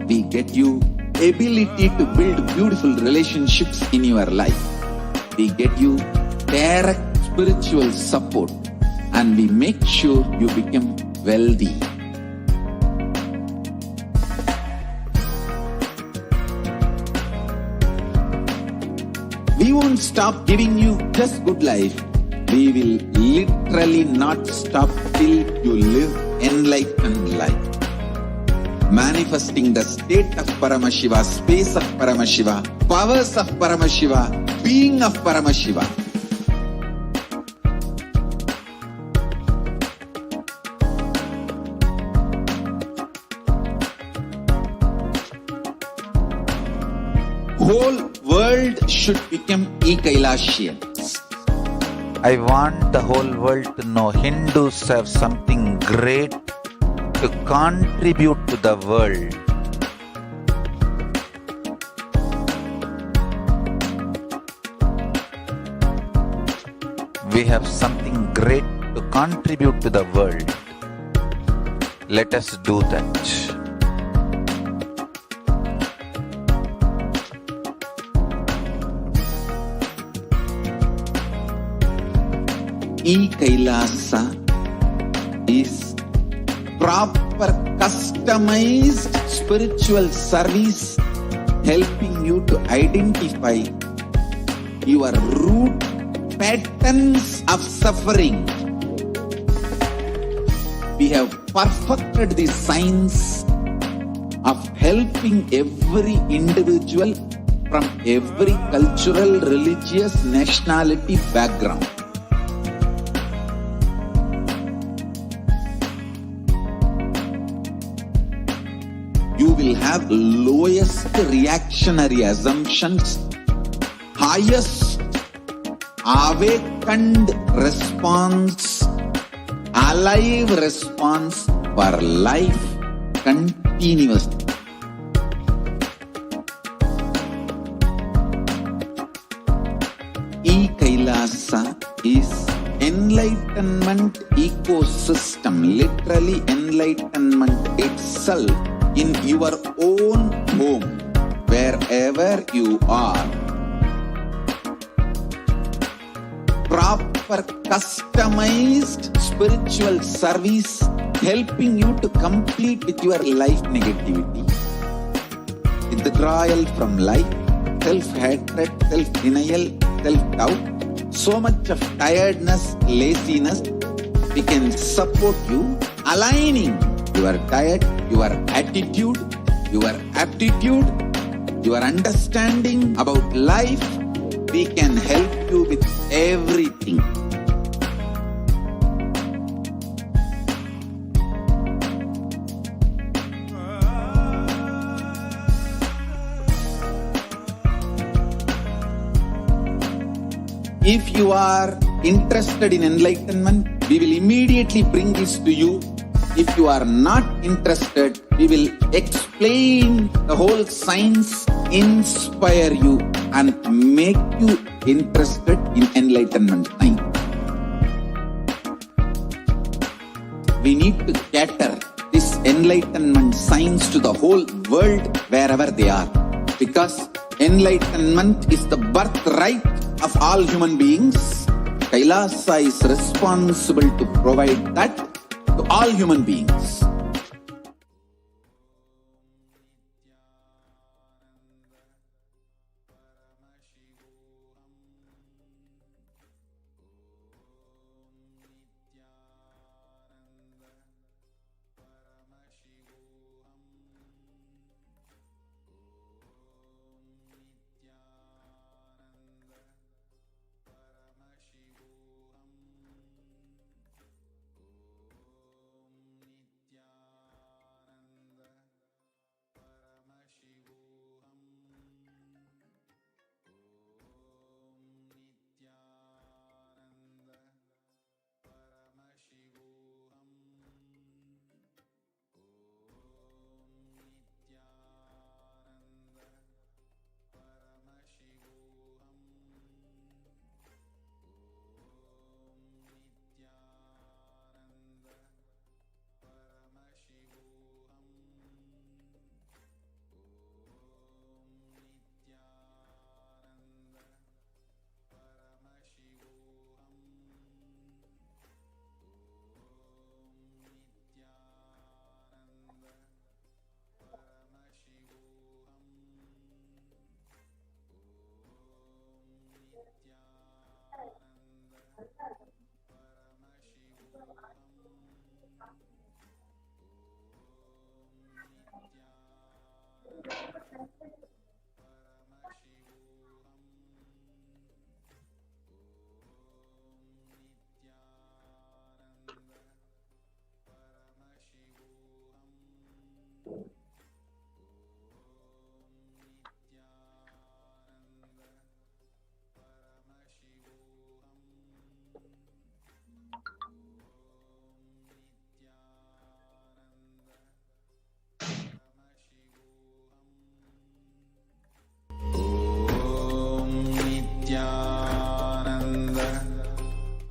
We get you ability to build beautiful relationships in your life. We get you direct spiritual support, and we make sure you become wealthy. We won't stop giving you just good life. We will literally not stop till you live enlightened life. Manifesting the state of Paramashiva, space of Paramashiva, powers of Paramashiva, being of Paramashiva. Whole world should become Kailasians. I want the whole world to know Hindus have something great to contribute to the world. We have something great to contribute to the world. Let us do that. Kailasa is proper customized spiritual service helping you to identify your root patterns of suffering. We have perfected the science of helping every individual from every cultural, religious, nationality background. You will have lowest reactionary assumptions, highest awakened response, alive response for life continuously. Kailasa is enlightenment ecosystem, literally enlightenment itself in your own home, wherever you are. Proper customized spiritual service helping you to complete with your life negativity. Withdrawal from life, self-hatred, self-denial, self-doubt, so much of tiredness, laziness, we can support you aligning your diet, your attitude, your aptitude, your understanding about life. We can help you with everything. If you are interested in enlightenment, we will immediately bring this to you. If you are not interested, we will explain the whole science, inspire you and make you interested in enlightenment time. We need to cater this enlightenment science to the whole world wherever they are. Because enlightenment is the birthright of all human beings. Kailasa is responsible to provide that to all human beings.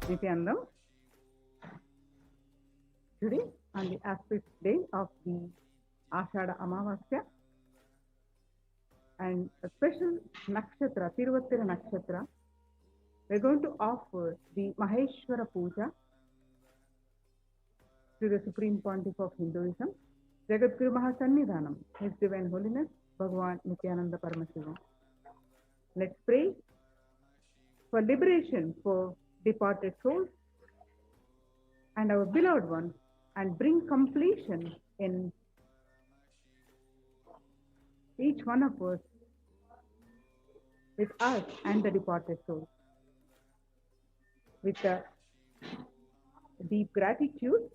Nithyanandam. Today, on the auspicious day of the Ashada Amavasya and a special nakshatra, Tiruvattira nakshatra, we're going to offer the Maheshwara Puja to the Supreme Pontiff of Hinduism, Jagadguru Mahasannidhanam, His Divine Holiness, Bhagavan Nithyananda Paramashivam. Let's pray for liberation for departed souls and our beloved ones, and bring completion in each one of us, with us and the departed souls. With a deep gratitude,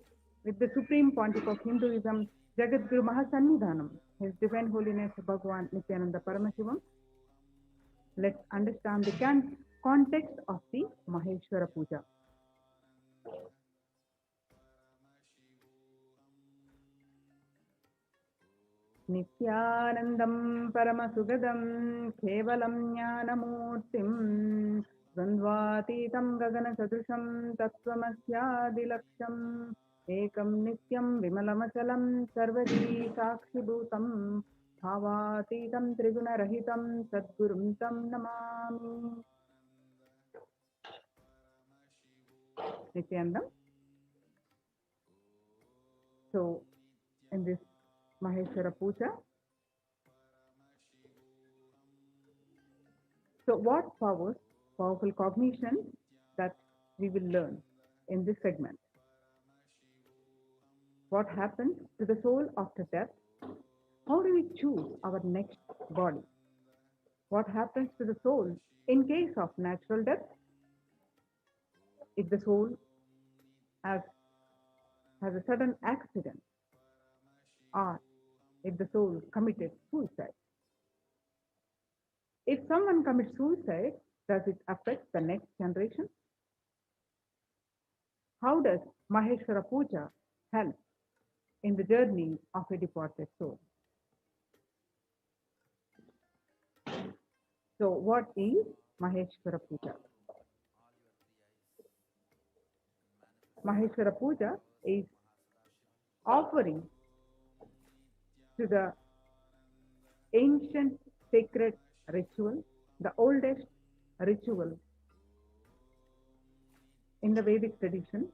with the Supreme Pontiff of Hinduism, Jagadguru Mahasannidhanam, His Divine Holiness Bhagavan Nithyananda Paramashivam, let's understand the context of the Maheshwara Puja. Nithyanandam Paramasugadam Kevalam Jnanamurtim Dvandvatitam Gagana Sadrusham Tattvamashyadilaksham Ekam Nityam Vimalamachalam Sarvadi Sakshibhutam Bhavatitam Triguna Rahitam Sadgurum Tam Namami. Nithyanandam. So, in this Maheshwara Puja, so what powerful cognition that we will learn in this segment? What happens to the soul after death? How do we choose our next body? What happens to the soul in case of natural death? If the soul has a sudden accident, or if the soul committed suicide. If someone commits suicide, Does it affect the next generation? How does Maheshwara Puja help in the journey of a departed soul? So, what is Maheshwara Puja? Maheshwara Puja is offering to the ancient sacred ritual, the oldest ritual in the Vedic tradition.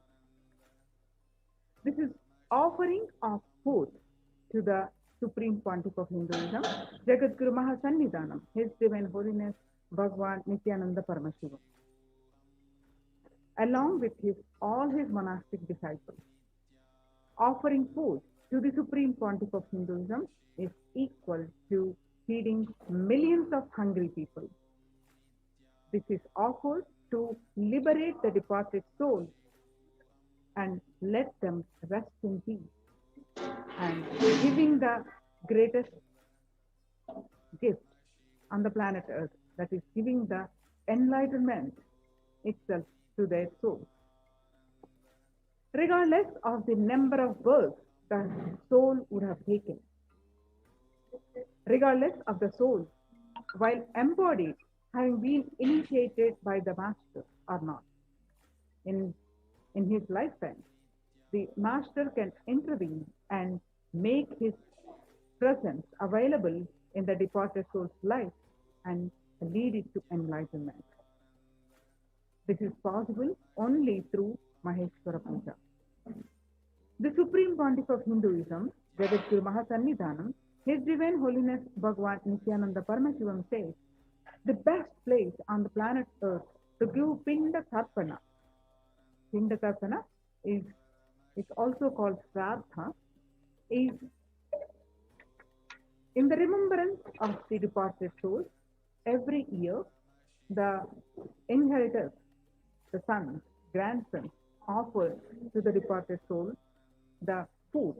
This is offering of food to the Supreme Pontiff of Hinduism, Jagadguru Mahasannidhanam, His Divine Holiness Bhagwan Nithyananda Paramashivam, along with all his monastic disciples. Offering food to the Supreme Pontiff of Hinduism is equal to feeding millions of hungry people. This is offered to liberate the departed souls and let them rest in peace, and giving the greatest gift on the planet Earth, that is giving the enlightenment itself to their souls. Regardless of the number of births the soul would have taken, regardless of the soul, while embodied, having been initiated by the master or not, in his lifetime, the master can intervene and make his presence available in the departed soul's life and lead it to enlightenment. This is possible only through Maheshwara Puja. The Supreme Pontiff of Hinduism, Jagadguru Mahasannidhanam, His Divine Holiness Bhagwan Nithyananda Paramashivam says, the best place on the planet Earth to give Pinda Tarpana. Pinda Tarpana is also called Shraddha, is in the remembrance of the departed soul. Every year, the inheritors, the sons, grandsons, offer to the departed soul the food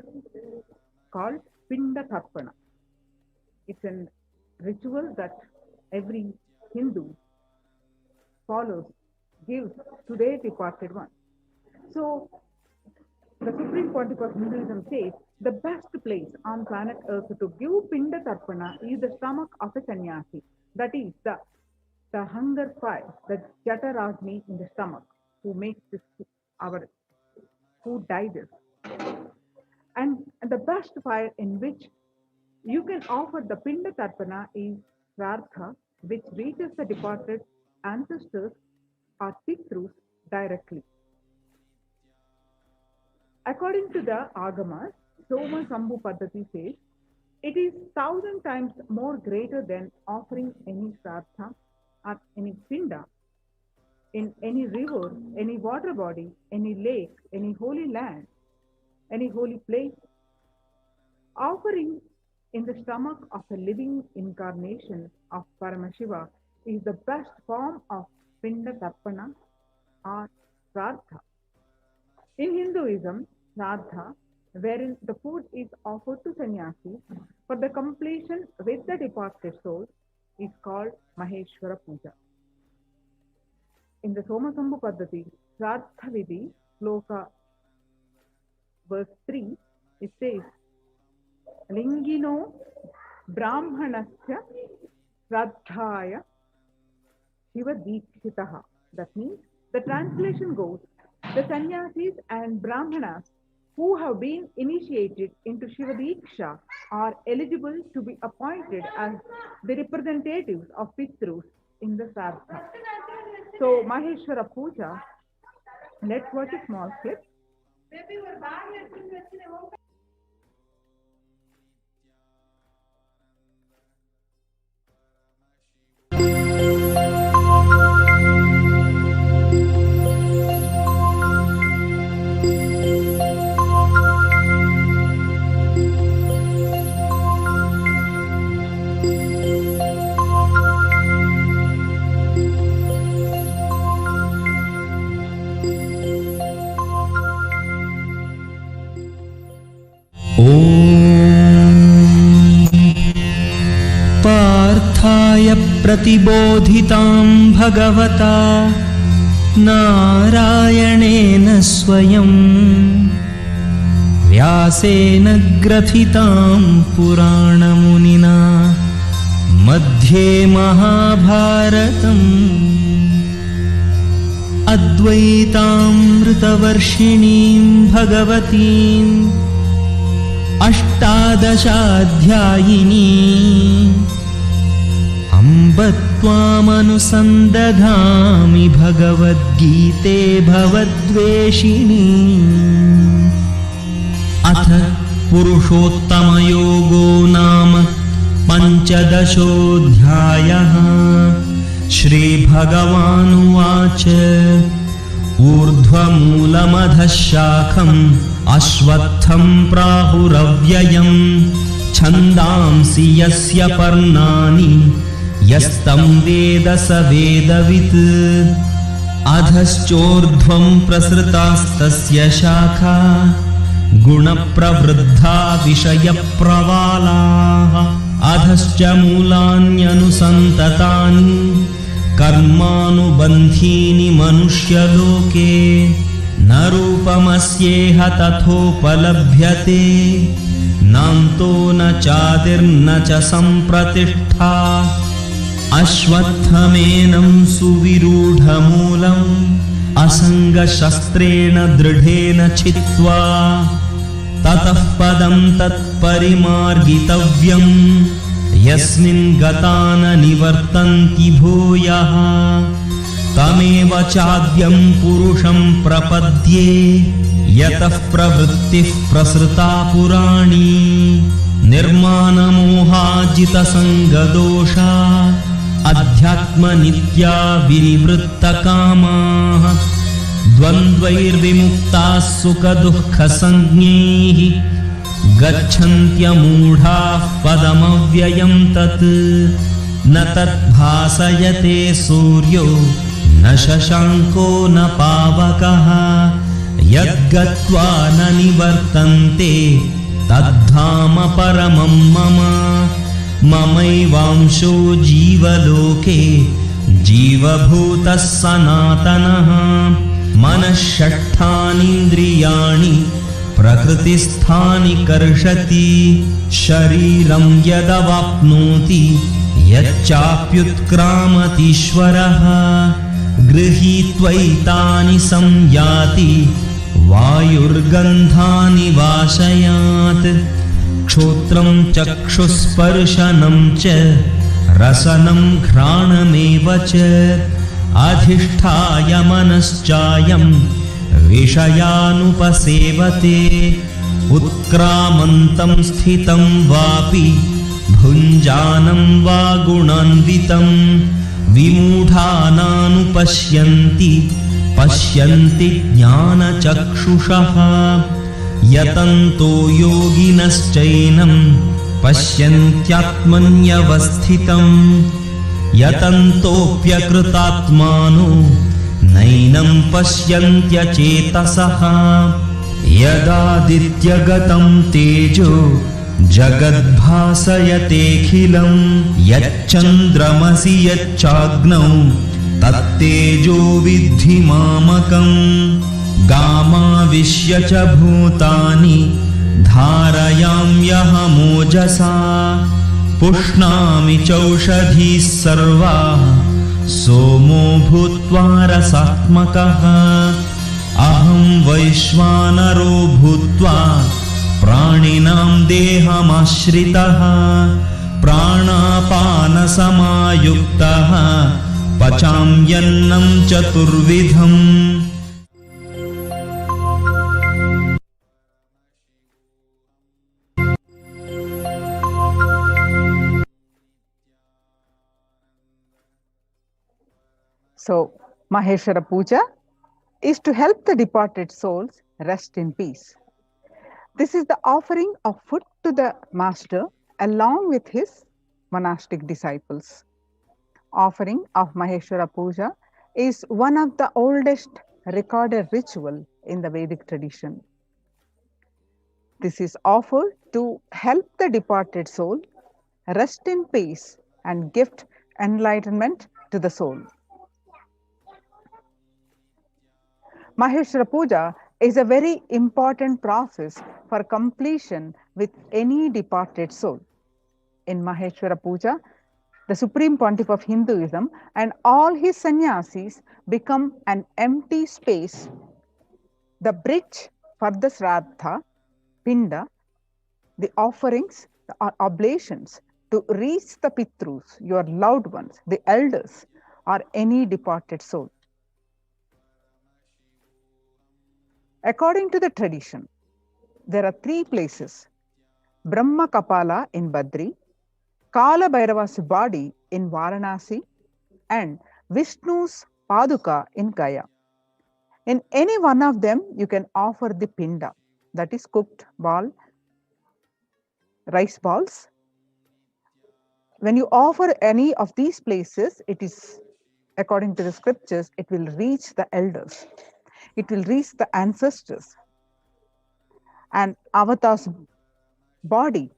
called Pinda Tarpana. It's a ritual that every Hindu follows, gives to their departed one. So, the Supreme Pontiff of Hinduism says the best place on planet Earth to give Pinda Tarpana is the stomach of a sannyasi. That is the hunger fire, the Jataragni in the stomach, who makes this our food digest. And the best fire in which you can offer the Pinda Tarpana is Shraddha, which reaches the departed ancestors or Pitrus directly. According to the Agamas, Soma Sambhu Paddhati says, it is 1,000 times more greater than offering any Shraddha or any Pinda in any river, any water body, any lake, any holy land, any holy place. Offering in the stomach of a living incarnation of Paramashiva is the best form of Pinda Tarpana or Shraddha. In Hinduism, Shraddha, wherein the food is offered to sannyasis for the completion with the departed soul, is called Maheshwara Puja. In the Soma Sambhu Paddhati, Shraddha Vidhi, Sloka, verse 3, it says, Lingino Brahmanasya Shraddhaya Shiva Dikshitaha. That means, the translation goes, the sannyasis and Brahmanas who have been initiated into Shiva Diksha are eligible to be appointed as the representatives of Pitrus in the Shraddha. So, Maheshwara Puja, let's watch a small clip. प्रतिबोधितां भगवता नारायणेन स्वयं व्यासेन ग्रथितां पुराणमुनिना मध्ये महाभारतम् अद्वैतामृतवर्षिणीं भगवतीम् अष्टादशाध्यायिनी अम्ब त्वामनुसन्दधामि भगवद्गीते भवद्वेषिणी। अथ पुरुषोत्तमयोगो नाम पञ्चदशोऽध्यायः। श्रीभगवानुवाच ऊर्ध्वमूलमधः शाखम् अश्वत्थं प्राहुरव्ययम् छन्दांसि यस्य पर्णानि यस्तं वेद स वेदवित्। अधश्चोर्ध्वं प्रसृतास्तस्य शाखा गुणप्रवृद्धा विषयप्रवालाः। अधश्च मूलान्यनुसन्ततानि कर्मानुबन्धीनि मनुष्यलोके न रूपमस्येह तथोपलभ्यते नान्तो न चादिर्न च सम्प्रतिष्ठा। अश्वत्थमेनं सुविरूढमूलम् असङ्गशस्त्रेण दृढेन छित्त्वा ततः पदं तत्परिमार्गितव्यम् यस्मिन् गता न निवर्तन्ति भूयः। तमेव चाद्यं पुरुषं प्रपद्ये यतः प्रवृत्तिः प्रसृता पुराणी। निर्मानमोहाजितसङ्गदोषा अध्यात्मनित्या विनिवृत्तकामाः द्वन्द्वैर्विमुक्ताः सुखदुःखसंज्ञैः गच्छन्त्यमूढाः पदमव्ययं तत्। न तद्भासयते सूर्यो न शशाङ्को न पावकः यद्गत्वा न निवर्तन्ते तद्धाम परमं मम। ममैवांशो जीवलोके जीवभूतः सनातनः। मनः षट्ठानीन्द्रियाणि प्रकृतिस्थानि कर्षति। शरीरं यदवाप्नोति यच्चाप्युत्क्रामतीश्वरः गृहीत्वैतानि संयाति वायुर्गन्धानि वाशयात्। क्षोत्रं चक्षुस्पर्शनं च रसनं घ्राणमेव च अधिष्ठाय मनश्चायं विषयानुपसेवते। उत्क्रामन्तं स्थितं वापि भुञ्जानं वा गुणान्वितं विमूढानानुपश्यन्ति पश्यन्ति ज्ञानचक्षुषः। यतन्तो योगिनश्चैनं पश्यन्त्यात्मन्यवस्थितं यतन्तोऽप्यकृतात्मानो नैनं पश्यन्त्यचेतसः। यदादित्यगतं तेजो जगद्भासयतेऽखिलं यच्चन्द्रमसि यच्चाग्नौ तत्तेजो विद्धि मामकम्। गामाविश्य च भूतानि धारयाम्यहमोजसा पुष्णामि चौषधीः सर्वाः सोमो भूत्वा रसात्मकः। अहं वैश्वानरो भूत्वा प्राणिनां देहमाश्रितः प्राणापानसमायुक्तः पचाम्यन्नं चतुर्विधम्। So, Maheshwara Puja is to help the departed souls rest in peace. This is the offering of food to the master along with his monastic disciples. Offering of Maheshwara Puja is one of the oldest recorded ritual in the Vedic tradition. This is offered to help the departed soul rest in peace and gift enlightenment to the soul. Maheshwara Puja is a very important process for completion with any departed soul. In Maheshwara Puja, the Supreme Pontiff of Hinduism and all his sannyasis become an empty space, the bridge for the Sraddha, Pinda, the offerings, the oblations to reach the Pitrus, your loved ones, the elders, or any departed soul. According to the tradition, there are three places: Brahma Kapala in Badri, Kala Bhairava's body in Varanasi, and Vishnu's Paduka in Gaya. In any one of them, you can offer the pinda, that is cooked ball, rice balls. When you offer any of these places, it is, according to the scriptures, it will reach the elders. It will reach the ancestors. And Avatar's body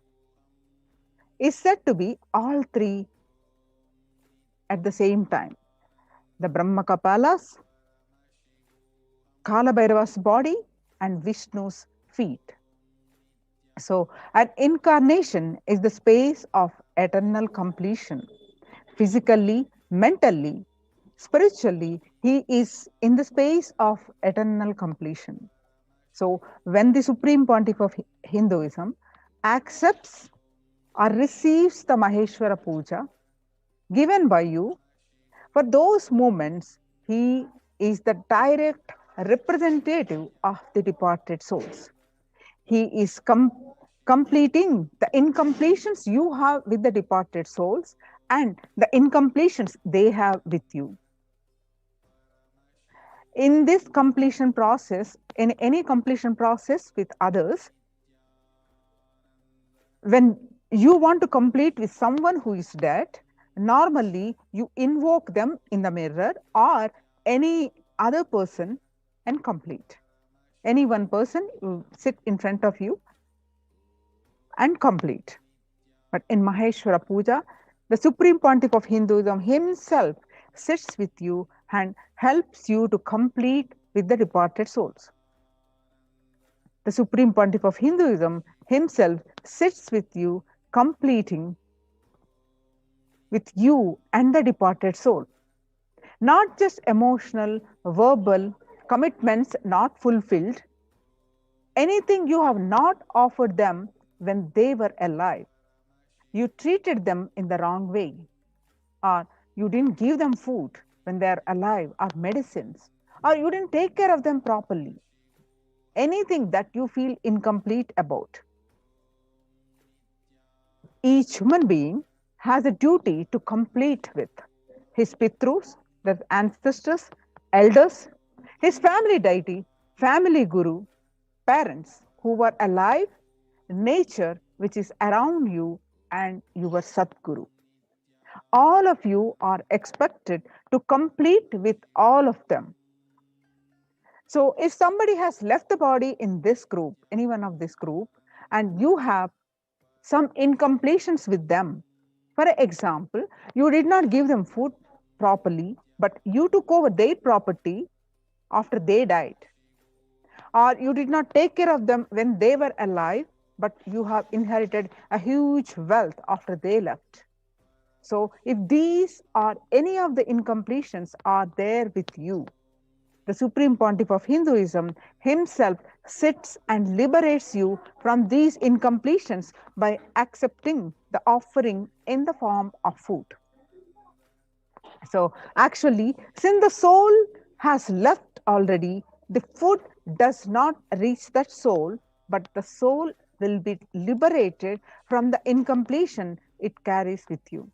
is said to be all three at the same time: the Brahma Kapalas, Kala Bhairava's body, and Vishnu's feet. So, an incarnation is the space of eternal completion. Physically, mentally, spiritually, he is in the space of eternal completion. So, when the Supreme Pontiff of Hinduism accepts or receives the Maheshwara Puja given by you, for those moments, he is the direct representative of the departed souls. He is completing the incompletions you have with the departed souls and the incompletions they have with you. In this completion process, in any completion process with others, when you want to complete with someone who is dead, normally you invoke them in the mirror or any other person and complete. Any one person will sit in front of you and complete. But in Maheshwara Puja, the Supreme Pontiff of Hinduism himself sits with you and helps you to complete with the departed souls. The Supreme Pontiff of Hinduism himself sits with you, completing with you and the departed soul. Not just emotional, verbal commitments not fulfilled, anything you have not offered them when they were alive. You treated them in the wrong way, or you didn't give them food when they are alive, or medicines, or you didn't take care of them properly. Anything that you feel incomplete about. Each human being has a duty to complete with his Pitrus, the ancestors, elders, his family deity, family guru, parents who were alive, nature which is around you, and your Satguru. All of you are expected to complete with all of them. So if somebody has left the body in this group, any one of this group, and you have some incompletions with them, for example, you did not give them food properly, but you took over their property after they died, or you did not take care of them when they were alive, but you have inherited a huge wealth after they left. So if these or any of the incompletions are there with you, the Supreme Pontiff of Hinduism himself sits and liberates you from these incompletions by accepting the offering in the form of food. So actually, since the soul has left already, the food does not reach that soul, but the soul will be liberated from the incompletion it carries with you.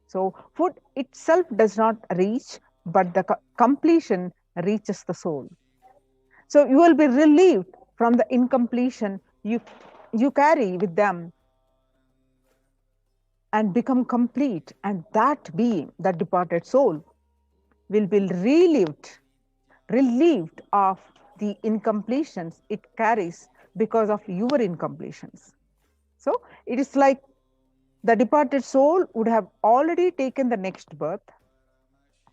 So food itself does not reach, but the completion reaches the soul. So you will be relieved from the incompletion you carry with them and become complete, and that being, that departed soul, will be relieved of the incompletions it carries because of your incompletions. So it is like the departed soul would have already taken the next birth.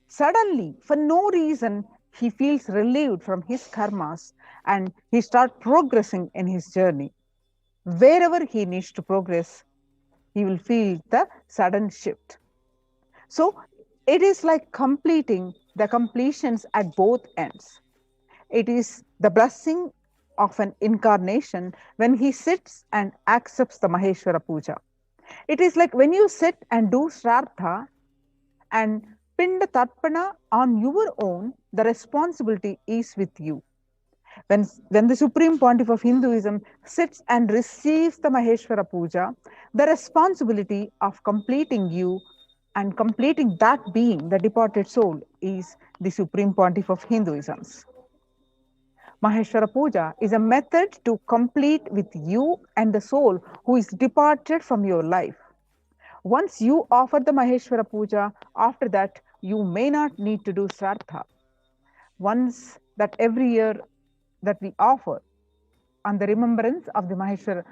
Suddenly, for no reason, he feels relieved from his karmas and he starts progressing in his journey. Wherever he needs to progress, he will feel the sudden shift. So it is like completing the completions at both ends. It is the blessing of an incarnation when he sits and accepts the Maheshwara Puja. It is like when you sit and do Shraddha and Pinda Tarpana on your own, the responsibility is with you. When the Supreme Pontiff of Hinduism sits and receives the Maheshwara Puja, the responsibility of completing you and completing that being, the departed soul, is the Supreme Pontiff of Hinduism. Maheshwara Puja is a method to complete with you and the soul who is departed from your life. Once you offer the Maheshwara Puja, after that, you may not need to do Shraddha. Once that every year that we offer on the remembrance of the Maheshwara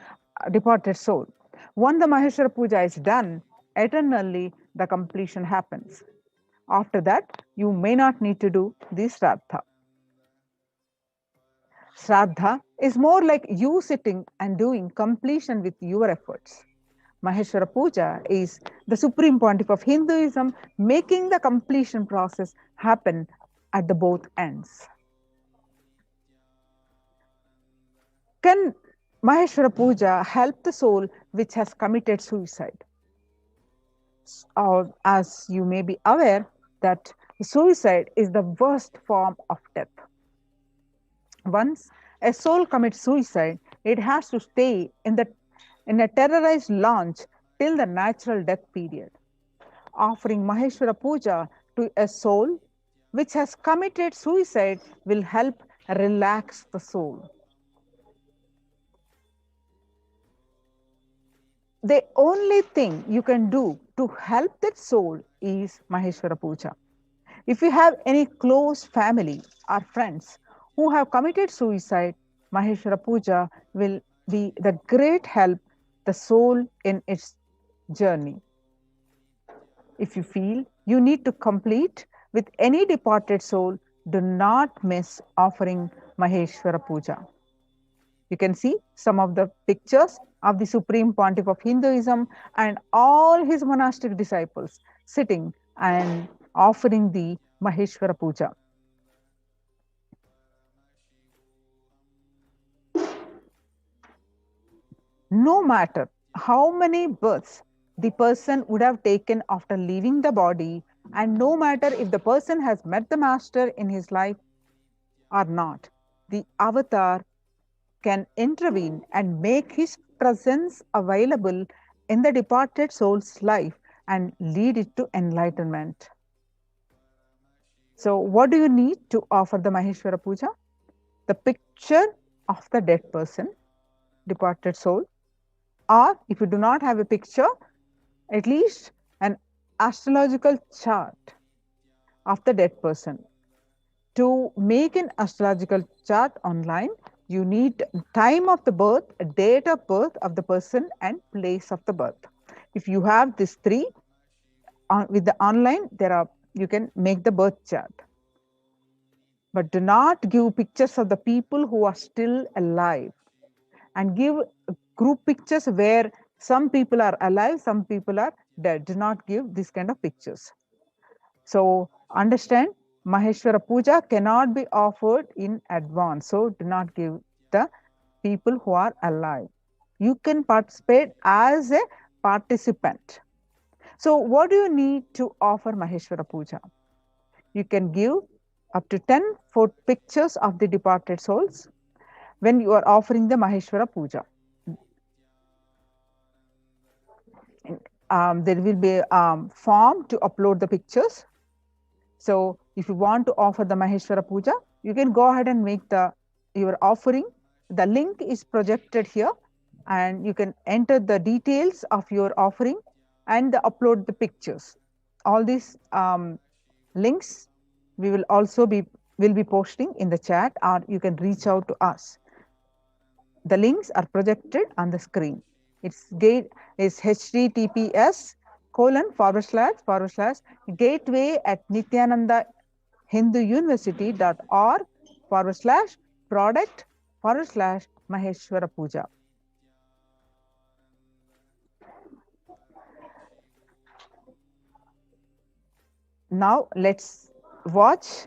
departed soul. Once the Maheshwara Puja is done, eternally the completion happens. After that, you may not need to do the Shraddha. Shraddha is more like you sitting and doing completion with your efforts. Maheshwara Puja is the Supreme Pontiff of Hinduism making the completion process happen at the both ends. Can Maheshwara Puja help the soul which has committed suicide? As you may be aware that suicide is the worst form of death. Once a soul commits suicide, it has to stay in a terrorized launch till the natural death period. Offering Maheshwara Puja to a soul which has committed suicide will help relax the soul. The only thing you can do to help that soul is Maheshwara Puja. If you have any close family or friends who have committed suicide, Maheshwara Puja will be the great help the soul in its journey. If you feel you need to complete with any departed soul, do not miss offering Maheshwara Puja. You can see some of the pictures of the Supreme Pontiff of Hinduism and all his monastic disciples sitting and offering the Maheshwara Puja. No matter how many births the person would have taken after leaving the body, and no matter if the person has met the master in his life or not, the avatar can intervene and make his presence available in the departed soul's life and lead it to enlightenment. So what do you need to offer the Maheshwara Puja? The picture of the dead person, departed soul, or if you do not have a picture, at least an astrological chart of the dead person. To make an astrological chart online, you need time of the birth, date of birth of the person, and place of the birth. If you have these three, with the online, you can make the birth chart. But do not give pictures of the people who are still alive, and give group pictures where some people are alive, some people are dead. Do not give this kind of pictures. So understand, Maheshwara Puja cannot be offered in advance. So do not give the people who are alive. You can participate as a participant. So what do you need to offer Maheshwara Puja? You can give up to 10 pictures of the departed souls when you are offering the Maheshwara Puja. There will be a form to upload the pictures. So if you want to offer the Maheshwara Puja, you can go ahead and make your offering. The link is projected here, and you can enter the details of your offering and upload the pictures. All these links we will also be posting in the chat, or you can reach out to us. The links are projected on the screen. Its gate is https://gateway@nithyanandahinduuniversity.org/product/Maheshwara Puja. Now let's watch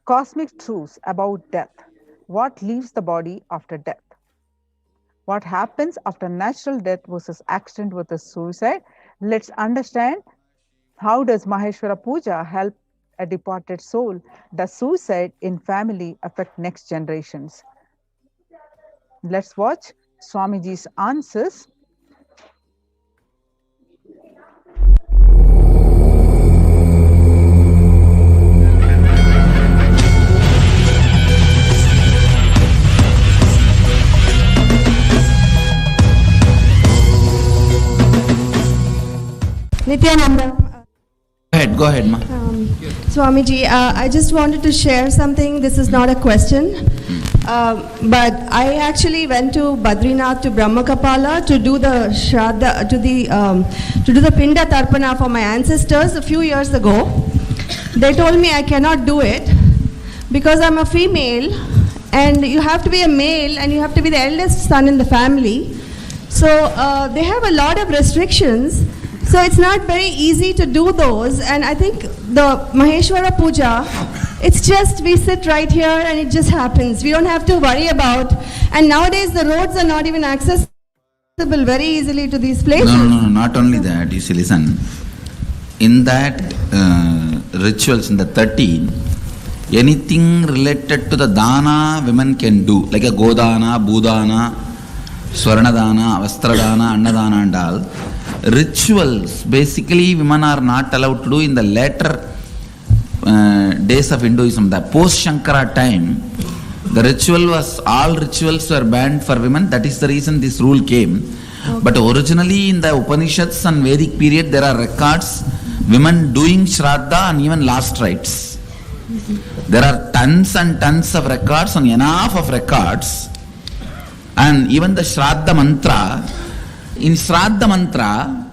cosmic truths about death. What leaves the body after death? What happens after natural death versus accident versus suicide? Let's understand, how does Maheshwara Puja help a departed soul? Does suicide in family affect next generations? Let's watch Swamiji's answers. Nithyananda. Go ahead, ma. Swamiji, I just wanted to share something. This is not a question, but I actually went to Badrinath, to Brahmakapala, to do the Shraddha, to do the Pinda Tarpana for my ancestors a few years ago. They told me I cannot do it because I'm a female, and you have to be a male, and you have to be the eldest son in the family. So they have a lot of restrictions. So it's not very easy to do those, and I think the Maheshwara Puja, it's just we sit right here and it just happens. We don't have to worry about, and nowadays the roads are not even accessible very easily to these places. No, not only that. You see, listen, in that rituals, in the 13, anything related to the dana women can do, like a godana, budana, swarnadana, vastradana, annadana and all. Rituals, basically women are not allowed to do in the later days of Hinduism. The post-Shankara time, the all rituals were banned for women. That is the reason this rule came. Okay. But originally in the Upanishads and Vedic period, there are records, women doing Shraddha and even last rites. There are tons and tons of records and enough of records. And even the Shraddha mantra, in Shraddha mantra,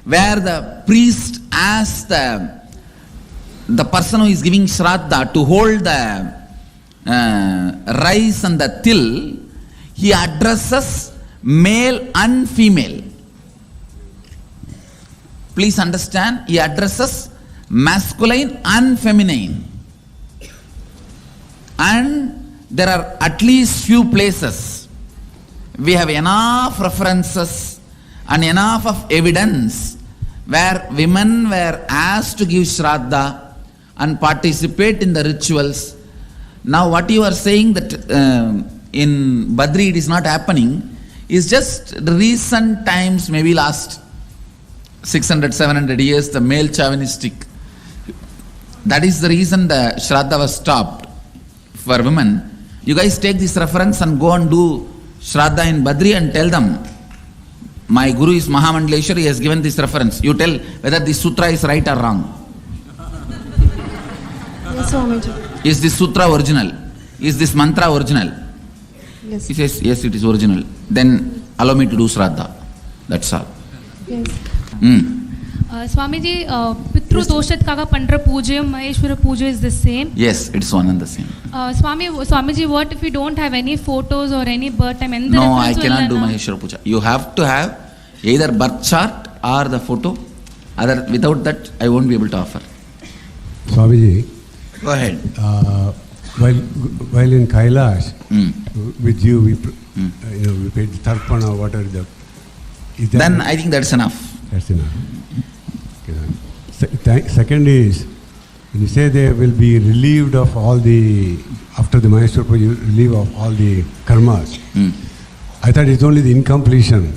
where the priest asks the person who is giving Shraddha to hold the rice and the til, he addresses male and female. Please understand, he addresses masculine and feminine. And there are at least few places we have enough references and enough of evidence where women were asked to give Shraddha and participate in the rituals. Now what you are saying that in Badri it is not happening is just recent times, maybe last 600, 700 years, the male chauvinistic. That is the reason the Shraddha was stopped for women. You guys take this reference and go and do Shraddha in Badri and tell them, my Guru is Mahamandaleshwar, he has given this reference. You tell whether this sutra is right or wrong. Yes, Swamiji. Is this sutra original? Is this mantra original? Yes. He says, yes, it is original. Then allow me to do Shraddha. That's all. Yes. Swamiji, Pitru Doshat Kaga Pandra Puja, Maheshwara Puja is the same? Yes, it's one and the same. Swamiji, what if we don't have any photos or any birth time? No, I cannot do Maheshwara Puja. You have to have either birth chart or the photo. Without that, I won't be able to offer. Swamiji, go ahead. While in Kailas, with you, we paid the tarpana, whatever the. Then I think that's enough. That's enough. Okay. Second is, when you say they will be relieved of all the, after the Maheshwara Puja, relieved of all the karmas. I thought it's only the incompletion.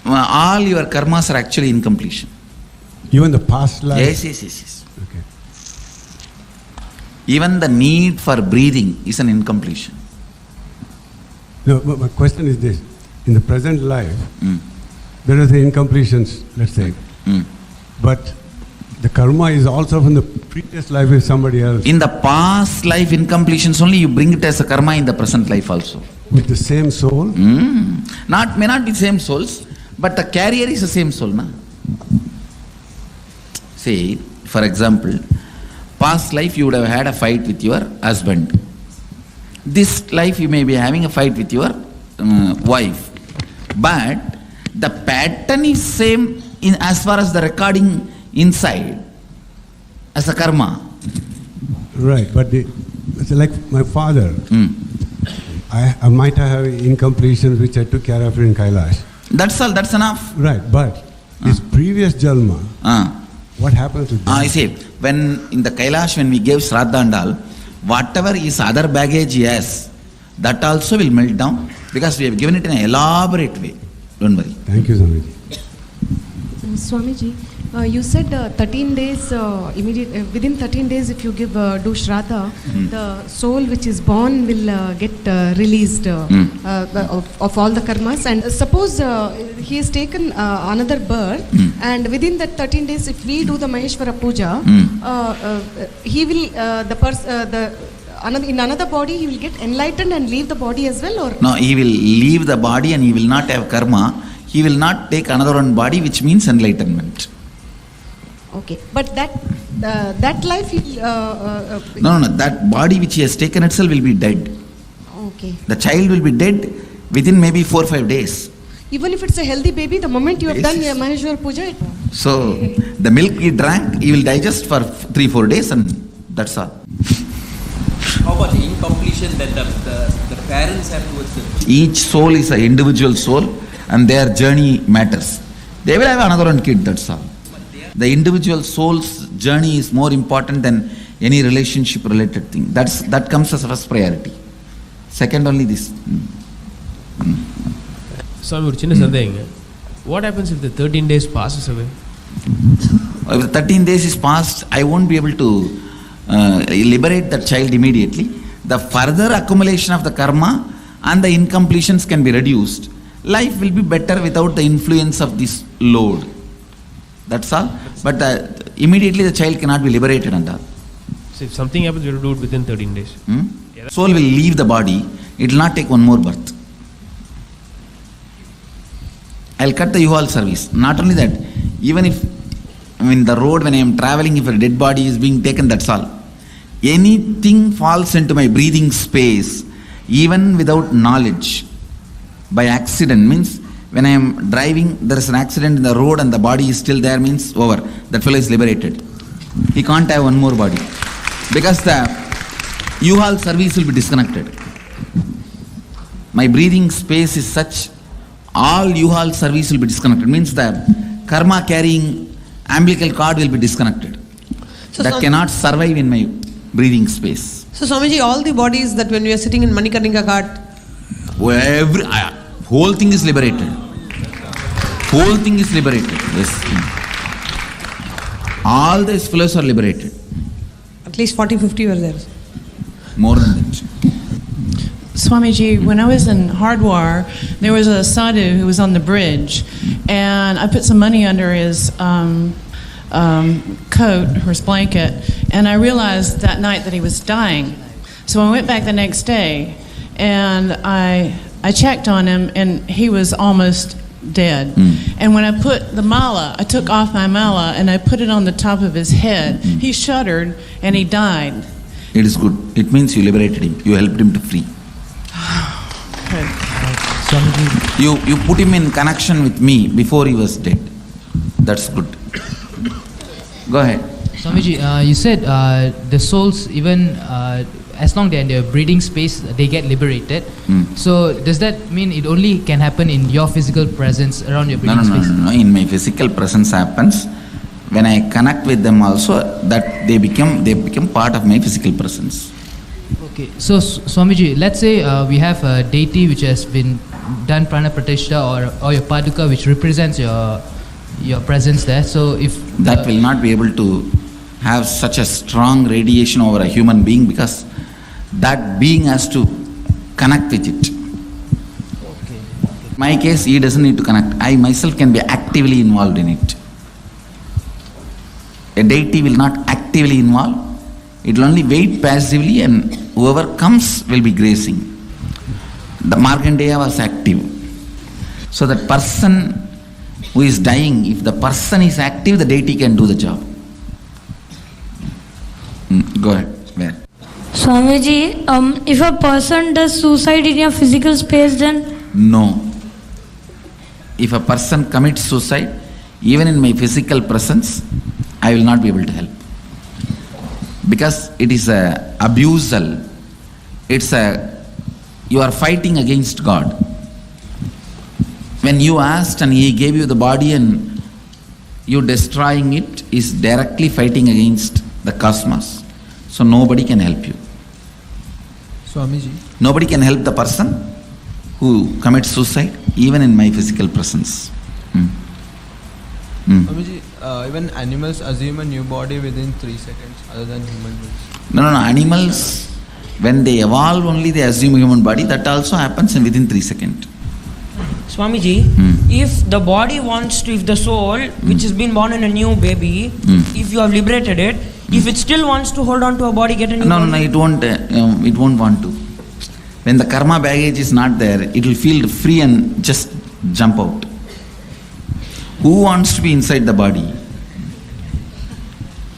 All your karmas are actually incompletion. Even the past life? Yes. Okay. Even the need for breathing is an incompletion. No, but my question is this. In the present life, there are the incompletions, let's say. But the karma is also from the previous life with somebody else. In the past life incompletions only, you bring it as a karma in the present life also. with the same soul? May not be same souls, but the carrier is the same soul, na? Say, for example, past life you would have had a fight with your husband. This life you may be having a fight with your wife. But the pattern is same in as far as the recording inside as the karma. Right, but it's like my father. I might have incompletions which I took care of in Kailasa. That's all, that's enough. Right, but this previous Jalma, what happens to that? I say, when in the Kailasa, when we gave Shraddha and all, whatever is other baggage he has, that also will melt down because we have given it in an elaborate way. Don't worry. Thank you, Swamiji. Swamiji, you said 13 days, within 13 days if you do Shraddha, the soul which is born will get released of all the karmas. And suppose he has taken another birth, and within that 13 days if we do the Maheshwara Puja, he will, in another body he will get enlightened and leave the body as well, or? No, he will leave the body and he will not have karma. He will not take another one body, which means enlightenment. Okay, but that life No, that body which he has taken itself will be dead. Okay. The child will be dead within maybe 4 or 5 days. Even if it's a healthy baby, the moment you have done your Maheshwar Puja, So the milk he drank, he will digest for 3 or 4 days, and that's all. How about the incompletion that the parents have towards the children? Each soul is an individual soul, and their journey matters. They will have another one kid, that's all. The individual soul's journey is more important than any relationship related thing. That comes as first priority. Second only this. Swami, ஒரு சின்ன சந்தேகங்க. What happens if the 13 days passes away? If the 13 days is passed, I won't be able to liberate that child immediately. The further accumulation of the karma and the incompletions can be reduced. Life will be better without the influence of this load. That's all. But immediately the child cannot be liberated and all. So if something happens, you have to do it within 13 days. Soul will leave the body. It will not take one more birth. I'll cut the U-Haul service. Not only that, even if in the road when I am traveling, if a dead body is being taken, that's all. Anything falls into my breathing space, even without knowledge, by accident, means when I am driving, there is an accident in the road and the body is still there, means over. That fellow is liberated. He can't have one more body. Because the U-Haul service will be disconnected. My breathing space is such, all U-Haul service will be disconnected. Means the karma carrying umbilical cord will be disconnected. So that cannot survive in my breathing space. So Swamiji, all the bodies that when we are sitting in Manikarnika Ghat, whole thing is liberated. Whole thing is liberated. Yes. All these fellows are liberated. At least 40-50 were there. More than that. Swamiji, when I was in Hardwar, there was a sadhu who was on the bridge, and I put some money under his coat, or his blanket, and I realized that night that he was dying. So I went back the next day, and I checked on him, and he was almost dead. And when I put the mala, I took off my mala, and I put it on the top of his head. He shuddered, and he died. It is good. It means you liberated him. You helped him to free. You put him in connection with me before he was dead. That's good. Go ahead. Swamiji, you said the souls, even as long they're in their breathing space, they get liberated. So does that mean it only can happen in your physical presence around your breathing space? No. In my physical presence happens. When I connect with them also, that they become part of my physical presence. Okay, so Swamiji, let's say we have a deity which has been done prana pratishtha or your paduka which represents your presence there. So if that will not be able to have such a strong radiation over a human being, because that being has to connect with it. In my case, he doesn't need to connect. I myself can be actively involved in it. A deity will not actively involve. It will only wait passively, and whoever comes will be gracing. The Markandeya was active. So that person who is dying, if the person is active, the deity can do the job. Go ahead. Where? Swamiji, if a person does suicide in your physical space, then? No. If a person commits suicide, even in my physical presence, I will not be able to help. Because it is a abusal. You are fighting against God. When you asked and He gave you the body and you destroying it is directly fighting against the cosmos. So nobody can help you. Swamiji. Nobody can help the person who commits suicide, even in my physical presence. Swamiji, even animals assume a new body within 3 seconds other than human beings. No. Animals, when they evolve only, they assume a human body. That also happens within 3 seconds. Swamiji, if the body wants to, if the soul, which has been born in a new baby, if you have liberated it, if it still wants to hold on to a body, get a new body? No, it won't want to. When the karma baggage is not there, it will feel free and just jump out. Who wants to be inside the body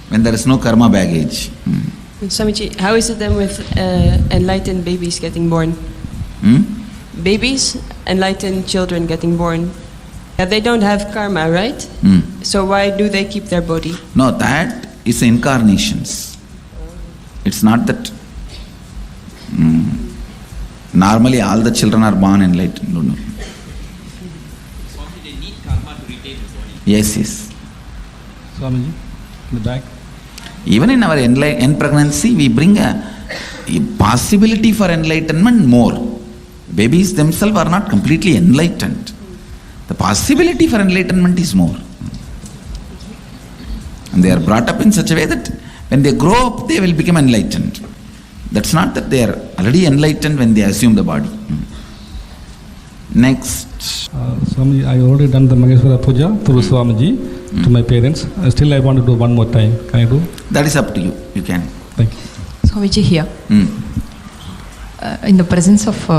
when there is no karma baggage? Swamiji, how is it then with enlightened babies getting born? Babies, enlightened children getting born, they don't have karma, right? So why do they keep their body? No, that is incarnations. It's not that. Normally all the children are born enlightened. No. Swamiji, they need karma to retain the body. Yes. Swamiji, in the back. Even in our end pregnancy, we bring a possibility for enlightenment more. Babies themselves are not completely enlightened. The possibility for enlightenment is more. And they are brought up in such a way that when they grow up, they will become enlightened. That's not that they are already enlightened when they assume the body. Next. Swamiji, I already done the Maheshwara Puja through Swamiji to my parents. Still I want to do one more time. Can I do? That is up to you. You can. Thank you. Swamiji here. In the presence of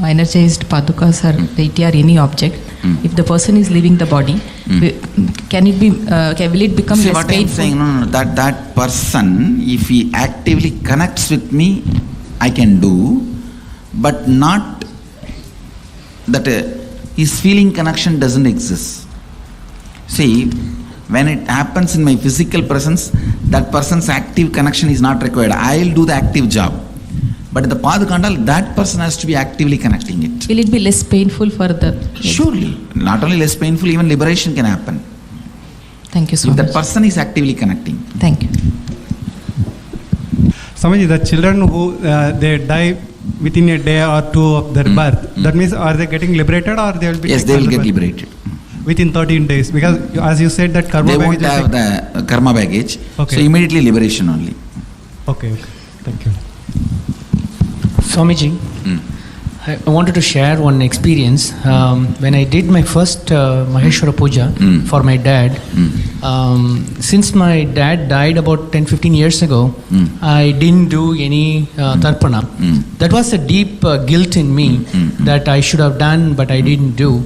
energized padukas or deity or any object, if the person is leaving the body, will it become less what painful? I'm saying, no, that person, if he actively connects with me, I can do, but not that his feeling connection doesn't exist. See, when it happens in my physical presence, that person's active connection is not required. I'll do the active job. But the Padukandal, that person has to be actively connecting it. Will it be less painful for the... Surely. Not only less painful, even liberation can happen. Thank you so much. much. If that person is actively connecting. Thank you. Swamiji, the children who they die within a day or two of their birth, that means are they getting liberated or they will be... Yes, they will get liberated. Within 13 days, because as you said that karma baggage... They won't have the karma baggage, okay. So immediately liberation only. Okay, thank you. Swamiji, I wanted to share one experience. When I did my first Maheshwara Puja for my dad, since my dad died about 10-15 years ago, I didn't do any tarpana. That was a deep guilt in me that I should have done, but I didn't do.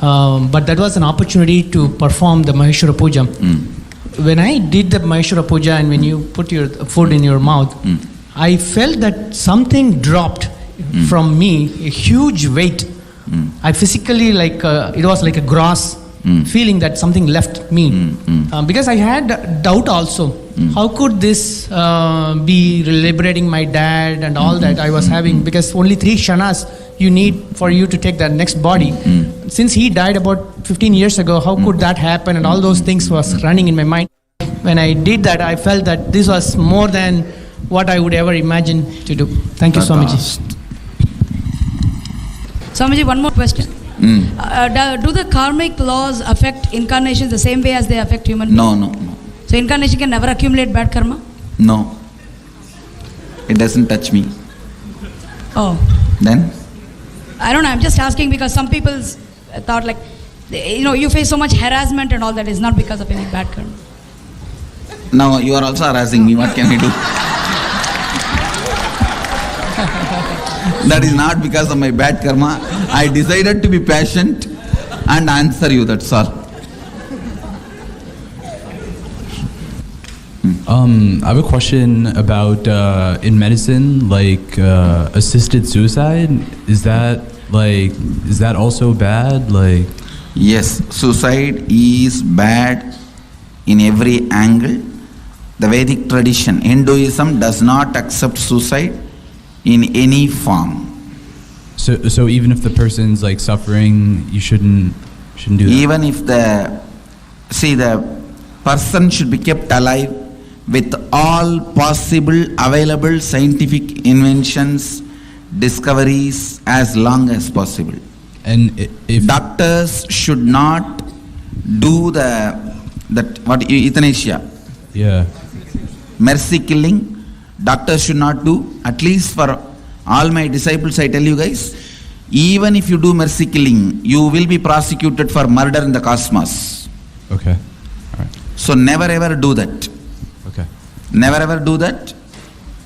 But that was an opportunity to perform the Maheshwara Puja. When I did the Maheshwara Puja and when you put your food in your mouth, I felt that something dropped from me, a huge weight. I physically, it was like a gross feeling that something left me. Because I had doubt also. How could this be liberating my dad and all that I was having? Because only 3 kshanas you need for you to take the next body. Since he died about 15 years ago, how could that happen? And all those things was running in my mind. When I did that, I felt that this was more than what I would ever imagine to do. Thank you, Swamiji. Swamiji, one more question. Do the karmic laws affect incarnations the same way as they affect human beings? No. So incarnation can never accumulate bad karma? No. It doesn't touch me. Oh. Then? I don't know, I'm just asking because some people thought you face so much harassment and all that is not because of any bad karma. Now you are also harassing me. What can I do? That is not because of my bad karma. I decided to be patient and answer you, that's all. I have a question about in medicine, like assisted suicide. Is that also bad? Like, yes, suicide is bad in every angle. The Vedic tradition, Hinduism does not accept suicide in any form. So even if the person's like suffering, you shouldn't do that. Even if the person should be kept alive with all possible available scientific inventions, discoveries as long as possible. And if doctors should not do euthanasia. Yeah. Mercy killing, doctors should not do. At least for all my disciples, I tell you guys, even if you do mercy killing, you will be prosecuted for murder in the cosmos. Okay. All right. So never ever do that. Okay. Never ever do that.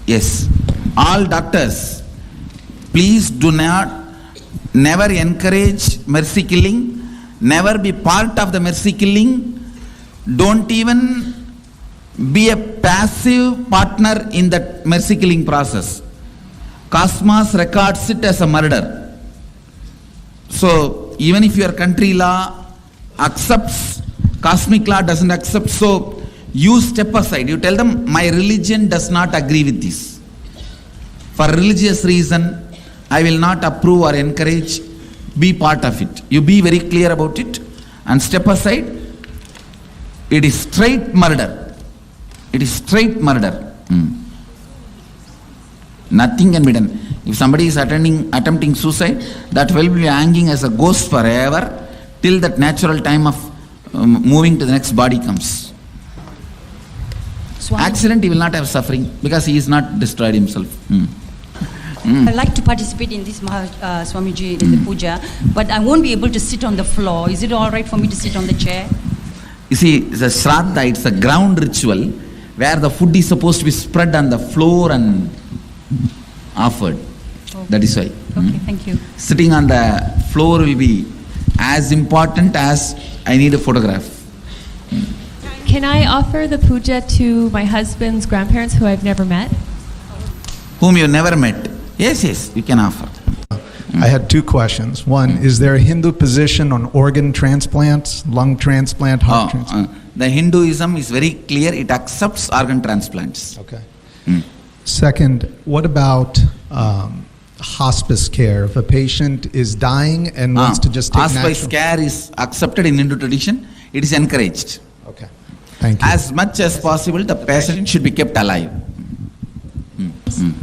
Yes. All doctors, please do never encourage mercy killing. Never be part of the mercy killing. Don't even be a passive partner in that mercy killing process. Cosmos records it as a murder. So even if your country law accepts, cosmic law doesn't accept, so you step aside. You tell them, my religion does not agree with this. For religious reason, I will not approve or encourage, be part of it. You be very clear about it and step aside. It is straight murder. It is straight murder. Nothing can be done. If somebody is attempting suicide, that will be hanging as a ghost forever till that natural time of moving to the next body comes. Accident, he will not have suffering because he is not destroyed himself. I'd like to participate in this Swamiji in the puja, but I won't be able to sit on the floor. Is it all right for me to sit on the chair? You see, the Shraddha, it's a ground ritual where the food is supposed to be spread on the floor and offered. That is why. Okay, thank you. Sitting on the floor will be as important as I need a photograph. Can I offer the puja to my husband's grandparents who I've never met? Whom you never met? Yes, you can offer. I had two questions. One, is there a Hindu position on organ transplants, lung transplant, heart transplant? The Hinduism is very clear. It accepts organ transplants. Okay. Second, what about hospice care? If a patient is dying and wants to just take hospice care is accepted in Hindu tradition. It is encouraged. Okay. Thank you. As much as possible, the patient should be kept alive.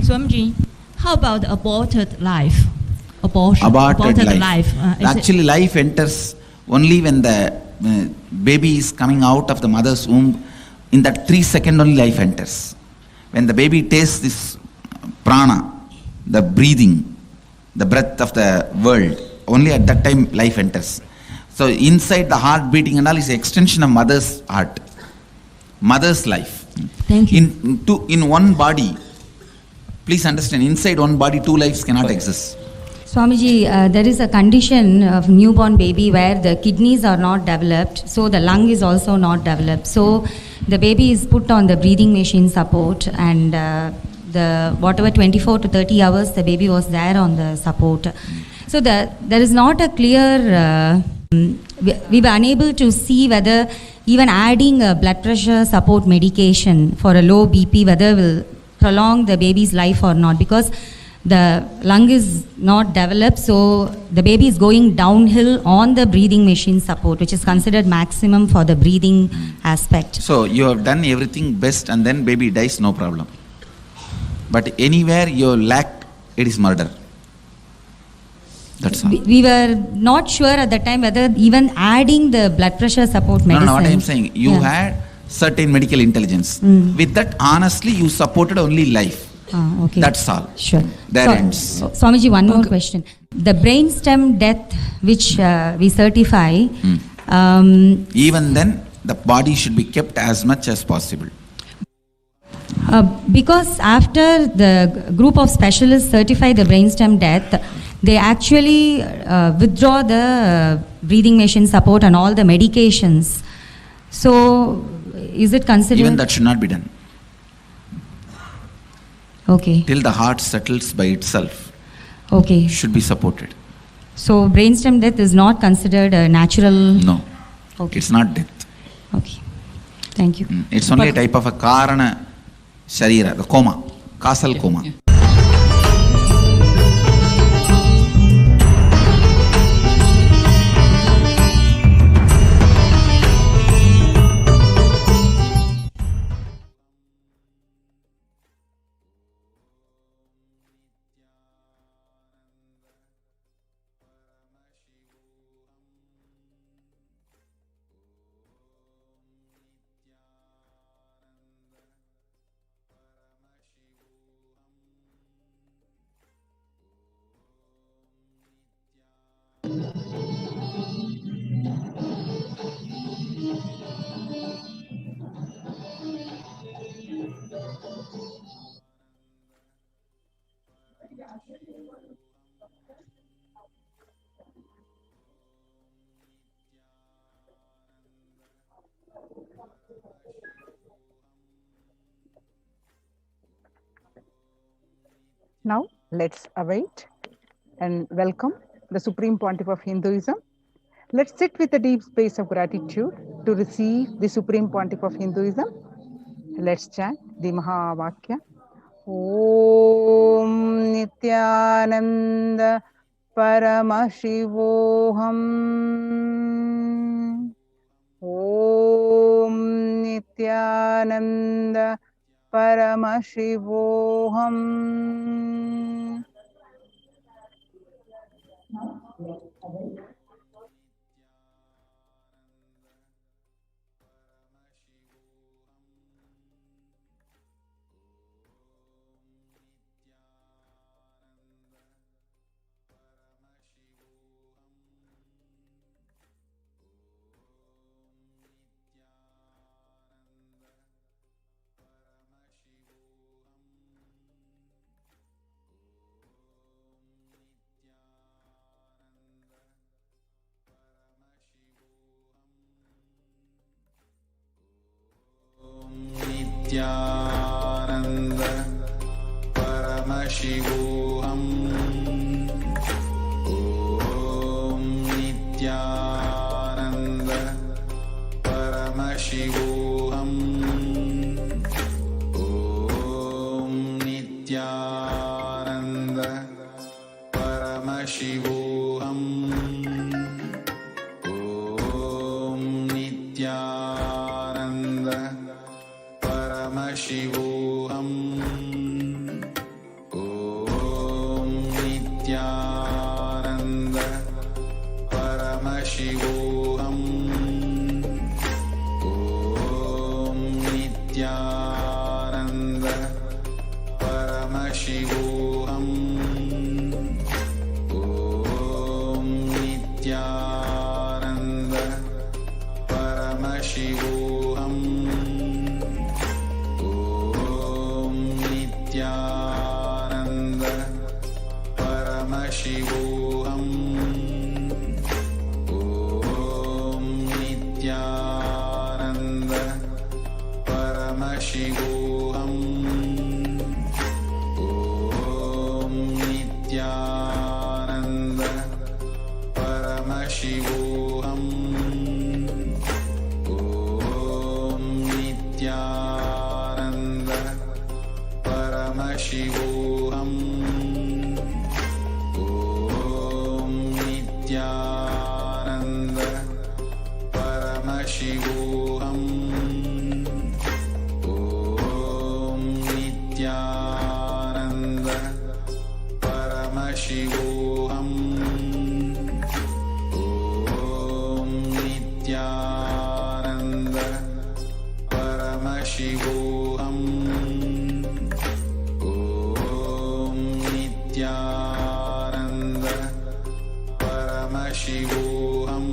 Swamiji, how about aborted life? Aborted life. Actually, life enters only when the baby is coming out of the mother's womb. In that 3 seconds only life enters. When the baby tastes this prana, the breathing, the breath of the world, only at that time life enters. So inside the heart beating and all is an extension of mother's heart, mother's life. Thank you. In one body, please understand, inside one body, two lives cannot exist. Swamiji, there is a condition of newborn baby where the kidneys are not developed, so the lung is also not developed. So the baby is put on the breathing machine support, and the whatever 24 to 30 hours the baby was there on the support. So there is not a clear, we were unable to see whether even adding a blood pressure support medication for a low BP, whether will prolong the baby's life or not, because the lung is not developed, so the baby is going downhill on the breathing machine support, which is considered maximum for the breathing aspect. So you have done everything best and then baby dies, no problem. But anywhere you lack, it is murder. That's all. We were not sure at the time whether even adding the blood pressure support medicine. No, what I am saying, you had certain medical intelligence. With that, honestly, you supported only life. Okay. That's all. Sure. There ends. Swamiji, one more question. The brainstem death which we certify. Even then, the body should be kept as much as possible. Because after the group of specialists certify the brainstem death, they actually withdraw the breathing machine support and all the medications. So, is it considered? Even that should not be done. Okay. Till the heart settles by itself. Okay. Should be supported. So, brainstem death is not considered a natural. No. Okay. It's not death. Okay. Thank you. It's only a type of a karana sharira, the coma, causal coma. Now, let's await and welcome the Supreme Pontiff of Hinduism. Let's sit with a deep space of gratitude to receive the Supreme Pontiff of Hinduism. Let's chant the Mahavakya. Om Nithyananda Paramashivoham. Om Nithyananda Paramashivoham. Nithyananda Paramashivoham. Om Nithyananda Paramashivoham. Om Nithyananda Paramashivoham. Om Nithyananda Paramashivoham. Om Nithyananda Paramashivoham. Om Nithyananda Paramashivoham. Om Nithyananda Paramashivoham. Om Nithyananda Paramashivoham. Om Nithyananda Paramashivoham. Om Nithyananda Paramashivoham. Om Nithyananda Paramashivoham. Om Nithyananda Paramashivoham. Om Nithyananda Paramashivoham. Om Nithyananda Paramashivoham. Om Nithyananda Paramashivoham.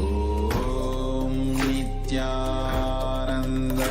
Om Nithyananda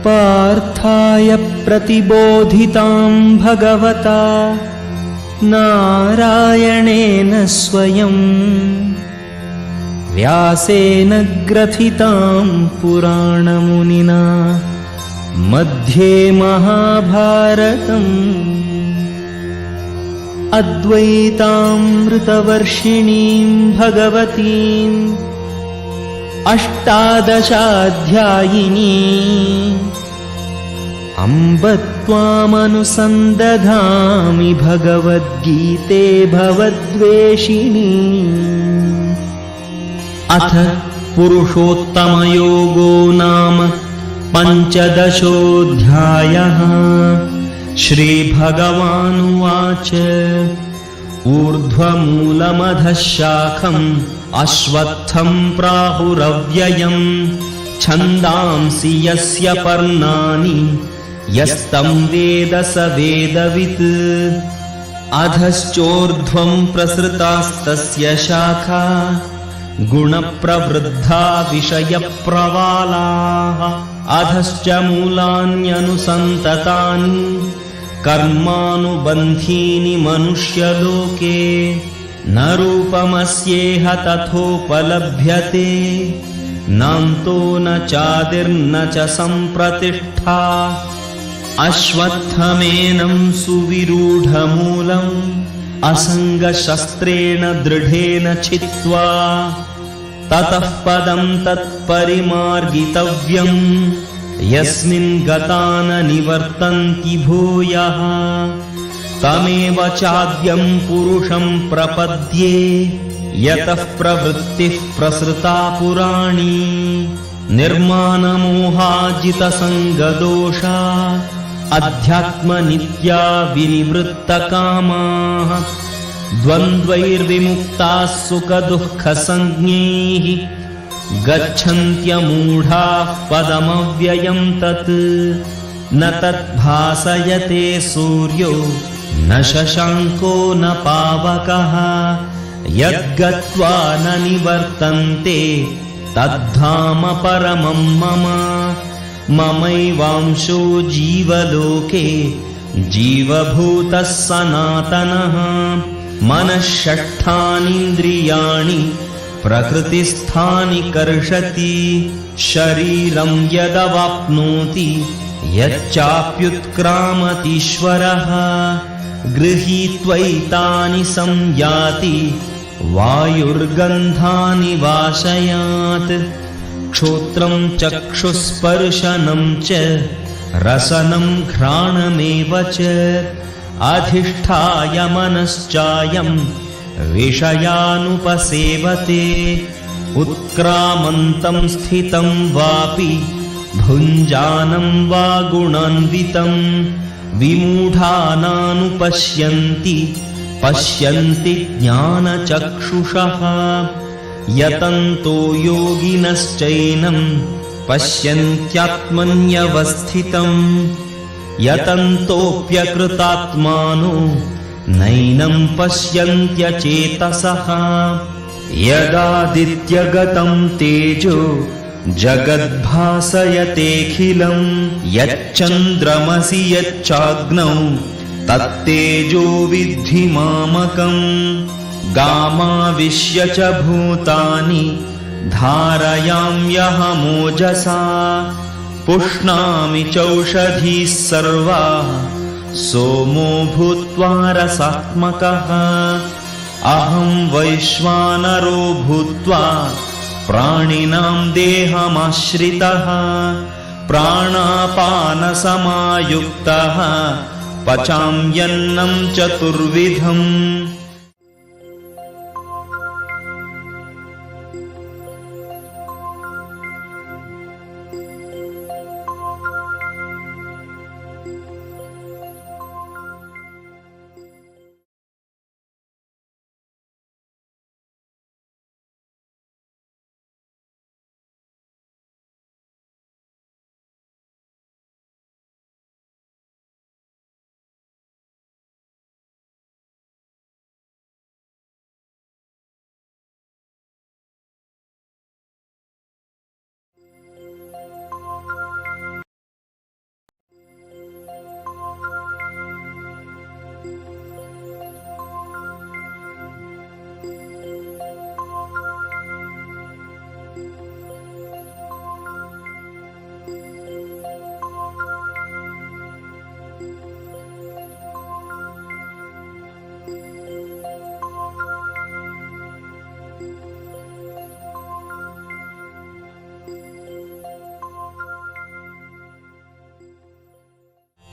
पार्थाय प्रतिबोधितां भगवता नारायणेन स्वयं व्यासेन ग्रथितां पुराणमुनिना मध्ये महाभारतम् अद्वैतामृतवर्षिणीं भगवतीम् अष्टादशाध्यायिनी अम्ब त्वामनुसन्दधामि भगवद्गीते भवद्वेषिणी। अथ पुरुषोत्तमयोगो नाम पञ्चदशोऽध्यायः। श्रीभगवानुवाच ऊर्ध्वमूलमधः शाखम् अश्वत्थं प्राहुरव्ययम् छन्दांसि यस्य पर्णानि यस्तं वेद स वेदवित्। अधश्चोर्ध्वं प्रसृतास्तस्य शाखा गुणप्रवृद्धा विषयप्रवालाः। अधश्च मूलान्यनुसन्ततानि कर्मानुबन्धीनि मनुष्यलोके न रूपमस्येह तथोपलभ्यते नान्तो न चादिर्न च सम्प्रतिष्ठा। अश्वत्थमेनं सुविरूढमूलम् असङ्गशस्त्रेण दृढेन छित्त्वा ततः पदं तत्परिमार्गितव्यम् यस्मिन् गता न निवर्तन्ति भूयः। तमेव चाद्यं पुरुषं प्रपद्ये यतः प्रवृत्तिः प्रसृता पुराणी। निर्मानमोहाजितसङ्गदोषा अध्यात्मनित्या विनिवृत्तकामाः द्वन्द्वैर्विमुक्ताः सुखदुःखसञ्ज्ञैः गच्छन्त्यमूढाः पदमव्ययं तत्। न तद्भासयते सूर्यो न शशाङ्को न पावकः यद्गत्वा न निवर्तन्ते तद्धाम परमं मम। ममैवांशो जीवलोके जीवभूतः सनातनः। मनःषष्ठानीन्द्रियाणि प्रकृतिस्थानि कर्षति। शरीरं यदवाप्नोति यच्चाप्युत्क्रामतीश्वरः गृहीत्वैतानि संयाति वायुर्गन्धानि वाशयात्। क्षोत्रं चक्षुस्पर्शनं च रसनं घ्राणमेव च अधिष्ठाय मनश्चायं विषयानुपसेवते। उत्क्रामन्तं स्थितं वापि भुञ्जानं वा गुणान्वितं विमूढानानुपश्यन्ति पश्यन्ति ज्ञानचक्षुषः। यतन्तो योगिनश्चैनं पश्यन्त्यात्मन्यवस्थितं यतन्तोऽप्यकृतात्मानो नैनं पश्यन्त्यचेतसः। यदादित्यगतं तेजो जगद्भासयतेऽखिलं यच्चन्द्रमसि यच्चाग्नौ तत्तेजो विद्धि मामकम्। गामाविश्य च भूतानि धारयाम्यहमोजसा पुष्णामि चौषधीः सर्वाः सोमो भूत्वा रसात्मकः। अहं वैश्वानरो भूत्वा प्राणिनां देहमाश्रितः प्राणापानसमायुक्तः पचाम्यन्नं चतुर्विधम्।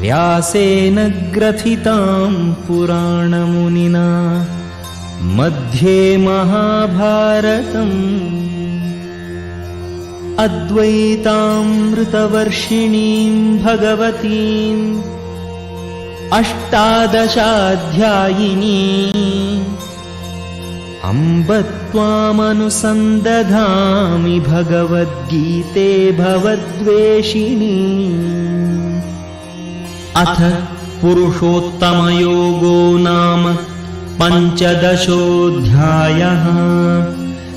व्यासेन ग्रथितां पुराणमुनिना मध्ये महाभारतम् अद्वैतामृतवर्षिणीं भगवतीम् अष्टादशाध्यायिनी अम्ब त्वामनुसन्दधामि भगवद्गीते भवद्वेषिणी। अथ पुरुषोत्तमयोगो नाम पञ्चदशोऽध्यायः।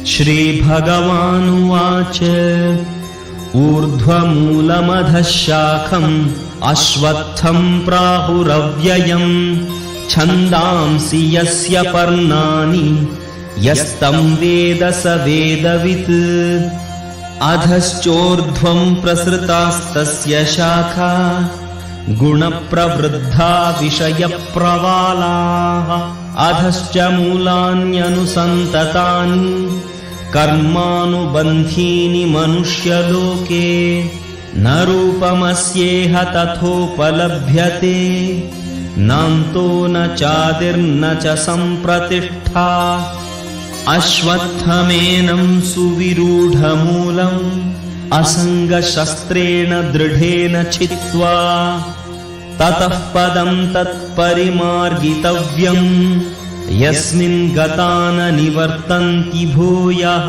श्रीभगवानुवाच ऊर्ध्वमूलमधः शाखम् अश्वत्थं प्राहुरव्ययम् छन्दांसि यस्य पर्णानि यस्तं वेद स वेदवित्। अधश्चोर्ध्वं प्रसृतास्तस्य शाखा गुणप्रवृद्धा विषयप्रवालाः। अधश्च मूलान्यनुसन्ततानि कर्मानुबन्धीनि मनुष्यलोके। न रूपमस्येह तथोपलभ्यते नान्तो न चादिर्न च सम्प्रतिष्ठा। अश्वत्थमेनं सुविरूढमूलम् असङ्गशस्त्रेण दृढेन छित्त्वा ततः पदं तत्परिमार्गितव्यम् यस्मिन् गता न निवर्तन्ति भूयः।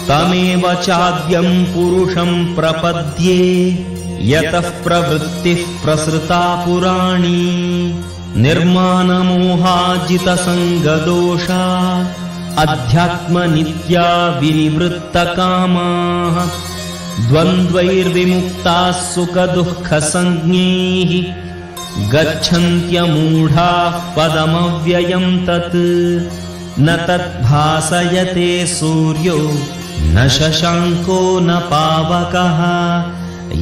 तमेव चाद्यं पुरुषं प्रपद्ये यतः प्रवृत्तिः प्रसृता पुराणी। निर्मानमोहाजितसङ्गदोषा अध्यात्मनित्या विनिवृत्तकामाः। द्वन्द्वैर्विमुक्ताः सुखदुःखसञ्ज्ञैः गच्छन्त्यमूढाः पदमव्ययं तत्। न तद्भासयते सूर्यो न शशाङ्को न पावकः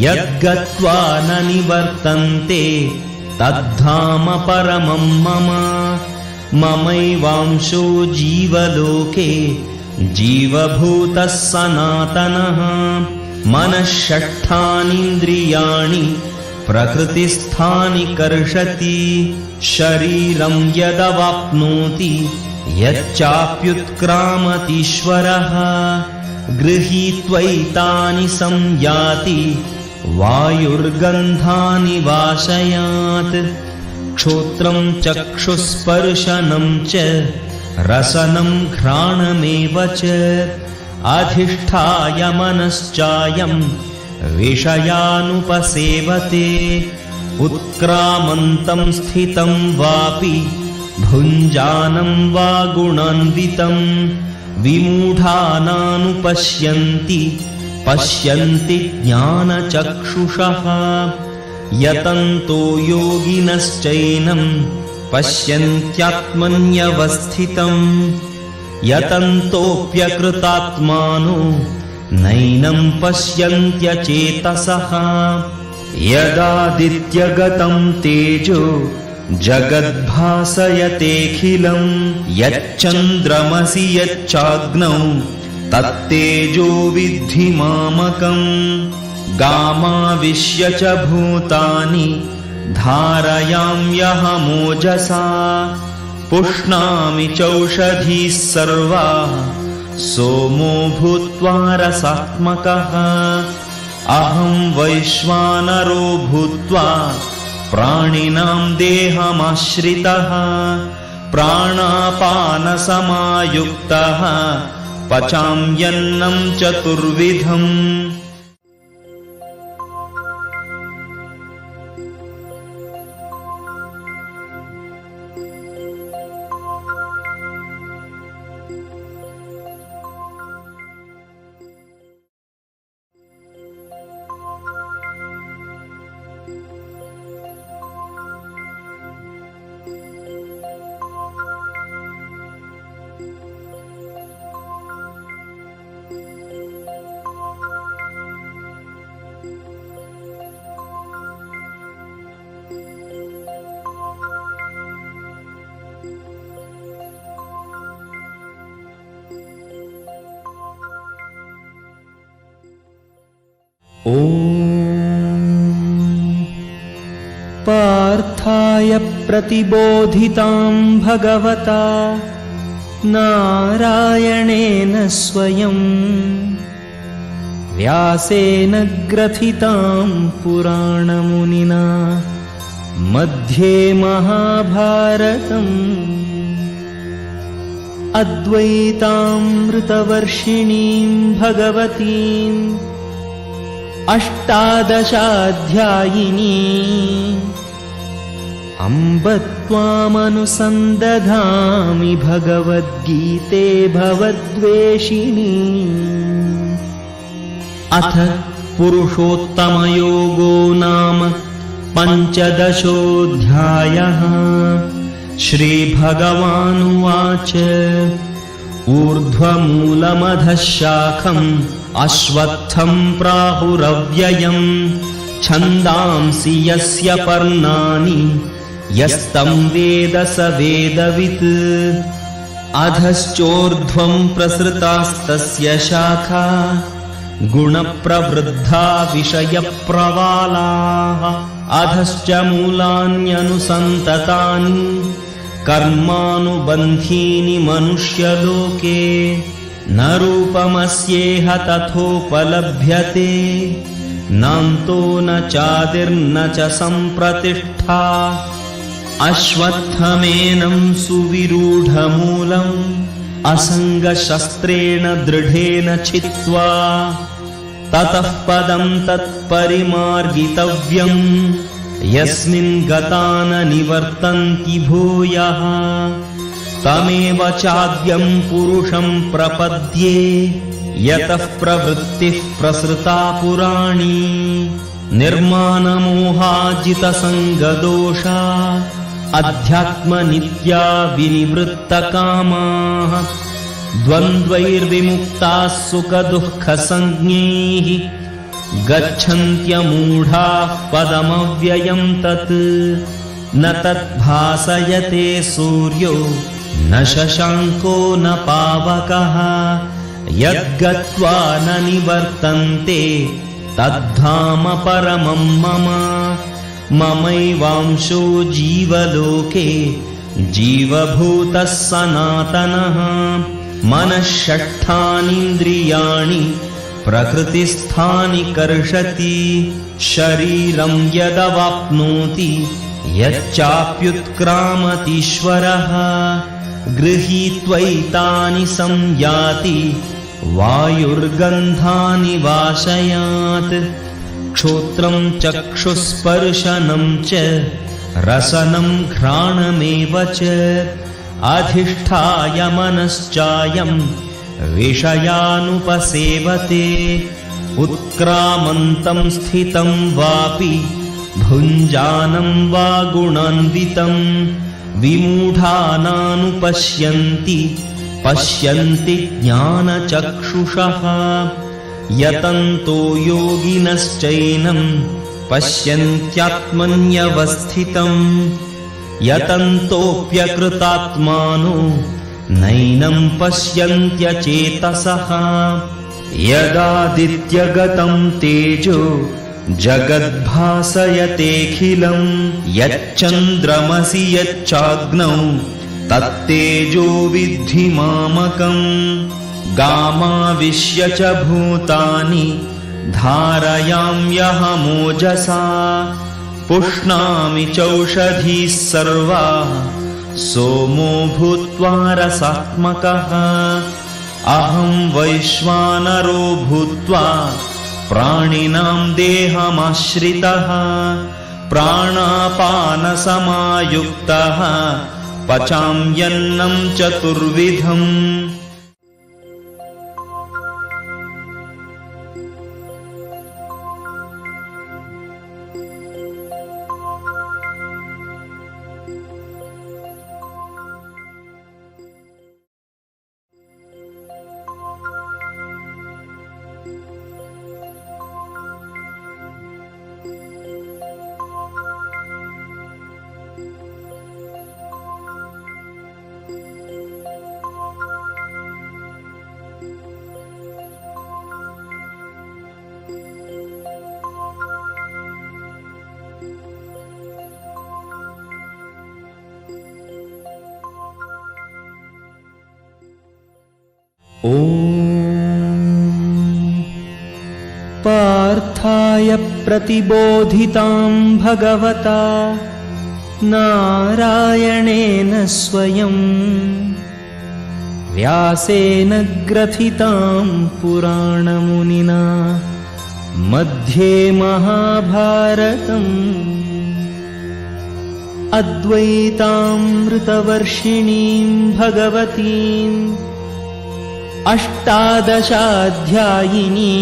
यद्गत्वा न निवर्तन्ते तद्धाम परमं मम। ममैवांशो जीवलोके जीवभूतः सनातनः। मनः षट्ठानीन्द्रियाणि प्रकृतिस्थानि कर्षति। शरीरं यदवाप्नोति यच्चाप्युत्क्रामतीश्वरः गृहीत्वैतानि संयाति वायुर्गन्धानि वाशयात्। क्षोत्रं चक्षुस्पर्शनं च रसनं घ्राणमेव च अधिष्ठाय मनश्चायं विषयानुपसेवते। उत्क्रामन्तं स्थितं वापि भुञ्जानं वा गुणान्वितं विमूढानानुपश्यन्ति पश्यन्ति ज्ञानचक्षुषः। यतन्तो योगिनश्चैनं पश्यन्त्यात्मन्यवस्थितं यतन्तोऽप्यकृतात्मानो नैनं पश्यन्त्यचेतसः। यदादित्यगतं तेजो जगद्भासयतेऽखिलं यच्चन्द्रमसि यच्चाग्नौ तत्तेजो विद्धि मामकम्। गामाविश्य च भूतानि धारयाम्यहमोजसा पुष्णामि चौषधीः सर्वाः सोमो भूत्वा रसात्मकः। अहं वैश्वानरो भूत्वा प्राणिनां देहमाश्रितः प्राणापानसमायुक्तः पचाम्यन्नं चतुर्विधम्। पार्थाय प्रतिबोधितां भगवता नारायणेन स्वयं व्यासेन ग्रथितां पुराणमुनिना मध्ये महाभारतम् अद्वैतामृतवर्षिणीं भगवतीम् अष्टादशाध्यायिनी अम्ब त्वामनुसन्दधामि भगवद्गीते भवद्वेषिणी। अथ पुरुषोत्तमयोगो नाम पञ्चदशोऽध्यायः। श्रीभगवानुवाच ऊर्ध्वमूलमधः शाखम् अश्वत्थं प्राहुरव्ययम् छन्दांसि यस्य पर्णानि यस्तं वेद स वेदवित्। अधश्चोर्ध्वं प्रसृतास्तस्य शाखा गुणप्रवृद्धा विषयप्रवालाः। अधश्च मूलान्यनुसन्ततानि कर्मानुबन्धीनि मनुष्यलोके न रूपमस्येह तथोपलभ्यते नान्तो न चादिर्न च सम्प्रतिष्ठा। अश्वत्थमेनं सुविरूढमूलम् असङ्गशस्त्रेण दृढेन छित्त्वा ततः पदं तत्परिमार्गितव्यम् यस्मिन् गता न निवर्तन्ति भूयः। तमेव चाद्यं पुरुषं प्रपद्ये यतः प्रवृत्तिः प्रसृता पुराणी। निर्मानमोहाजितसङ्गदोषा अध्यात्मनित्या विनिवृत्तकामाः। द्वन्द्वैर्विमुक्ताः सुखदुःखसञ्ज्ञैः गच्छन्त्यमूढाः पदमव्ययं तत्। न तद्भासयते सूर्यो न शशाङ्को न पावकः यद्गत्वा न निवर्तन्ते तद्धाम परमं मम। ममैवांशो जीवलोके जीवभूतः सनातनः। मनः षट्ठानीन्द्रियाणि प्रकृतिस्थानि कर्षति। शरीरं यदवाप्नोति यच्चाप्युत्क्रामतीश्वरः गृहीत्वैतानि संयाति वायुर्गन्धानि वाशयात्। क्षोत्रं चक्षुस्पर्शनं च रसनं घ्राणमेव च अधिष्ठाय मनश्चायं विषयानुपसेवते। उत्क्रामन्तं स्थितं वापि भुञ्जानं वा गुणान्वितं विमूढानानुपश्यन्ति पश्यन्ति ज्ञानचक्षुषः। यतन्तो योगिनश्चैनं पश्यन्त्यात्मन्यवस्थितम् यतन्तोऽप्यकृतात्मानो नैनं पश्यन्त्यचेतसः। यदादित्यगतं तेजो जगद्भासयतेऽखिलं यच्चन्द्रमसि यच्चाग्नौ तत्तेजो विद्धि मामकम्। गामाविश्य च भूतानि धारयाम्यहमोजसा पुष्णामि चौषधीः सर्वाः सोमो भूत्वा रसात्मकः। अहं वैश्वानरो भूत्वा प्राणिनां देहमाश्रितः प्राणापानसमायुक्तः पचाम्यन्नं चतुर्विधम्। ॐ पार्थाय प्रतिबोधितां भगवता नारायणेन स्वयं व्यासेन ग्रथितां पुराणमुनिना मध्ये महाभारतम् अद्वैतामृतवर्षिणीं भगवतीम् अष्टादशाध्यायिनी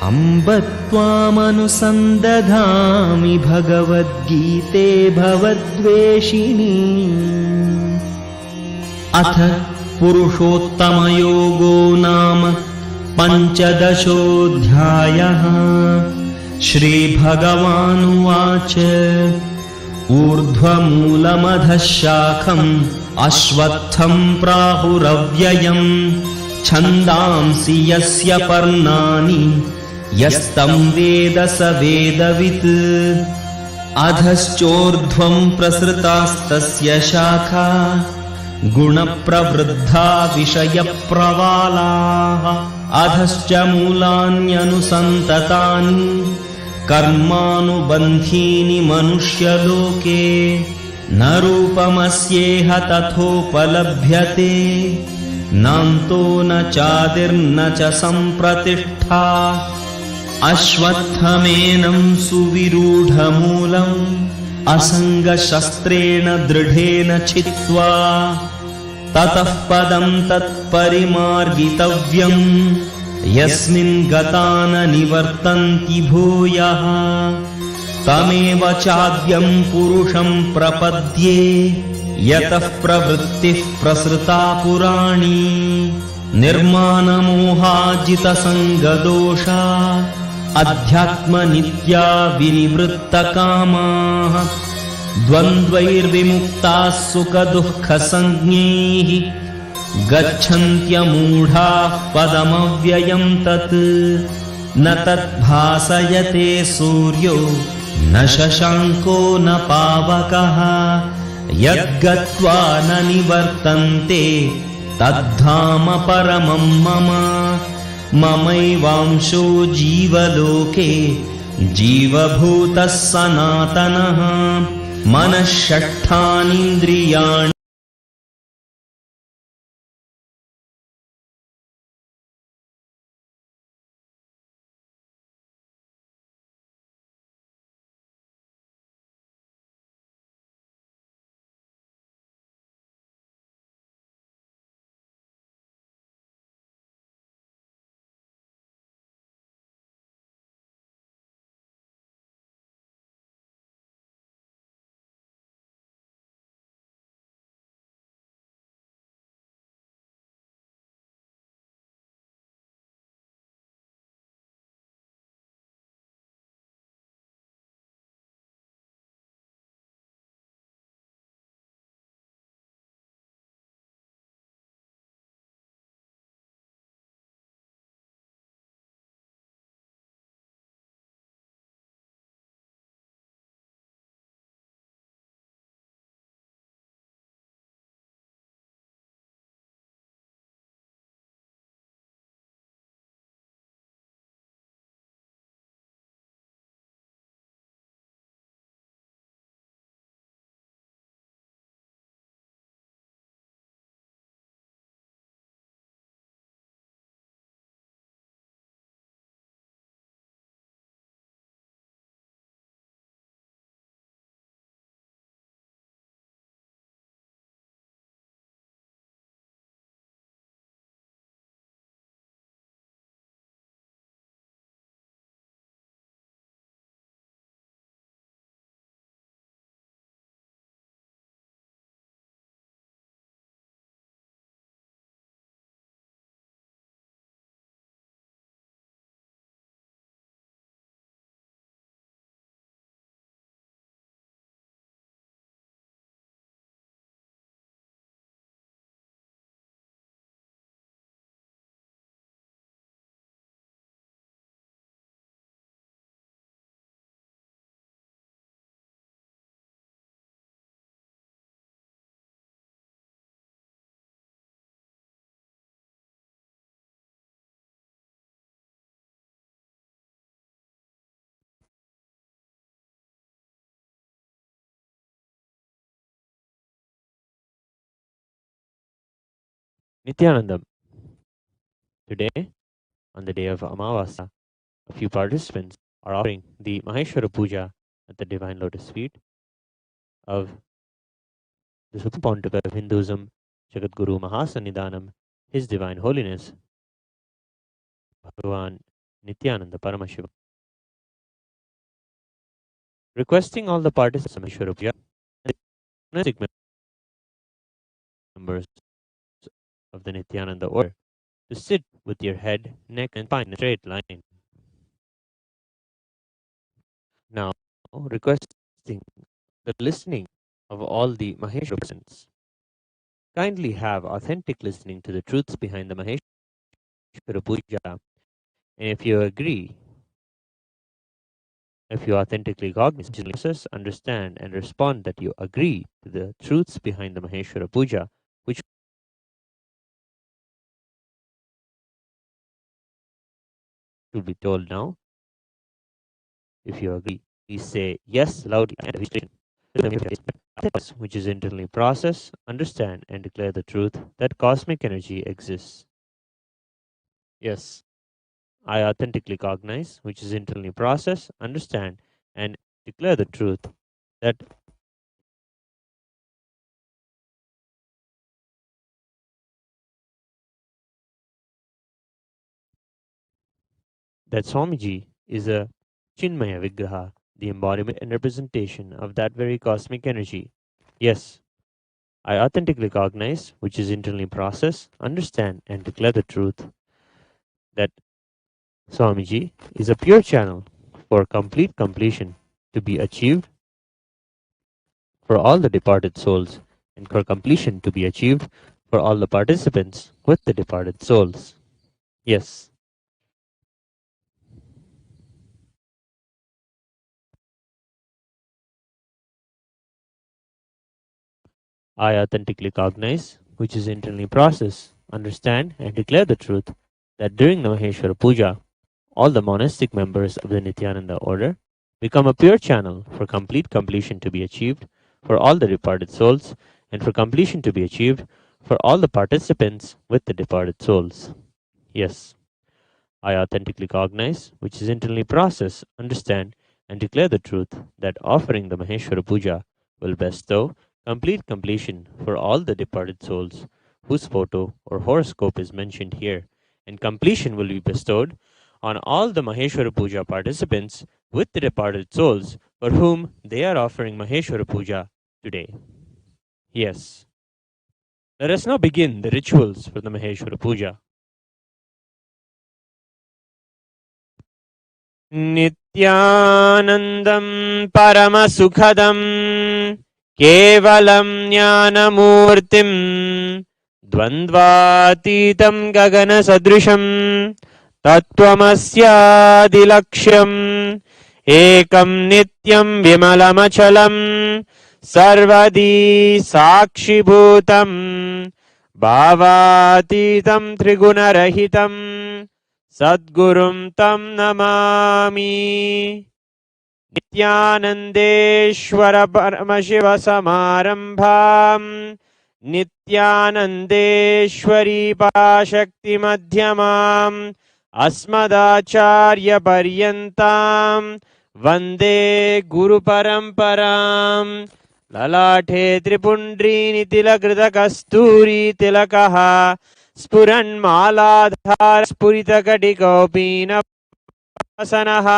अम्ब त्वामनुसन्दधामि भगवद्गीते भवद्वेषिणी। अथ पुरुषोत्तमयोगो नाम पञ्चदशोऽध्यायः। श्रीभगवानुवाच ऊर्ध्वमूलमधः शाखम् अश्वत्थं प्राहुरव्ययम् छन्दांसि यस्य पर्णानि यस्तं वेद स वेदवित्। अधश्चोर्ध्वं प्रसृतास्तस्य शाखा गुणप्रवृद्धा विषयप्रवालाः। अधश्च मूलान्यनुसन्ततानि कर्मानुबन्धीनि मनुष्यलोके न रूपमस्येह तथोपलभ्यते नान्तो न चादिर्न च सम्प्रतिष्ठा। अश्वत्थमेनं सुविरूढमूलम् असङ्गशस्त्रेण दृढेन छित्त्वा ततः पदं तत्परिमार्गितव्यम् यस्मिन् गता न निवर्तन्ति भूयः। तमेव चाद्यं पुरुषं प्रपद्ये यतः प्रवृत्तिः प्रसृता पुराणी। निर्मानमोहाजितसङ्गदोषा अध्यात्मनित्या विनिवृत्तकामाः। द्वन्द्वैर्विमुक्ताः सुखदुःखसञ्ज्ञैः गच्छन्त्यमूढाः पदमव्ययं तत्। न तद्भासयते सूर्यो न शशाङ्को न पावकः यद्गत्वा न निवर्तन्ते तद्धाम परमं मम। ममैवांशो जीवलोके जीवभूतः सनातनः। मनः षट्ठानीन्द्रियाणि Nithyanandam. Today, on the day of Amavasya, a few participants are offering the Maheshwara Puja at the Divine Lotus feet of the Supreme Pontiff of Hinduism, Jagadguru Mahasannidhanam, His Divine Holiness, Bhagavan Nithyananda Paramashivam. Requesting all the participants of Maheshwara Puja and the members of the Nithyananda order to sit with your head, neck, and spine in a straight line. Now, requesting the listening of all the Maheshwara persons. Kindly have authentic listening to the truths behind the Maheshwara Puja. And if you agree, if you authentically cognize, understand, and respond that you agree to the truths behind the Maheshwara Puja, which will be told now. If you agree, please say yes loudly and which is internally process, understand, and declare the truth that cosmic energy exists. Yes, I authentically cognize, which is internally process, understand, and declare the truth that Swamiji is a Chinmaya Vigraha, the embodiment and representation of that very cosmic energy. Yes, I authentically cognize, which is internally process, understand, and declare the truth that Swamiji is a pure channel for complete completion to be achieved for all the departed souls, and for completion to be achieved for all the participants with the departed souls. Yes. I authentically cognize, which is internally process, understand, and declare the truth that during the Maheshwara Puja, all the monastic members of the Nithyananda order become a pure channel for complete completion to be achieved for all the departed souls, and for completion to be achieved for all the participants with the departed souls. Yes, I authentically cognize, which is internally process, understand, and declare the truth that offering the Maheshwara Puja will bestow complete completion for all the departed souls whose photo or horoscope is mentioned here, and completion will be bestowed on all the Maheshwara Puja participants with the departed souls for whom they are offering Maheshwara Puja today. Yes. Let us now begin the rituals for the Maheshwara Puja. नित्यानन्दं परमसुखदं केवलं ज्ञानमूर्तिं द्वन्द्वातीतं गगनसदृशं तत्त्वमस्यादिलक्ष्यम् एकं नित्यं विमलमचलं सर्वदी साक्षिभूतं भावातीतं त्रिगुणरहितं सद्गुरुं तं नमामि नित्यानन्देश्वर परमशिव समारम्भां नित्यानन्देश्वरी पाशक्तिमध्यमाम् अस्मदाचार्यपर्यन्तां वन्दे गुरुपरम्परां ललाटे त्रिपुण्ड्रीनितिलकृतकस्तूरीतिलकः स्फुरन्मालाधार स्फुरितकटिकौपीनवासनः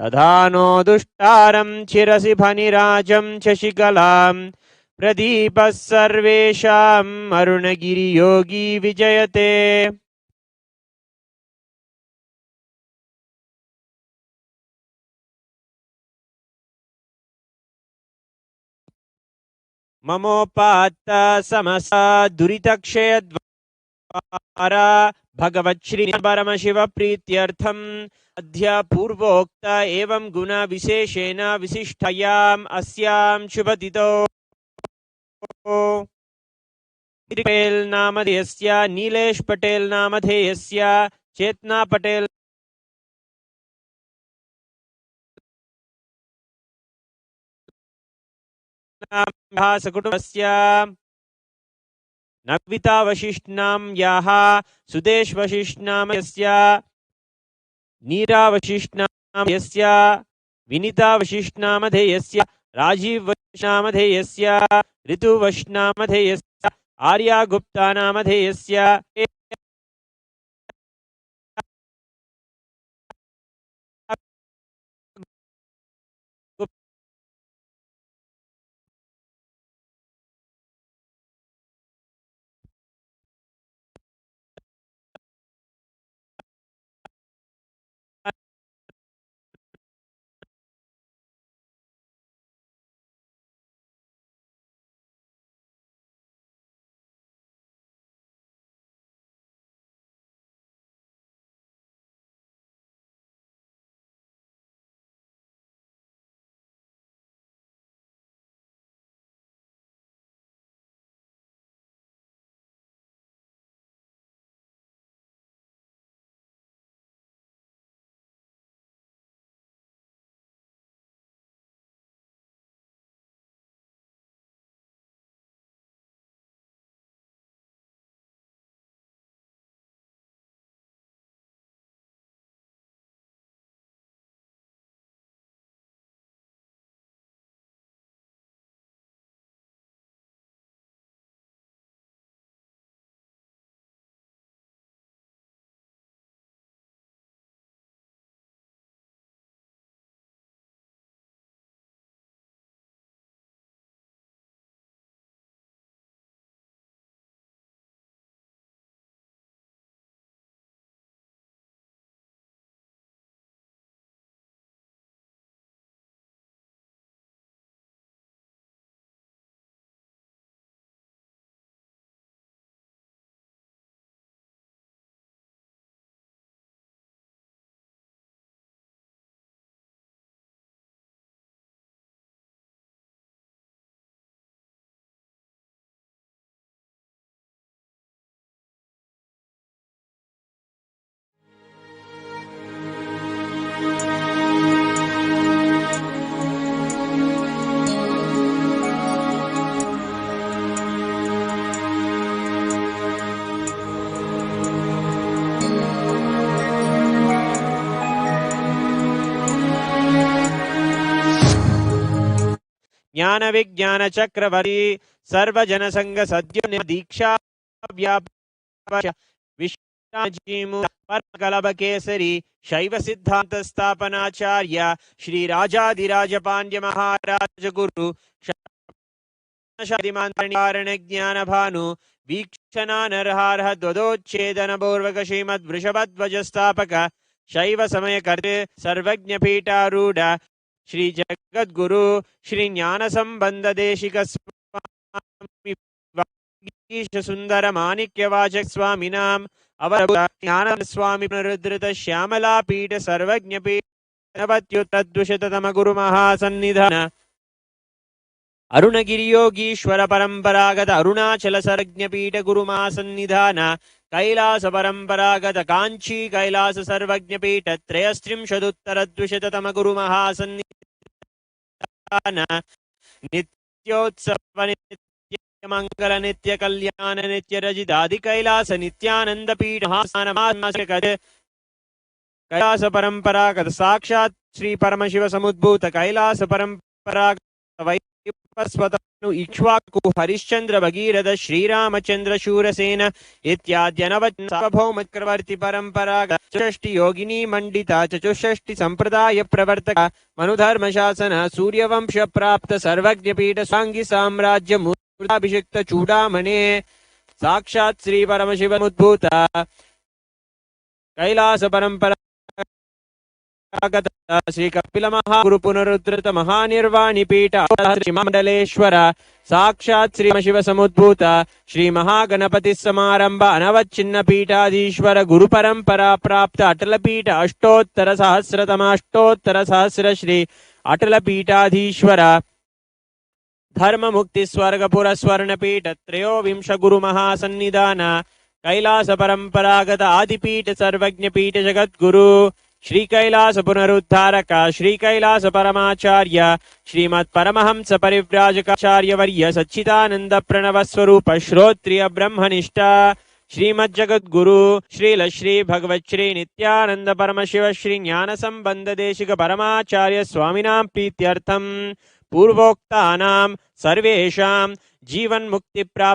दधानो दुष्टारं चिरसि भनिराजं शशिकलां प्रदीपः सर्वेषाम् अरुणगिरियोगी विजयते ममोपात्त समसा दुरितक्षयद्वारा भगवच्छ्री परमशिव प्रीत्यर्थम् अद्य पूर्वोक्त एवं गुण विशेषेण विशिष्टयाम् अस्यां शुभतिथौ पटेल नामधेयस्य नीलेश पटेल नामधेयस्य चेतना पटेल सकुटुम्बस्य नविता वशिष्ठनाम याः सुदेश वशिष्ठनाम यस्य नीरा वशिष्ठनाम यस्य विनीता वशिष्ठनामधेयस्य राजीव वशिष्ठनामधेयस्य ऋतु वशिष्ठनामधेयस्य आर्या गुप्ता नामधेयस्य ज्ञान विज्ञान चक्रवर्ती सर्वजन संग सद्यो दीक्षा विश्वजीमु परमकलभ केसरी शैव सिद्धांत स्थापनाचार्य श्री राजाधिराज पांड्य महाराज गुरु शादिमांतरण ज्ञान भानु वीक्षणा नरहारः द्वदोच्छेदन पूर्वक श्रीमद् वृषभध्वज स्थापक शैव समय कर्ते सर्वज्ञ पीठारूढ़ श्री जगद्गुरु श्री ज्ञान संबंध देशिक स्वामी सुंदर माणिक्य वाचक स्वामी नाम अवधूत ज्ञान स्वामी पुनरुद्धृत श्यामला पीठ सर्वज्ञ पीठ तद्विशततम गुरु महासन्निधान अरुणगिरि योगीश्वर परंपरागत अरुणाचल सर्वज्ञ पीठ गुरु महासन्निधान कैलास परंपरागत कांची कैलास सर्वज्ञ पीठ त्रयस्त्रिंशदुत्तरद्विशततम गुरु महासन्निधान नित्योत्सव नित्य मंगल नित्य कल्याण नित्य रजितादि कैलास नित्यानंद पीठ कैलास परंपरागत साक्षात श्री परमशिव समुद्भूत कैलास परंपरागत वैवस्वतनु इक्ष्वाकु हरिश्चंद्र भगीरथ श्रीरामचंद्र शूरसेन इत्याद्यनवचन सार्वभौम चक्रवर्ती परंपरागत चतुष्टि योगिनी मंडिता चतुष्टि संप्रदाय प्रवर्तक मनुधर्म शासन सूर्यवंश प्राप्त सर्वज्ञ पीठ सांगी साम्राज्य मूर्ताभिषिक्त चूड़ामणे साक्षात श्री परमशिव उद्भूत कैलास परंपरा श्री कपिल महागुरु पुनरुद्धृत महानिर्वाणी पीठ मंडलेश्वर साक्षात श्री शिव समुद्भूत श्री महागणपति समारंभ अनवच्छिन्न पीठाधीश्वर गुरु परंपरा प्राप्त अटल पीठ अष्टोत्तर सहस्र श्री अटल पीठाधीश्वर धर्म मुक्ति स्वर्गपुर स्वर्ण पीठ त्रयोविंश गुरु महासन्निधान कैलास परंपरागत आदिपीठ सर्वज्ञ पीठ जगद्गुरु श्री कैलास पुनरुद्धारक श्री कैलास परमाचार्य श्रीमत् परमहंस परिव्राजकाचार्य वर्य सच्चिदानंद प्रणव स्वरूप श्रोत्रिय ब्रह्मनिष्ठा श्रीमद् जगद्गुरु श्रील श्री भगवत श्री नित्यानंद परमशिव श्री ज्ञान संबंध देशिक परमाचार्य स्वामिनां प्रीत्यर्थम पूर्वोक्तानां सर्वेषां जीवन मुक्ति प्राप्ति